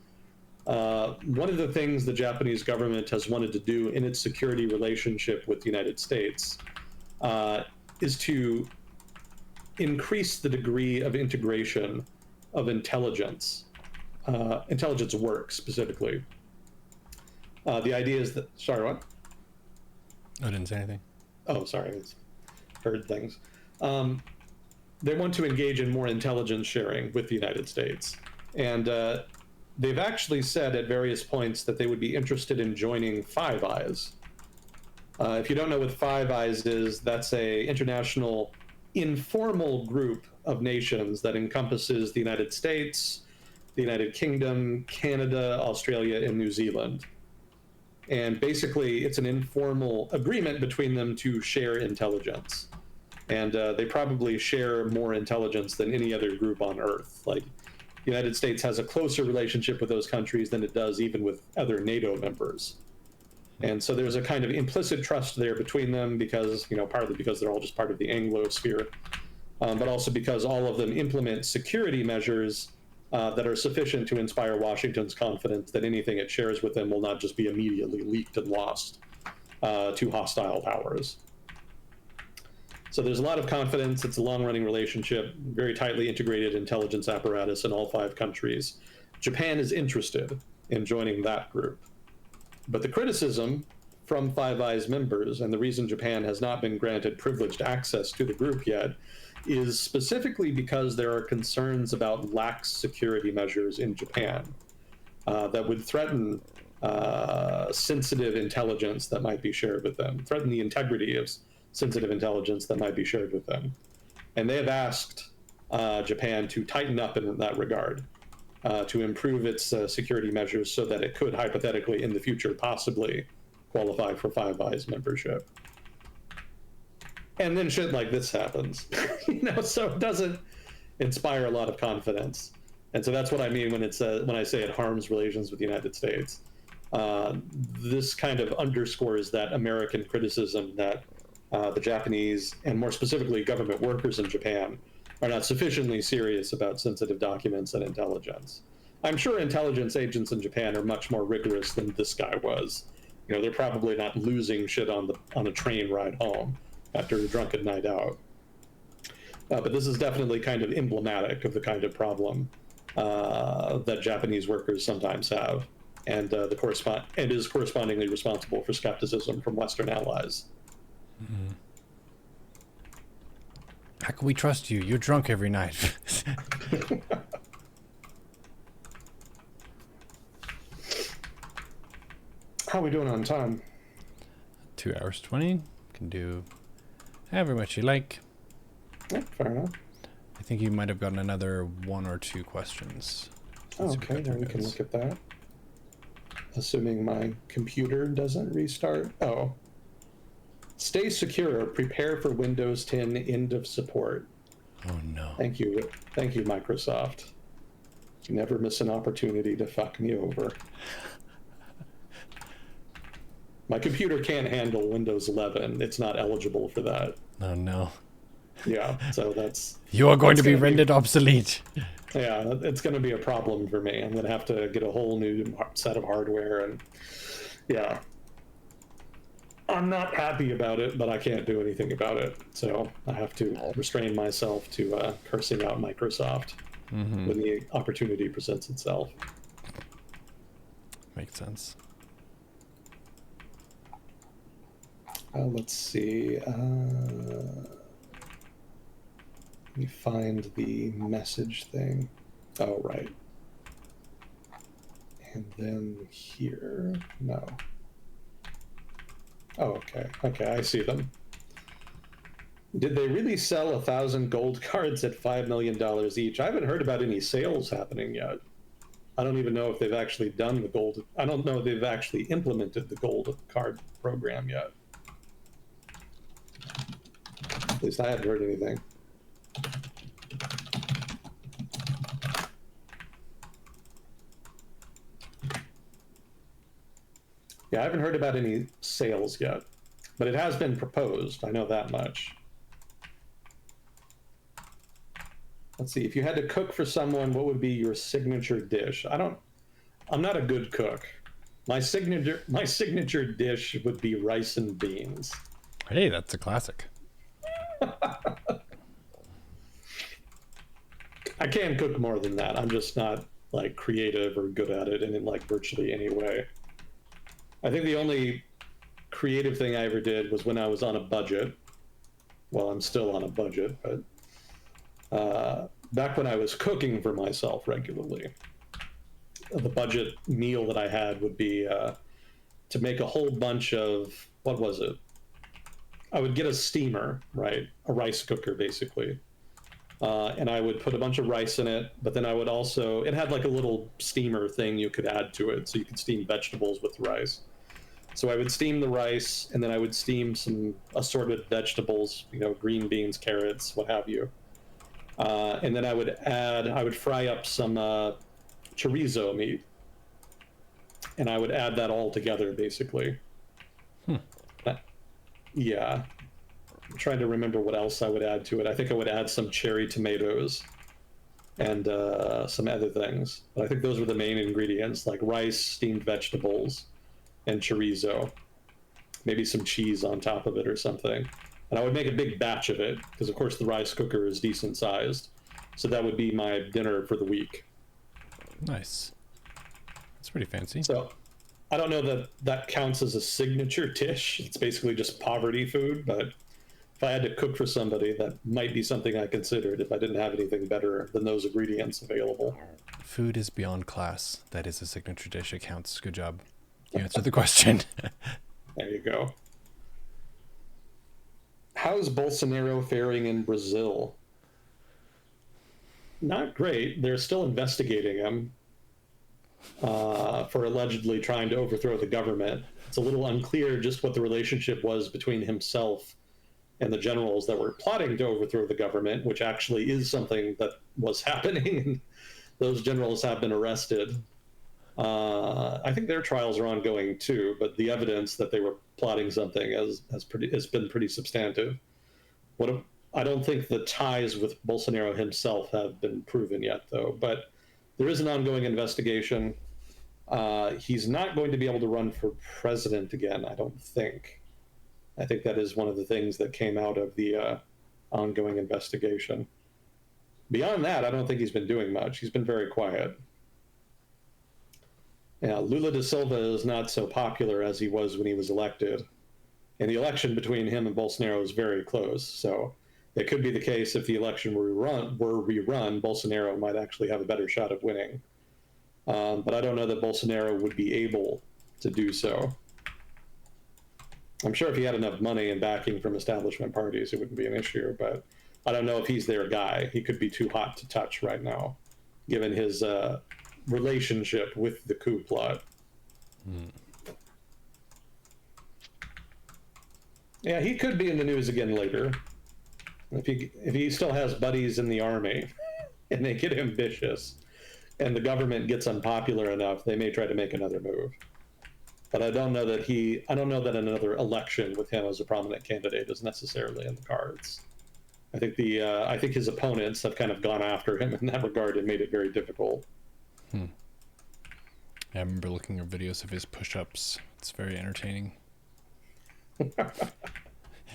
One of the things the Japanese government has wanted to do in its security relationship with the United States is to increase the degree of integration of intelligence work specifically. The idea is that, sorry, what? I didn't say anything. Oh, sorry, I heard things. They want to engage in more intelligence sharing with the United States. And they've actually said at various points that they would be interested in joining Five Eyes. If you don't know what Five Eyes is, that's a international informal group of nations that encompasses the United States, the United Kingdom, Canada, Australia, and New Zealand. And basically, it's an informal agreement between them to share intelligence. And they probably share more intelligence than any other group on Earth. Like, the United States has a closer relationship with those countries than it does even with other NATO members. And so there's a kind of implicit trust there between them because, partly because they're all just part of the Anglosphere, but also because all of them implement security measures that are sufficient to inspire Washington's confidence that anything it shares with them will not just be immediately leaked and lost to hostile powers. So there's a lot of confidence. It's a long-running relationship, very tightly integrated intelligence apparatus in all 5 countries. Japan is interested in joining that group. But the criticism from Five Eyes members, and the reason Japan has not been granted privileged access to the group yet, is specifically because there are concerns about lax security measures in Japan that would threaten sensitive intelligence that might be shared with them, threaten the integrity of sensitive intelligence that might be shared with them. And they have asked Japan to tighten up in that regard. to improve its security measures so that it could hypothetically in the future possibly qualify for Five Eyes membership. And then shit like this happens, so it doesn't inspire a lot of confidence. And so that's what I mean when when I say it harms relations with the United States. This kind of underscores that American criticism that the Japanese, and more specifically government workers in Japan, are not sufficiently serious about sensitive documents and intelligence. I'm sure intelligence agents in Japan are much more rigorous than this guy was. They're probably not losing shit on a train ride home after a drunken night out. But this is definitely kind of emblematic of the kind of problem that Japanese workers sometimes have, and is correspondingly responsible for skepticism from Western allies. Mm-hmm. How can we trust you? You're drunk every night. How are we doing on time? 2 hours 20. Can do however much you like. Yeah, fair enough. I think you might have gotten another 1 or 2 questions. Okay, then we can look at that. Assuming my computer doesn't restart. Oh. Stay secure. Prepare for Windows 10 end of support. Oh, no. Thank you, Microsoft. You never miss an opportunity to fuck me over. My computer can't handle Windows 11. It's not eligible for that. Oh, no. Yeah, so that's... You are going to be rendered obsolete. Yeah, it's going to be a problem for me. I'm going to have to get a whole new set of hardware, and yeah. I'm not happy about it, but I can't do anything about it. So I have to restrain myself to cursing out Microsoft when the opportunity presents itself. Makes sense. Let's see. Let me find the message thing. Oh, right. And then here. No. Oh, okay. Okay, I see them. Did they really sell 1,000 gold cards at $5 million each? I haven't heard about any sales happening yet. I don't even know if they've actually done the gold. I don't know if they've actually implemented the gold card program yet. At least I haven't heard anything. Yeah, I haven't heard about any sales yet, but it has been proposed. I know that much. Let's see, if you had to cook for someone, what would be your signature dish? I'm not a good cook. My signature dish would be rice and beans. Hey, that's a classic. I can cook more than that. I'm just not like creative or good at it in like virtually any way. I think the only creative thing I ever did was when I was on a budget. Well, I'm still on a budget, but back when I was cooking for myself regularly, the budget meal that I had would be to make a whole bunch of, what was it? I would get a steamer, right? A rice cooker, basically. And I would put a bunch of rice in it, but then I would also, it had like a little steamer thing you could add to it, so you could steam vegetables with rice. So I would steam the rice, and then I would steam some assorted vegetables, green beans, carrots, what have you. And then I would fry up some chorizo meat, and I would add that all together, basically. Yeah. I'm trying to remember what else I would add to it. I think I would add some cherry tomatoes and some other things. But I think those were the main ingredients, like rice, steamed vegetables, and chorizo. Maybe some cheese on top of it or something. And I would make a big batch of it, because of course the rice cooker is decent sized. So that would be my dinner for the week. Nice. That's pretty fancy. So I don't know that that counts as a signature dish. It's basically just poverty food, but if I had to cook for somebody, that might be something I considered if I didn't have anything better than those ingredients available. Food is beyond class. That is a signature dish. It counts. Good job. You answered the question. There you go. How's Bolsonaro faring in Brazil? not great. They're still investigating him for allegedly trying to overthrow the government. It's a little unclear just what the relationship was between himself and the generals that were plotting to overthrow the government, which actually is something that was happening. Those generals have been arrested. I think their trials are ongoing too, but the evidence that they were plotting something has been pretty substantive. I don't think the ties with Bolsonaro himself have been proven yet, though. But there is an ongoing investigation. He's not going to be able to run for president again, I don't think. I think that is one of the things that came out of the ongoing investigation. Beyond that, I don't think he's been doing much. He's been very quiet. Lula da Silva is not so popular as he was when he was elected. And the election between him and Bolsonaro is very close. So it could be the case if the election were rerun, Bolsonaro might actually have a better shot of winning. But I don't know that Bolsonaro would be able to do so. I'm sure if he had enough money and backing from establishment parties, it wouldn't be an issue. But I don't know if he's their guy. He could be too hot to touch right now, given his relationship with the coup plot. Yeah, he could be in the news again later. If he still has buddies in the army and they get ambitious and the government gets unpopular enough, they may try to make another move. But I don't know that another election with him as a prominent candidate is necessarily in the cards. I think his opponents have kind of gone after him in that regard and made it very difficult. Yeah, I remember looking at videos of his push-ups. It's very entertaining.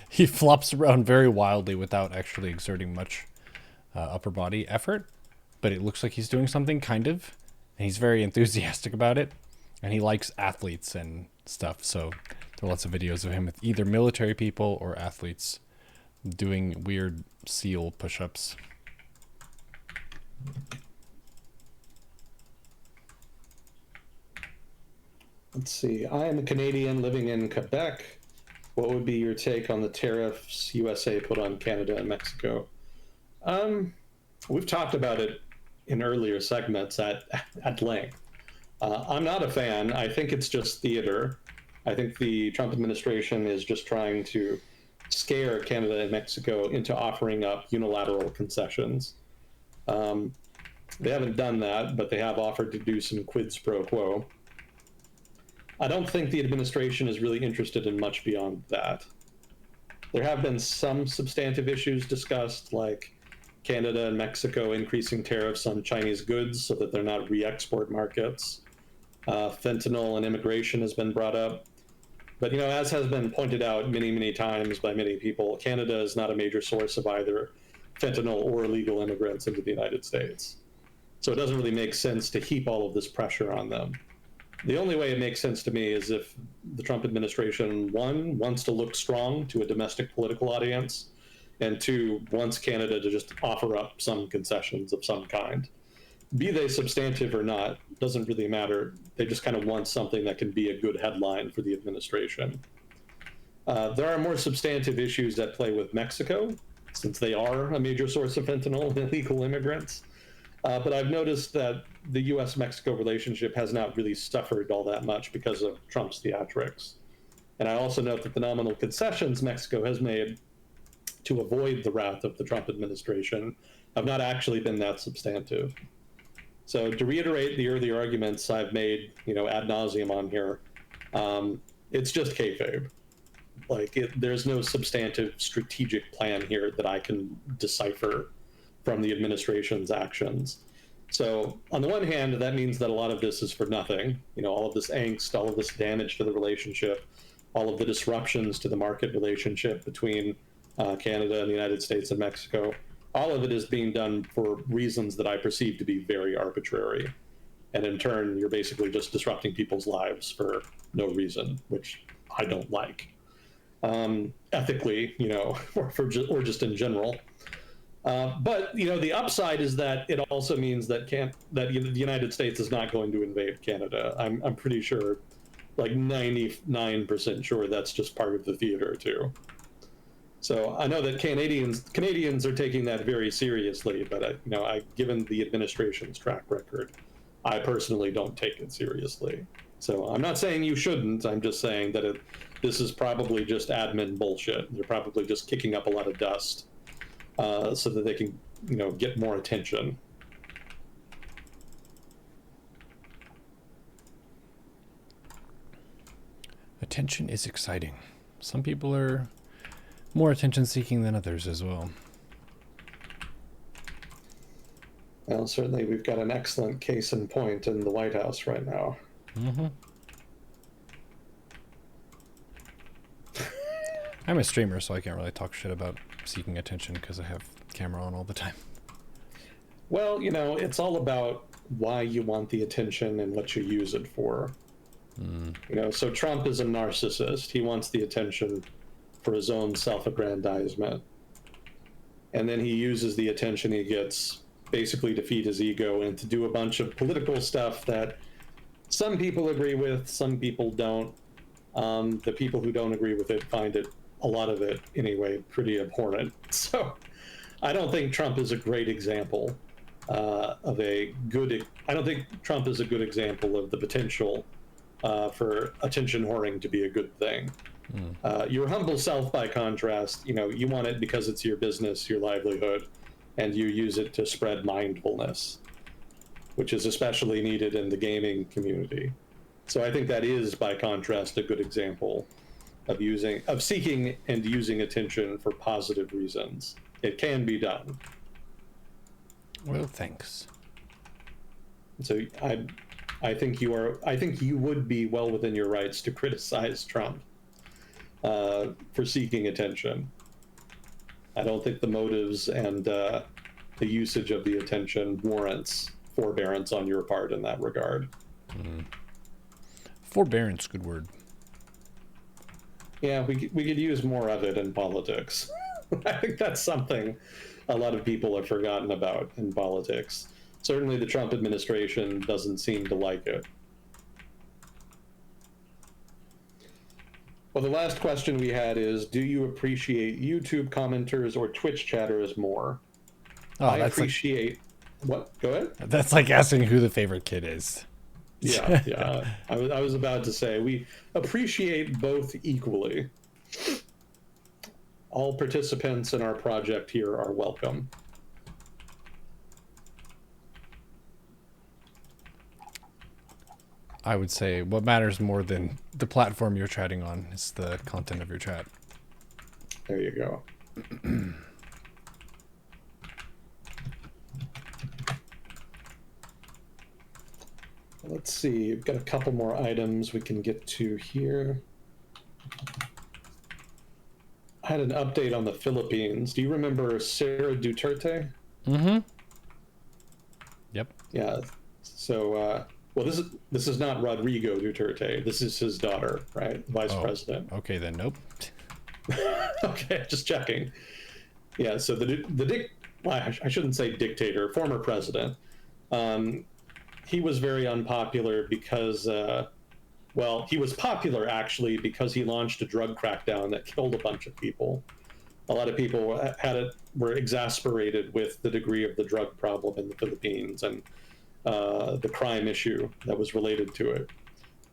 He flops around very wildly without actually exerting much upper body effort, but it looks like he's doing something, kind of. And he's very enthusiastic about it, and he likes athletes and stuff. So there are lots of videos of him with either military people or athletes doing weird seal push-ups. Let's see. I am a Canadian living in Quebec. What would be your take on the tariffs USA put on Canada and Mexico? We've talked about it in earlier segments at length. I'm not a fan. I think it's just theater. I think the Trump administration is just trying to scare Canada and Mexico into offering up unilateral concessions. They haven't done that, but they have offered to do some quids pro quo. I don't think the administration is really interested in much beyond that. There have been some substantive issues discussed, like Canada and Mexico increasing tariffs on Chinese goods so that they're not re-export markets. Fentanyl and immigration has been brought up. But, as has been pointed out many, many times by many people, Canada is not a major source of either fentanyl or illegal immigrants into the United States. So it doesn't really make sense to heap all of this pressure on them. The only way it makes sense to me is if the Trump administration, one, wants to look strong to a domestic political audience, and two, wants Canada to just offer up some concessions of some kind. Be they substantive or not, doesn't really matter. They just kind of want something that can be a good headline for the administration. There are more substantive issues at play with Mexico, since they are a major source of fentanyl and illegal immigrants. But I've noticed that the U.S.-Mexico relationship has not really suffered all that much because of Trump's theatrics. And I also note that the nominal concessions Mexico has made to avoid the wrath of the Trump administration have not actually been that substantive. So to reiterate the earlier arguments I've made, ad nauseum on here, it's just kayfabe. There's no substantive strategic plan here that I can decipher from the administration's actions. So on the one hand, that means that a lot of this is for nothing. All of this angst, all of this damage to the relationship, all of the disruptions to the market relationship between Canada and the United States and Mexico, all of it is being done for reasons that I perceive to be very arbitrary. And in turn, you're basically just disrupting people's lives for no reason, which I don't like. Ethically, or just in general. But the upside is that it also means that the United States is not going to invade Canada. I'm pretty sure, like 99% sure, that's just part of the theater too. So I know that Canadians are taking that very seriously, but given the administration's track record, I personally don't take it seriously. So I'm not saying you shouldn't. I'm just saying that this is probably just admin bullshit. They're probably just kicking up a lot of dust so that they can, get more attention. Attention is exciting. Some people are more attention-seeking than others as well. Well, certainly we've got an excellent case in point in the White House right now. Mm-hmm. I'm a streamer, so I can't really talk shit about seeking attention because I have camera on all the time. Well, it's all about why you want the attention and what you use it for. So Trump is a narcissist. He wants the attention for his own self-aggrandizement. And then he uses the attention he gets basically to feed his ego and to do a bunch of political stuff that some people agree with, some people don't. The people who don't agree with it find it, a lot of it anyway, pretty abhorrent. So I don't think Trump is a great example I don't think Trump is a good example of the potential for attention whoring to be a good thing. Your humble self, by contrast, you want it because it's your business, your livelihood, and you use it to spread mindfulness, which is especially needed in the gaming community. So I think that is, by contrast, a good example of seeking and using attention for positive reasons. It can be done. Well, thanks. So I think you would be well within your rights to criticize Trump for seeking attention. I don't think the motives and the usage of the attention warrants forbearance on your part in that regard. Forbearance, good word. Yeah, we could use more of it in politics. I think that's something a lot of people have forgotten about in politics. Certainly the Trump administration doesn't seem to like it. Well, the last question we had is, do you appreciate YouTube commenters or Twitch chatters more? Oh, I appreciate... What? Go ahead. That's like asking who the favorite kid is. Yeah. I was about to say, we appreciate both equally. All participants in our project here are welcome. I would say what matters more than the platform you're chatting on is the content of your chat. There you go. Let's see, we've got a couple more items we can get to here. I had an update on the Philippines. Do you remember Sara Duterte? Mm-hmm. Yep. Yeah. So, well, this is not Rodrigo Duterte. This is his daughter, right? Vice President. Okay, then nope. Okay, just checking. Yeah. So I shouldn't say dictator, former president. He was very unpopular because, well, he was popular actually because he launched a drug crackdown that killed a bunch of people. A lot of people were exasperated with the degree of the drug problem in the Philippines and the crime issue that was related to it.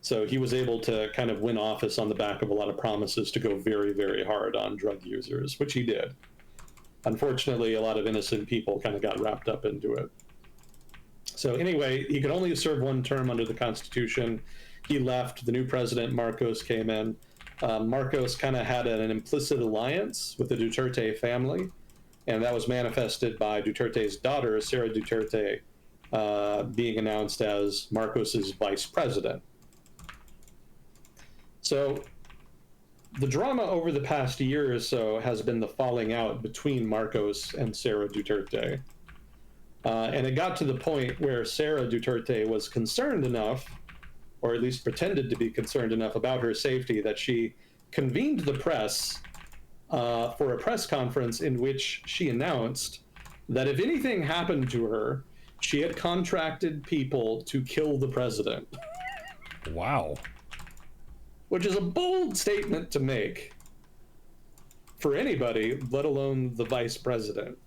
So he was able to kind of win office on the back of a lot of promises to go very, very hard on drug users, which he did. Unfortunately, a lot of innocent people kind of got wrapped up into it. So anyway, he could only serve one term under the Constitution. He left. The new president, Marcos, came in. Marcos kind of had an implicit alliance with the Duterte family, and that was manifested by Duterte's daughter, Sara Duterte, being announced as Marcos's vice president. So the drama over the past year or so has been the falling out between Marcos and Sara Duterte. And it got to the point where Sara Duterte was concerned enough, or at least pretended to be concerned enough about her safety, that she convened the press for a press conference in which she announced that if anything happened to her, she had contracted people to kill the president. Wow. Which is a bold statement to make for anybody, let alone the vice president.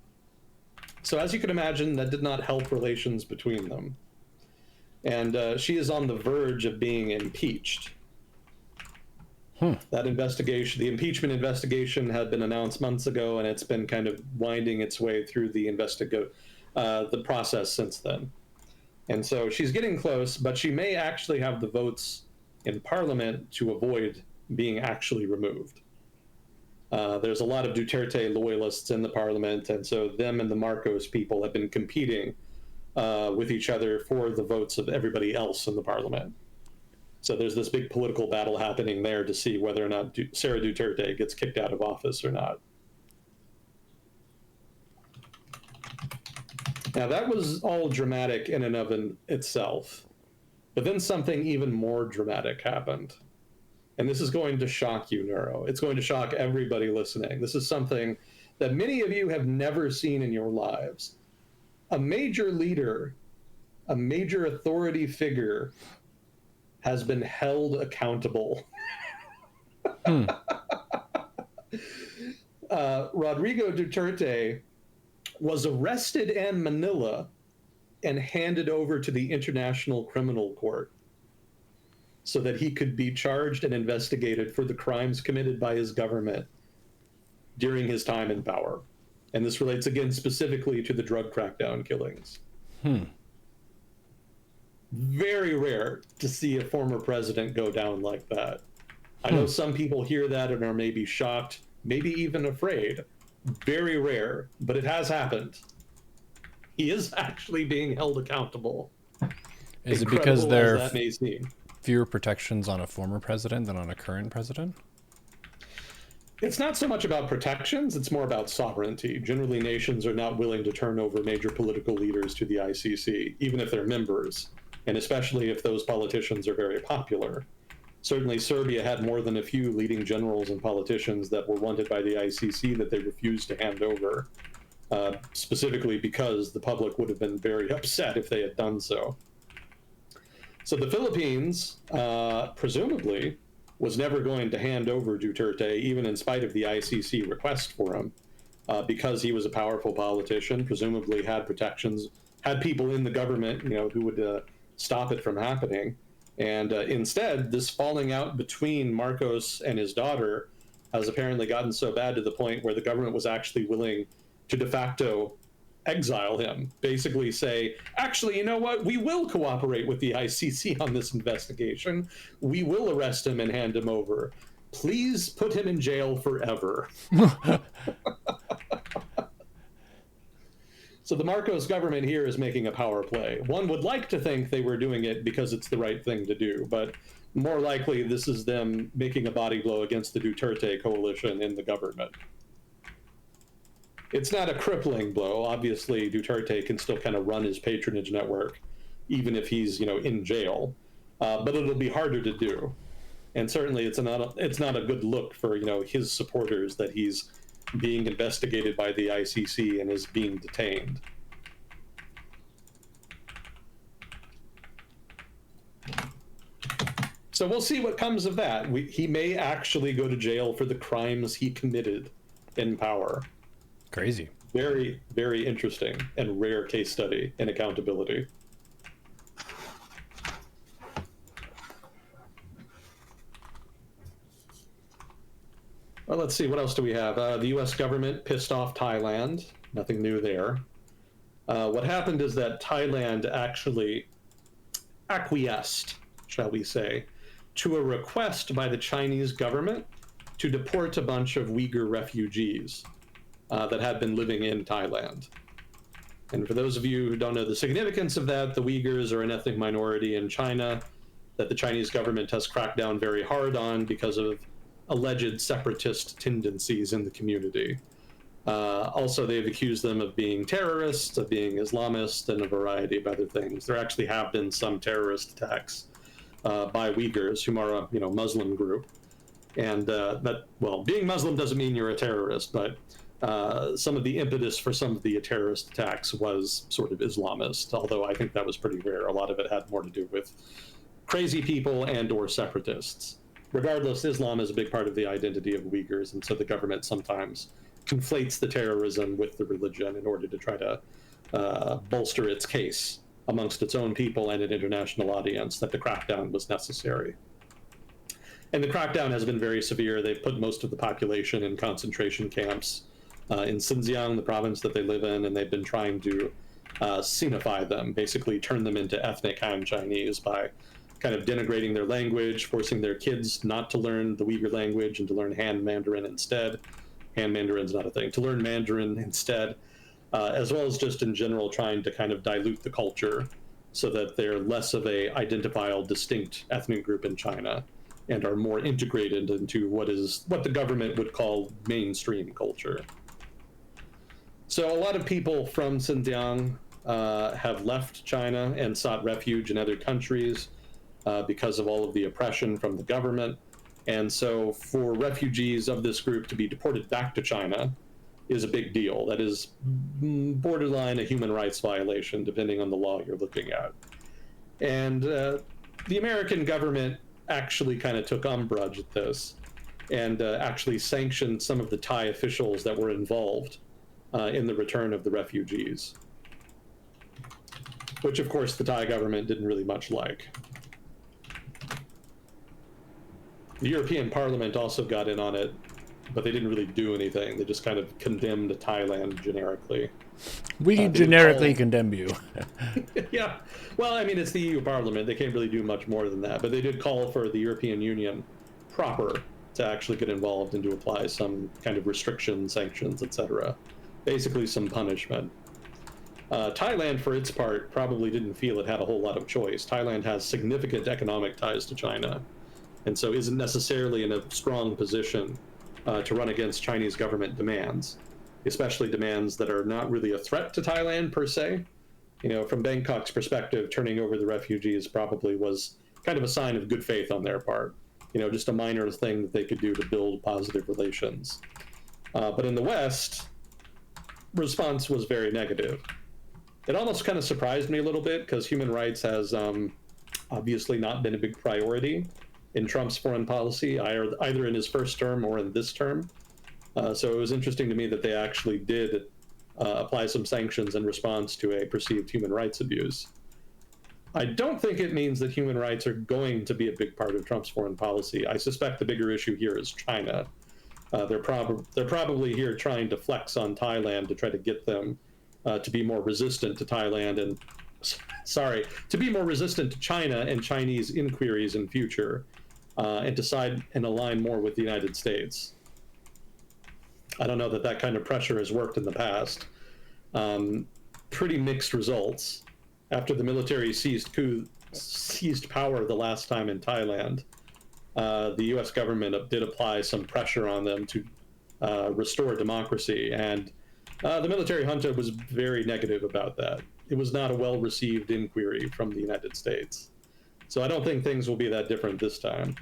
So as you can imagine, that did not help relations between them. And she is on the verge of being impeached. That investigation, the impeachment investigation, had been announced months ago, and it's been kind of winding its way through the process since then. And so she's getting close, but she may actually have the votes in Parliament to avoid being actually removed. There's a lot of Duterte loyalists in the Parliament, and so them and the Marcos people have been competing with each other for the votes of everybody else in the Parliament. So there's this big political battle happening there to see whether or not Sarah Duterte gets kicked out of office or not. Now, that was all dramatic in and of itself. But then something even more dramatic happened. And this is going to shock you, Neuro. It's going to shock everybody listening. This is something that many of you have never seen in your lives. A major leader, a major authority figure, has been held accountable. Rodrigo Duterte was arrested in Manila and handed over to the International Criminal Court so that he could be charged and investigated for the crimes committed by his government during his time in power. And this relates again specifically to the drug crackdown killings. Very rare to see a former president go down like that. I know some people hear that and are maybe shocked, maybe even afraid. Very rare, but it has happened. He is actually being held accountable. Is it because there are that may seem. fewer protections on a former president than on a current president? It's not so much about protections, it's more about sovereignty. Generally, nations are not willing to turn over major political leaders to the ICC, even if they're members, and especially if those politicians are very popular. Certainly, Serbia had more than a few leading generals and politicians that were wanted by the ICC that they refused to hand over, specifically because the public would have been very upset if they had done so. So the Philippines, presumably, was never going to hand over Duterte, even in spite of the ICC request for him, because he was a powerful politician, presumably had protections, had people in the government, who would stop it from happening. And instead, this falling out between Marcos and his daughter has apparently gotten so bad to the point where the government was actually willing to de facto exile him, basically say, actually, you know what? We will cooperate with the ICC on this investigation. We will arrest him and hand him over. Please put him in jail forever. So the Marcos government here is making a power play. One would like to think they were doing it because it's the right thing to do, but more likely this is them making a body blow against the Duterte coalition in the government. It's not a crippling blow. Obviously, Duterte can still kind of run his patronage network, even if he's, in jail. But it'll be harder to do. And certainly it's not a good look for, his supporters that he's being investigated by the ICC and is being detained. So we'll see what comes of that. He may actually go to jail for the crimes he committed in power. Crazy. Very, very interesting and rare case study in accountability. Well, let's see, what else do we have? The US government pissed off Thailand. Nothing new there. What happened is that Thailand actually acquiesced, shall we say, to a request by the Chinese government to deport a bunch of Uyghur refugees that had been living in Thailand. And for those of you who don't know the significance of that, the Uyghurs are an ethnic minority in China that the Chinese government has cracked down very hard on because of alleged separatist tendencies in the community. Also, they've accused them of being terrorists, of being Islamists, and a variety of other things. There actually have been some terrorist attacks by Uyghurs, who are a Muslim group. And being Muslim doesn't mean you're a terrorist, but some of the impetus for some of the terrorist attacks was sort of Islamist, although I think that was pretty rare. A lot of it had more to do with crazy people and or separatists. regardless, Islam is a big part of the identity of Uyghurs, and so the government sometimes conflates the terrorism with the religion in order to try to bolster its case amongst its own people and an international audience that the crackdown was necessary. And the crackdown has been very severe. They've put most of the population in concentration camps in Xinjiang, the province that they live in, and they've been trying to Sinify them, basically turn them into ethnic Han Chinese by kind of denigrating their language, forcing their kids not to learn the Uyghur language and to learn Han Mandarin instead. Han Mandarin's not a thing. To learn Mandarin instead, as well as just in general trying to kind of dilute the culture so that they're less of a identifiable, distinct ethnic group in China and are more integrated into what the government would call mainstream culture. So a lot of people from Xinjiang have left China and sought refuge in other countries because of all of the oppression from the government. And so for refugees of this group to be deported back to China is a big deal. That is borderline a human rights violation, depending on the law you're looking at. And the American government actually kind of took umbrage at this and actually sanctioned some of the Thai officials that were involved in the return of the refugees, which of course the Thai government didn't really much like. The European Parliament also got in on it, but they didn't really do anything. They just kind of condemned Thailand generically. We generically condemn you. Yeah. Well, I mean, it's the EU Parliament. They can't really do much more than that. But they did call for the European Union proper to actually get involved and to apply some kind of restrictions, sanctions, etc. Basically some punishment. Thailand, for its part, probably didn't feel it had a whole lot of choice. Thailand has significant economic ties to China, and so isn't necessarily in a strong position to run against Chinese government demands, especially demands that are not really a threat to Thailand per se. You know, from Bangkok's perspective, turning over the refugees probably was kind of a sign of good faith on their part. You know, just a minor thing that they could do to build positive relations. But in the West, response was very negative. It almost kind of surprised me a little bit because human rights has obviously not been a big priority in Trump's foreign policy, either in his first term or in this term. So it was interesting to me that they actually did apply some sanctions in response to a perceived human rights abuse. I don't think it means that human rights are going to be a big part of Trump's foreign policy. I suspect the bigger issue here is China. They're probably here trying to flex on Thailand to try to get them to be more resistant to Thailand and, to be more resistant to China and Chinese inquiries in future, and to side and align more with the United States. I don't know that kind of pressure has worked in the past. Pretty mixed results. After the military seized power the last time in Thailand, the U.S. government did apply some pressure on them to restore democracy, and the military junta was very negative about that. It was not a well-received inquiry from the United States. So I don't think things will be that different this time.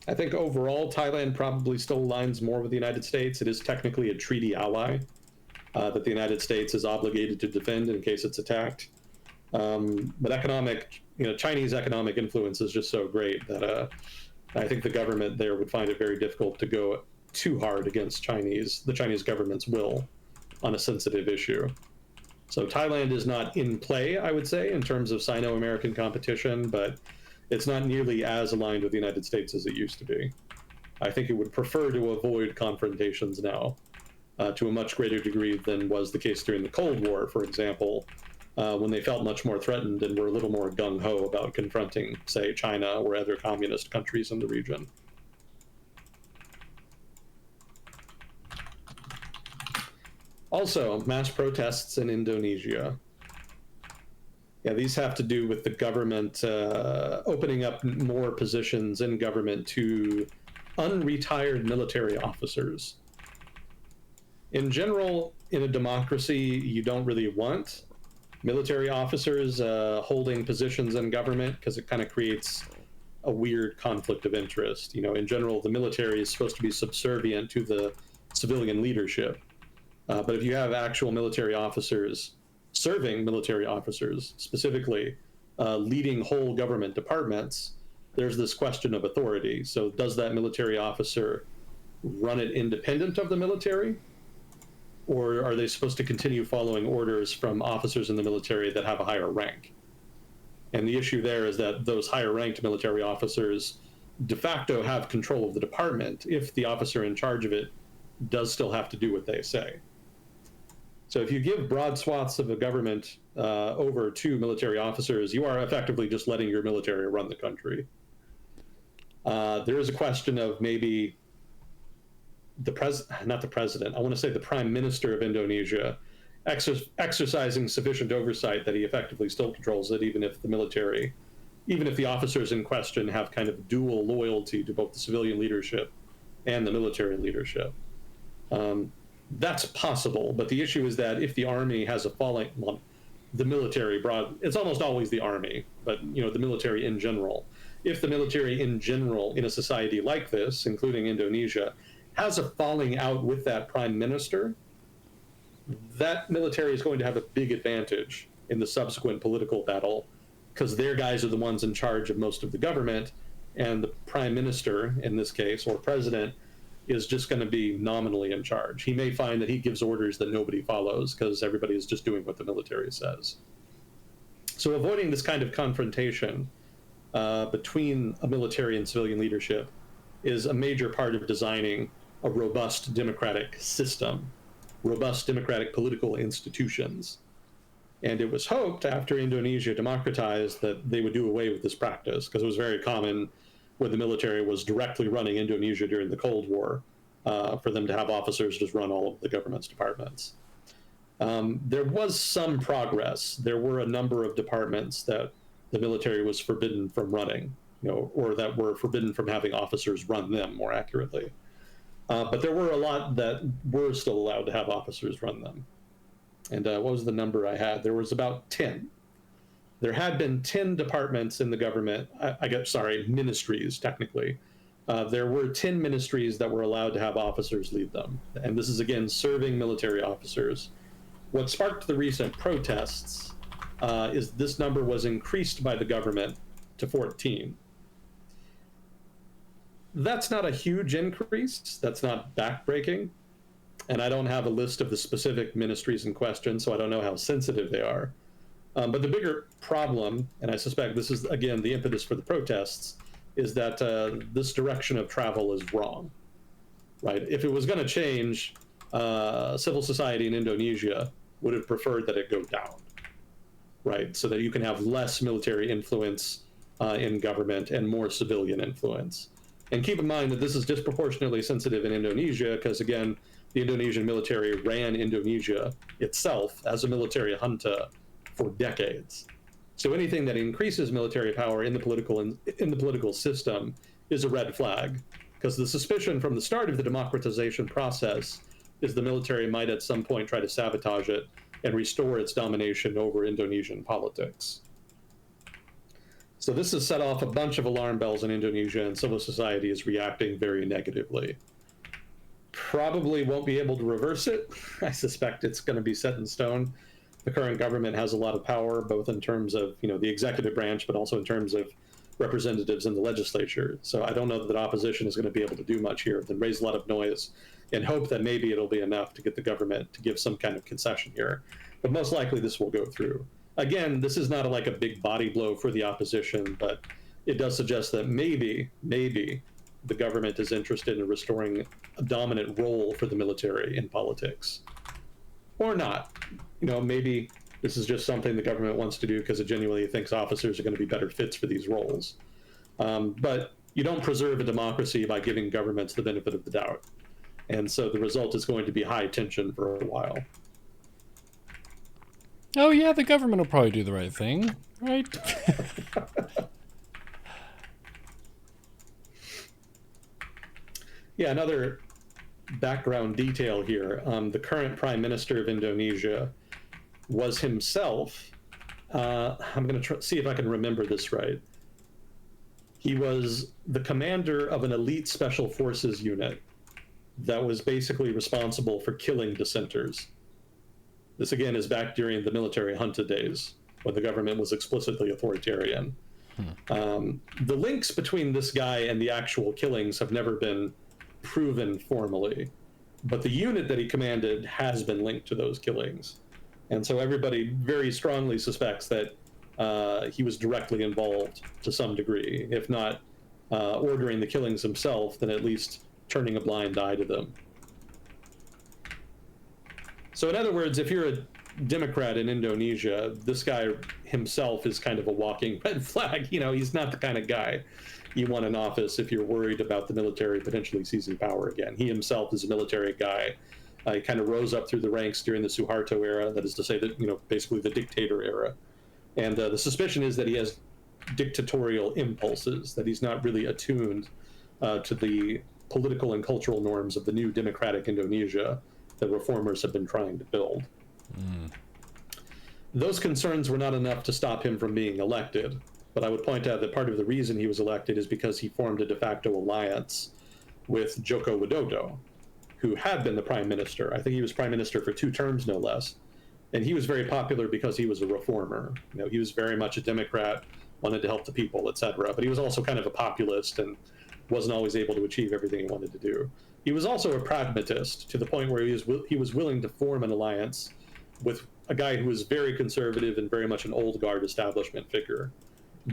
I think overall, Thailand probably still aligns more with the United States. It is technically a treaty ally that the United States is obligated to defend in case it's attacked. But Chinese economic influence is just so great that I think the government there would find it very difficult to go too hard against the Chinese government's will on a sensitive issue. So Thailand is not in play, I would say, in terms of Sino-American competition, but it's not nearly as aligned with the United States as it used to be. I think it would prefer to avoid confrontations now to a much greater degree than was the case during the Cold War, for example, when they felt much more threatened and were a little more gung-ho about confronting, say, China or other communist countries in the region. Also, mass protests in Indonesia. Yeah, these have to do with the government opening up more positions in government to unretired military officers. In general, in a democracy, you don't really want military officers holding positions in government because it kind of creates a weird conflict of interest. You know, in general, the military is supposed to be subservient to the civilian leadership. But if you have actual military officers serving military officers specifically, leading whole government departments, there's this question of authority. So does that military officer run it independent of the military? Or are they supposed to continue following orders from officers in the military that have a higher rank? And the issue there is that those higher ranked military officers de facto have control of the department if the officer in charge of it does still have to do what they say. So if you give broad swaths of the government over to military officers, you are effectively just letting your military run the country. There is a question of maybe not the president, I want to say the prime minister of Indonesia exercising sufficient oversight that he effectively still controls it, even if the officers in question have kind of dual loyalty to both the civilian leadership and the military leadership. That's possible, but the issue is that if the army has the military it's almost always the army, but the military in general. If the military in general in a society like this, including Indonesia, has a falling out with that prime minister, that military is going to have a big advantage in the subsequent political battle because their guys are the ones in charge of most of the government, and the prime minister, in this case, or president, is just going to be nominally in charge. He may find that he gives orders that nobody follows because everybody is just doing what the military says. So avoiding this kind of confrontation between a military and civilian leadership is a major part of designing a robust democratic system, robust democratic political institutions. And it was hoped after Indonesia democratized that they would do away with this practice, because it was very common when the military was directly running Indonesia during the Cold War for them to have officers just run all of the government's departments. There was some progress. There were a number of departments that the military was forbidden from running, or that were forbidden from having officers run them, more accurately. But there were a lot that were still allowed to have officers run them. And what was the number I had? There was about 10. There had been 10 departments in the government, ministries, technically. There were 10 ministries that were allowed to have officers lead them. And this is, again, serving military officers. What sparked the recent protests is this number was increased by the government to 14. That's not a huge increase. That's not backbreaking. And I don't have a list of the specific ministries in question, so I don't know how sensitive they are. But the bigger problem, and I suspect this is, again, the impetus for the protests, is that this direction of travel is wrong, right? If it was going to change, civil society in Indonesia would have preferred that it go down, right? So that you can have less military influence in government and more civilian influence. And keep in mind that this is disproportionately sensitive in Indonesia because, again, the Indonesian military ran Indonesia itself as a military junta for decades. So anything that increases military power in the political system is a red flag, because the suspicion from the start of the democratization process is the military might at some point try to sabotage it and restore its domination over Indonesian politics. So this has set off a bunch of alarm bells in Indonesia, and civil society is reacting very negatively. Probably won't be able to reverse it. I suspect it's going to be set in stone. The current government has a lot of power, both in terms of the executive branch, but also in terms of representatives in the legislature. So I don't know that opposition is going to be able to do much here than raise a lot of noise and hope that maybe it'll be enough to get the government to give some kind of concession here. But most likely this will go through. Again, this is not like a big body blow for the opposition, but it does suggest that maybe the government is interested in restoring a dominant role for the military in politics. Or not. Maybe this is just something the government wants to do because it genuinely thinks officers are going to be better fits for these roles. But you don't preserve a democracy by giving governments the benefit of the doubt. And so the result is going to be high tension for a while. Oh, yeah, the government will probably do the right thing, right? Yeah, another background detail here. The current prime minister of Indonesia was himself, I'm going to see if I can remember this right. He was the commander of an elite special forces unit that was basically responsible for killing dissenters. This, again, is back during the military junta days. when the government was explicitly authoritarian. The links between this guy and the actual killings have never been proven formally, but the unit that he commanded has been linked to those killings. And so everybody very strongly suspects that he was directly involved to some degree, if not ordering the killings himself, then at least turning a blind eye to them. So in other words, if you're a Democrat in Indonesia, this guy himself is kind of a walking red flag. You know, he's not the kind of guy you want in office if you're worried about the military potentially seizing power again. He himself is a military guy. He kind of rose up through the ranks during the Suharto era, that is to say that, you know, basically the dictator era. And the suspicion is that he has dictatorial impulses, that he's not really attuned to the political and cultural norms of the new democratic Indonesia that reformers have been trying to build. Those concerns were not enough to stop him from being elected, but I would point out that part of the reason he was elected is because he formed a de facto alliance with Joko Widodo, who had been the prime minister. I think he was prime minister for 2 terms, no less. And he was very popular because he was a reformer. You know, he was very much a Democrat, wanted to help the people, etc. But he was also kind of a populist and wasn't always able to achieve everything he wanted to do. He was also a pragmatist, to the point where he was willing to form an alliance with a guy who was very conservative and very much an old guard establishment figure,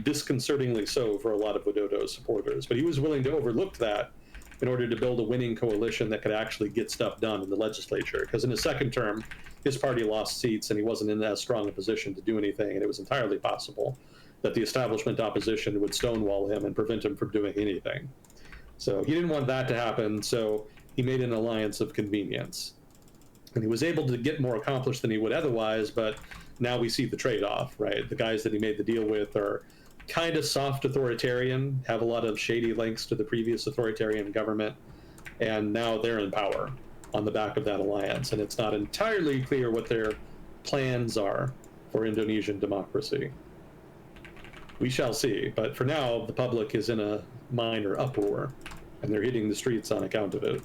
disconcertingly so for a lot of Widodo's supporters. But he was willing to overlook that in order to build a winning coalition that could actually get stuff done in the legislature. Because in his second term, his party lost seats and he wasn't in as strong a position to do anything, and it was entirely possible that the establishment opposition would stonewall him and prevent him from doing anything. So he didn't want that to happen, so he made an alliance of convenience. And he was able to get more accomplished than he would otherwise, but now we see the trade-off, right? The guys that he made the deal with are kind of soft authoritarian, have a lot of shady links to the previous authoritarian government, and now they're in power on the back of that alliance. And it's not entirely clear what their plans are for Indonesian democracy. We shall see, but for now, the public is in a minor uproar, and they're hitting the streets on account of it.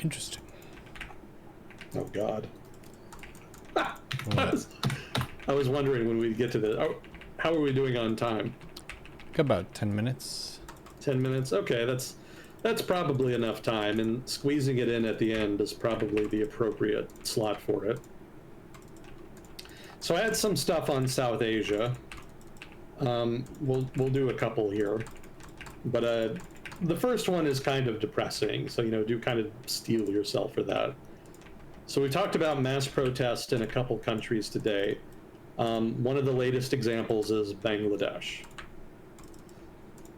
Interesting. Oh, God. I was wondering when we'd get to the... Oh, how are we doing on time? About 10 minutes. 10 minutes? Okay, that's probably enough time, and squeezing it in at the end is probably the appropriate slot for it. So I had some stuff on South Asia. We'll do a couple here. But the first one is kind of depressing, so, you know, do kind of steel yourself for that. So we talked about mass protest in a couple countries today. One of the latest examples is Bangladesh.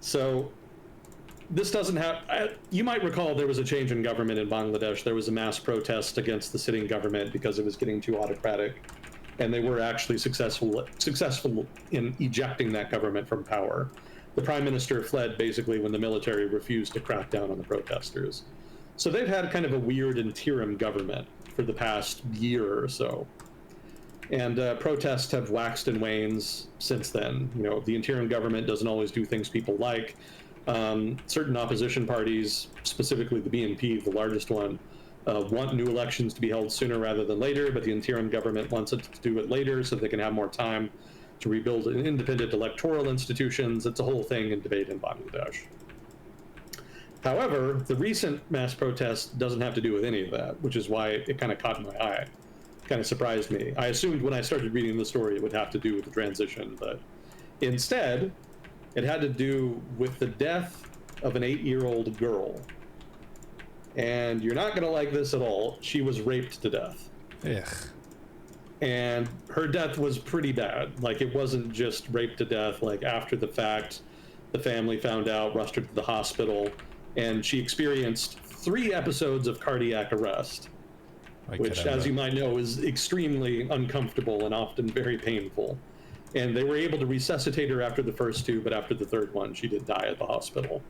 So this doesn't have... you might recall there was a change in government in Bangladesh. There was a mass protest against the sitting government because it was getting too autocratic, and they were actually successful in ejecting that government from power. The prime minister fled basically when the military refused to crack down on the protesters. So they've had kind of a weird interim government for the past year or so. And protests have waxed and wanes since then. You know, the interim government doesn't always do things people like. Certain opposition parties, specifically the BNP, the largest one, want new elections to be held sooner rather than later, but the interim government wants it to do it later so they can have more time to rebuild independent electoral institutions. It's a whole thing in debate in Bangladesh. However, the recent mass protest doesn't have to do with any of that, which is why it kind of caught my eye. Kind of surprised me. I assumed when I started reading the story it would have to do with the transition, but instead, it had to do with the death of an 8-year-old girl. And you're not going to like this at all. She was raped to death. Ugh. And her death was pretty bad. Like, it wasn't just raped to death. Like, after the fact, the family found out, rushed her to the hospital, and she experienced 3 episodes of cardiac arrest, which, as you might know, is extremely uncomfortable and often very painful. And they were able to resuscitate her after the first 2, but after the third one, she did die at the hospital.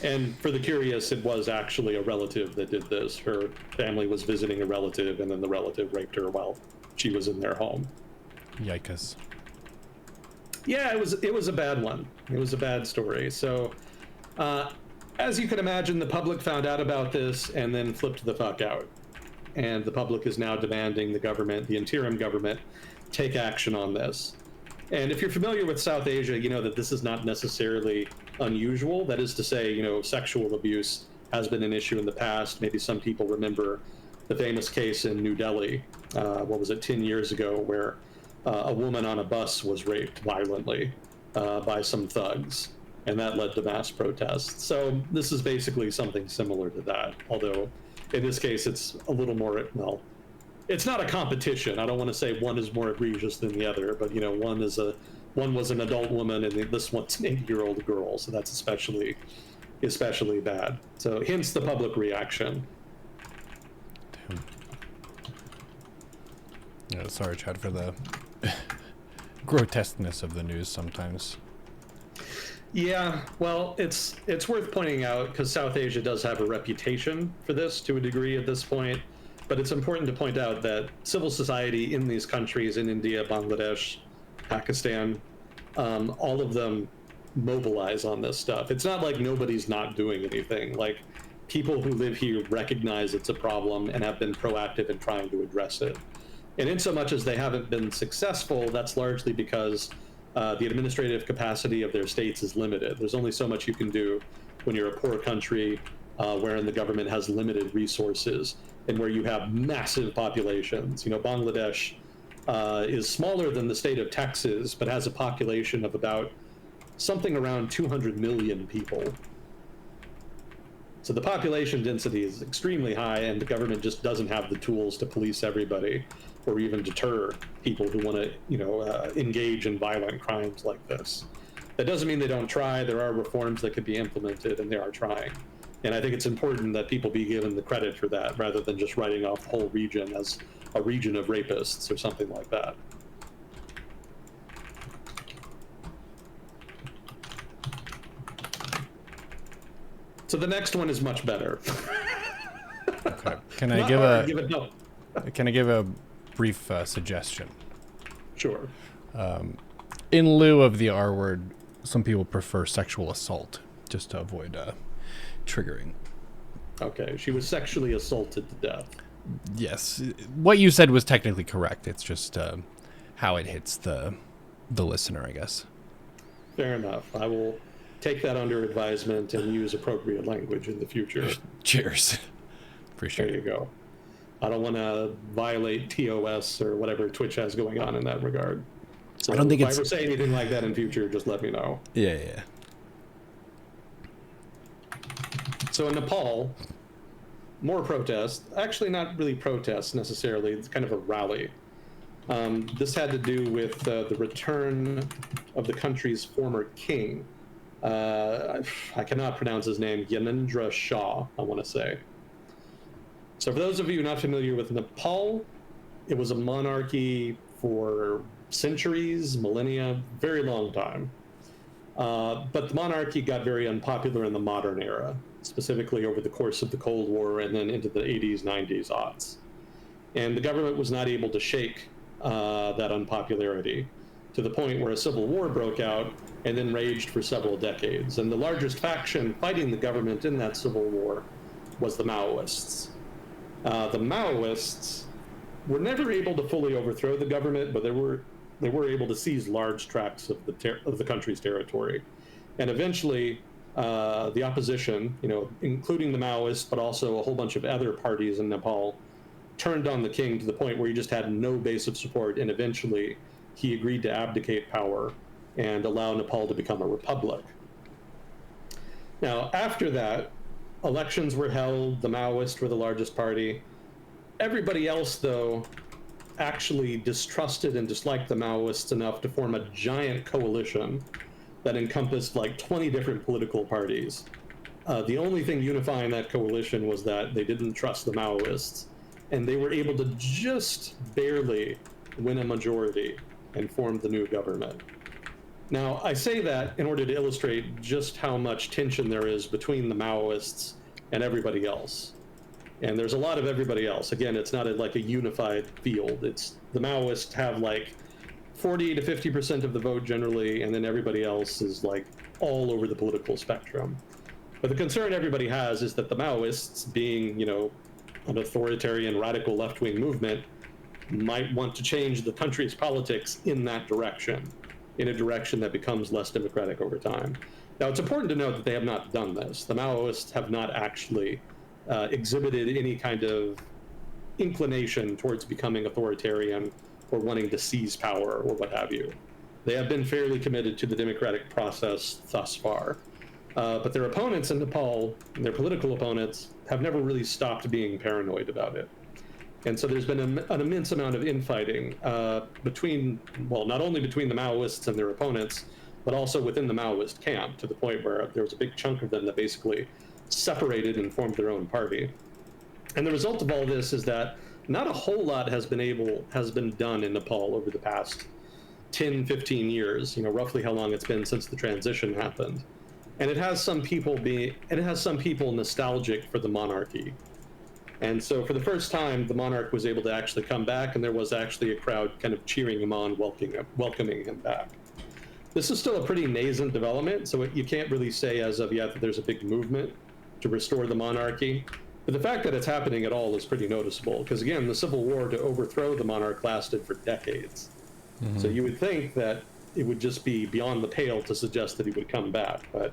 And for the curious, it was actually a relative that did this. Her family was visiting a relative, and then the relative raped her while she was in their home. Yikes. Yeah, it was a bad one. It was a bad story. So, As you can imagine, the public found out about this and then flipped the fuck out. And the public is now demanding the government, the interim government, take action on this. And if you're familiar with South Asia, you know that this is not necessarily unusual. That is to say, you know, sexual abuse has been an issue in the past. Maybe some people remember the famous case in New Delhi, 10 years ago, where a woman on a bus was raped violently by some thugs. And that led to mass protests. So this is basically something similar to that, although in this case it's a little more, well, it's not a competition. I don't want to say one is more egregious than the other, but you know, one was an adult woman and this one's an 8-year-old girl, so that's especially bad. So hence the public reaction. Damn. Yeah, sorry, Chad, for the grotesqueness of the news sometimes. Yeah, well, it's worth pointing out because South Asia does have a reputation for this to a degree at this point, but it's important to point out that civil society in these countries, in India, Bangladesh, Pakistan, all of them mobilize on this stuff. It's not like nobody's not doing anything. Like, people who live here recognize it's a problem and have been proactive in trying to address it. And in so much as they haven't been successful, that's largely because the administrative capacity of their states is limited. There's only so much you can do when you're a poor country wherein the government has limited resources and where you have massive populations. You know, Bangladesh is smaller than the state of Texas, but has a population of about something around 200 million people. So the population density is extremely high, and the government just doesn't have the tools to police everybody or even deter people who want to, you know, engage in violent crimes like this. That doesn't mean they don't try. There are reforms that could be implemented, and they are trying. And I think it's important that people be given the credit for that, rather than just writing off the whole region as a region of rapists or something like that. So the next one is much better. Okay. Can I give a brief suggestion? Sure. In lieu of the R word, some people prefer sexual assault, just to avoid triggering. Okay, she was sexually assaulted to death. Yes, what you said was technically correct. It's just how it hits the listener, I guess. Fair enough. I will take that under advisement and use appropriate language in the future. Cheers. Appreciate it. There you go. I don't want to violate TOS or whatever Twitch has going on in that regard. So I don't think if I ever say anything like that in future, just let me know. Yeah. So in Nepal, more protests. Actually, not really protests necessarily. It's kind of a rally. This had to do with the return of the country's former king. I cannot pronounce his name. Yanendra Shah, I want to say. So for those of you not familiar with Nepal, it was a monarchy for centuries, millennia, very long time. But the monarchy got very unpopular in the modern era, specifically over the course of the Cold War and then into the 80s, 90s, aughts. And the government was not able to shake that unpopularity to the point where a civil war broke out and then raged for several decades. And the largest faction fighting the government in that civil war was the Maoists. The Maoists were never able to fully overthrow the government, but they were able to seize large tracts of the country's territory. And eventually, the opposition, you know, including the Maoists, but also a whole bunch of other parties in Nepal, turned on the king to the point where he just had no base of support, and eventually he agreed to abdicate power and allow Nepal to become a republic. Now, after that, elections were held, the Maoists were the largest party. Everybody else, though, actually distrusted and disliked the Maoists enough to form a giant coalition that encompassed like 20 different political parties. The only thing unifying that coalition was that they didn't trust the Maoists, and they were able to just barely win a majority and form the new government. Now, I say that in order to illustrate just how much tension there is between the Maoists and everybody else. And there's a lot of everybody else. Again, it's not like a unified field. It's the Maoists have like 40 to 50% of the vote generally, and then everybody else is like all over the political spectrum. But the concern everybody has is that the Maoists, being, an authoritarian radical left-wing movement, might want to change the country's politics in that direction, in a direction that becomes less democratic over time. Now, it's important to note that they have not done this. The Maoists have not actually exhibited any kind of inclination towards becoming authoritarian or wanting to seize power or what have you. They have been fairly committed to the democratic process thus far. But their opponents in Nepal, their political opponents, have never really stopped being paranoid about it. And so there's been an immense amount of infighting not only between the Maoists and their opponents, but also within the Maoist camp, to the point where there was a big chunk of them that basically separated and formed their own party. And the result of all this is that not a whole lot has been done in Nepal over the past 10, 15 years, roughly how long it's been since the transition happened. And it has some people nostalgic for the monarchy. And so for the first time, the monarch was able to actually come back, and there was actually a crowd kind of cheering him on, welcoming him back. This is still a pretty nascent development, so you can't really say as of yet that there's a big movement to restore the monarchy. But the fact that it's happening at all is pretty noticeable, because again, the civil war to overthrow the monarch lasted for decades. Mm-hmm. So you would think that it would just be beyond the pale to suggest that he would come back. But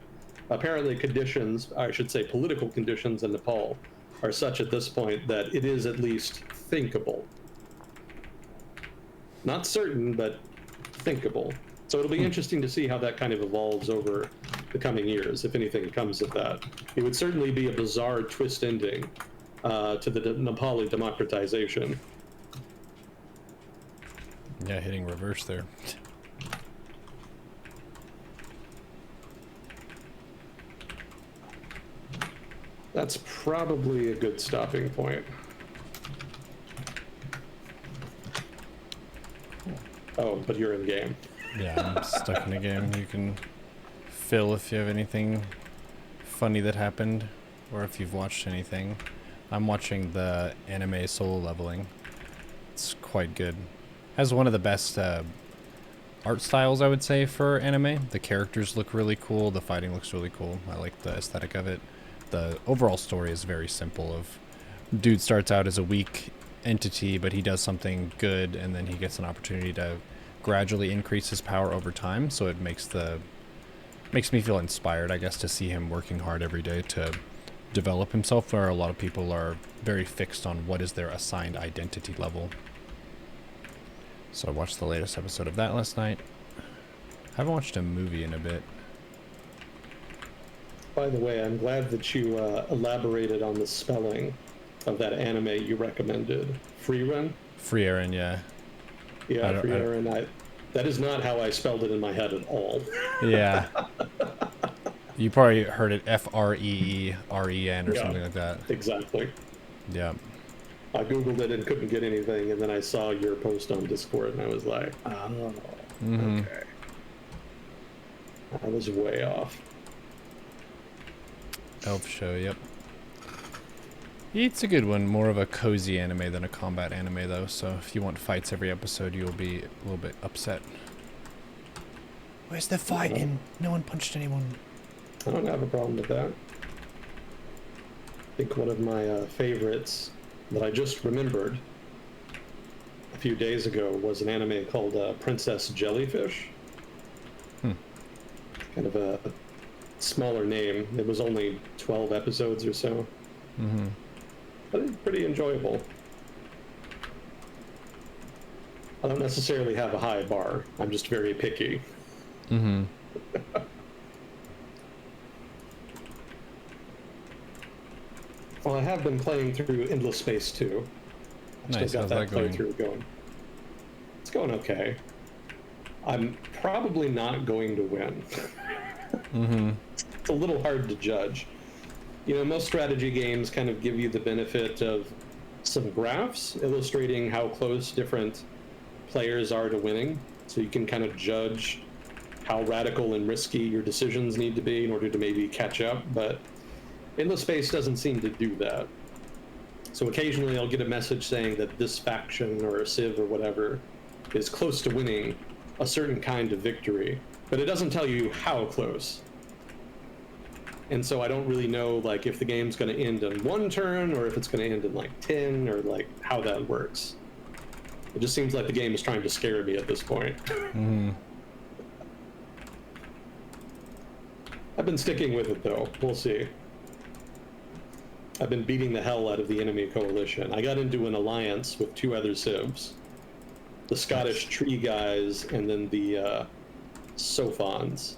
apparently political conditions in Nepal are such at this point that it is at least thinkable. Not certain, but thinkable. So it'll be interesting to see how that kind of evolves over the coming years, if anything comes of that. It would certainly be a bizarre twist ending to the Nepali democratization. Yeah, hitting reverse there. That's probably a good stopping point. Oh, but you're in game. Yeah, I'm stuck in a game. You can fill if you have anything funny that happened, or if you've watched anything. I'm watching the anime Solo Leveling. It's quite good. Has one of the best art styles, I would say, for anime. The characters look really cool. The fighting looks really cool. I like the aesthetic of it. The overall story is very simple. Dude starts out as a weak entity, but he does something good, and then he gets an opportunity to gradually increase his power over time. So it makes me feel inspired, I guess, to see him working hard every day to develop himself, where a lot of people are very fixed on what is their assigned identity level. So I watched the latest episode of that last night. I haven't watched a movie in a bit. By the way, I'm glad that you elaborated on the spelling of that anime you recommended. Freerun? Free-Aaron, yeah. Yeah, Free-Aaron. That is not how I spelled it in my head at all. Yeah. You probably heard it Freeren or something like that. Exactly. Yeah. I Googled it and couldn't get anything, and then I saw your post on Discord, and I was like, oh, okay. I was way off. Elf Show, yep. It's a good one. More of a cozy anime than a combat anime, though, so if you want fights every episode, you'll be a little bit upset. Where's the fighting? No one punched anyone. I don't have a problem with that. I think one of my favorites that I just remembered a few days ago was an anime called Princess Jellyfish. Kind of a smaller name. It was only 12 episodes or so. But it's pretty enjoyable. I don't necessarily have a high bar. I'm just very picky. Well, I have been playing through Endless Space 2. Nice. Still got that playthrough going. It's going okay. I'm probably not going to win. It's a little hard to judge. Most strategy games kind of give you the benefit of some graphs illustrating how close different players are to winning, so you can kind of judge how radical and risky your decisions need to be in order to maybe catch up, but Endless Space doesn't seem to do that. So occasionally I'll get a message saying that this faction or Civ or whatever is close to winning a certain kind of victory, but it doesn't tell you how close. And so I don't really know like if the game's going to end in 1 turn or if it's going to end in like 10 or like how that works. It just seems like the game is trying to scare me at this point. I've been sticking with it though. We'll see. I've been beating the hell out of the enemy coalition. I got into an alliance with 2 other civs. The Scottish tree guys and then the Sophons.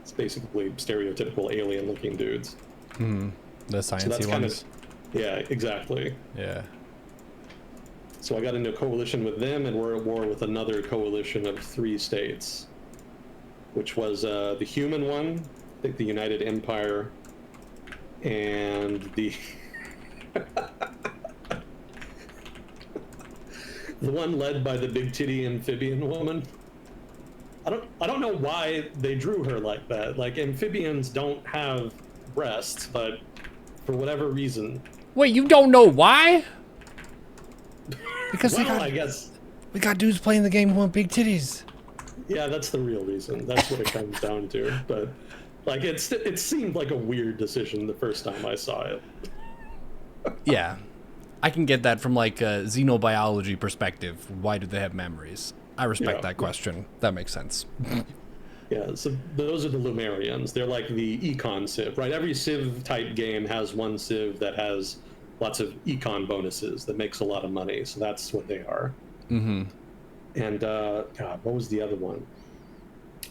It's basically stereotypical alien-looking dudes. The sciencey ones. Yeah, exactly. Yeah. So I got into a coalition with them, and we're at war with another coalition of 3 states, which was the human one, I think the United Empire, and the the one led by the big titty amphibian woman. I don't know why they drew her like that. Like, amphibians don't have breasts, but for whatever reason. Wait, you don't know why? Because well, I guess we got dudes playing the game who want big titties. Yeah, that's the real reason. That's what it comes down to. But like, it seemed like a weird decision the first time I saw it. Yeah, I can get that from like a xenobiology perspective. Why do they have memories? I respect that question. That makes sense. Yeah, so those are the Lumerians. They're like the econ civ, right? Every civ type game has one civ that has lots of econ bonuses that makes a lot of money. So that's what they are. Mm-hmm. And God, what was the other one?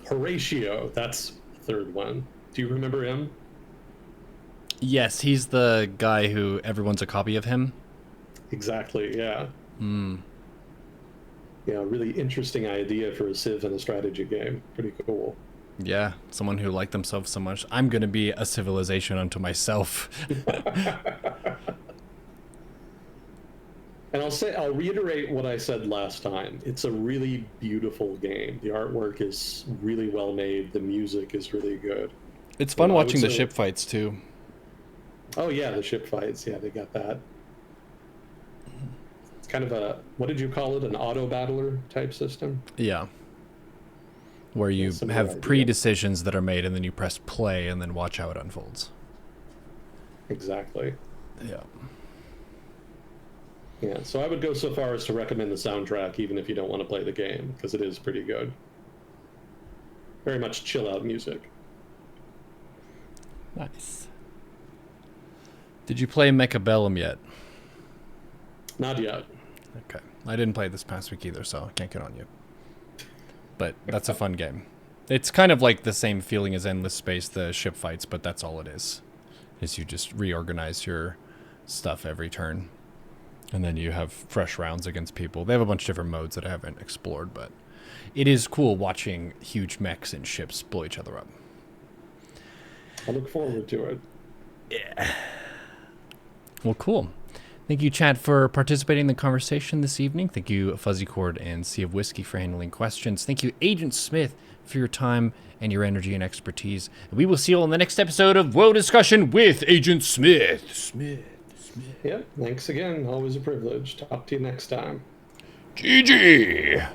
Horatio. That's the third one. Do you remember him? Yes, he's the guy who everyone's a copy of him. Exactly. Yeah. Yeah, really interesting idea for a civ and a strategy game. Pretty cool. Yeah, someone who liked themselves so much. I'm going to be a civilization unto myself. And I'll reiterate what I said last time. It's a really beautiful game. The artwork is really well made. The music is really good. It's fun watching the ship fights too. Oh yeah, the ship fights. Yeah, they got that. It's kind of a, what did you call it? An auto battler type system? Yeah. Where you have pre-decisions that are made and then you press play and then watch how it unfolds. Exactly. Yeah. Yeah, so I would go so far as to recommend the soundtrack even if you don't want to play the game, because it is pretty good. Very much chill out music. Nice. Did you play Mechabellum yet? Not yet. Okay. I didn't play this past week either, so I can't get on you. But that's a fun game. It's kind of like the same feeling as Endless Space, the ship fights, but that's all it is you just reorganize your stuff every turn. And then you have fresh rounds against people. They have a bunch of different modes that I haven't explored, but it is cool watching huge mechs and ships blow each other up. I look forward to it. Yeah. Well, cool. Thank you, Chad, for participating in the conversation this evening. Thank you, Fuzzy Cord and Sea of Whiskey, for handling questions. Thank you, Agent Smith, for your time and your energy and expertise. We will see you all in the next episode of Woe Discussion with Agent Smith. Yep, thanks again. Always a privilege. Talk to you next time. GG!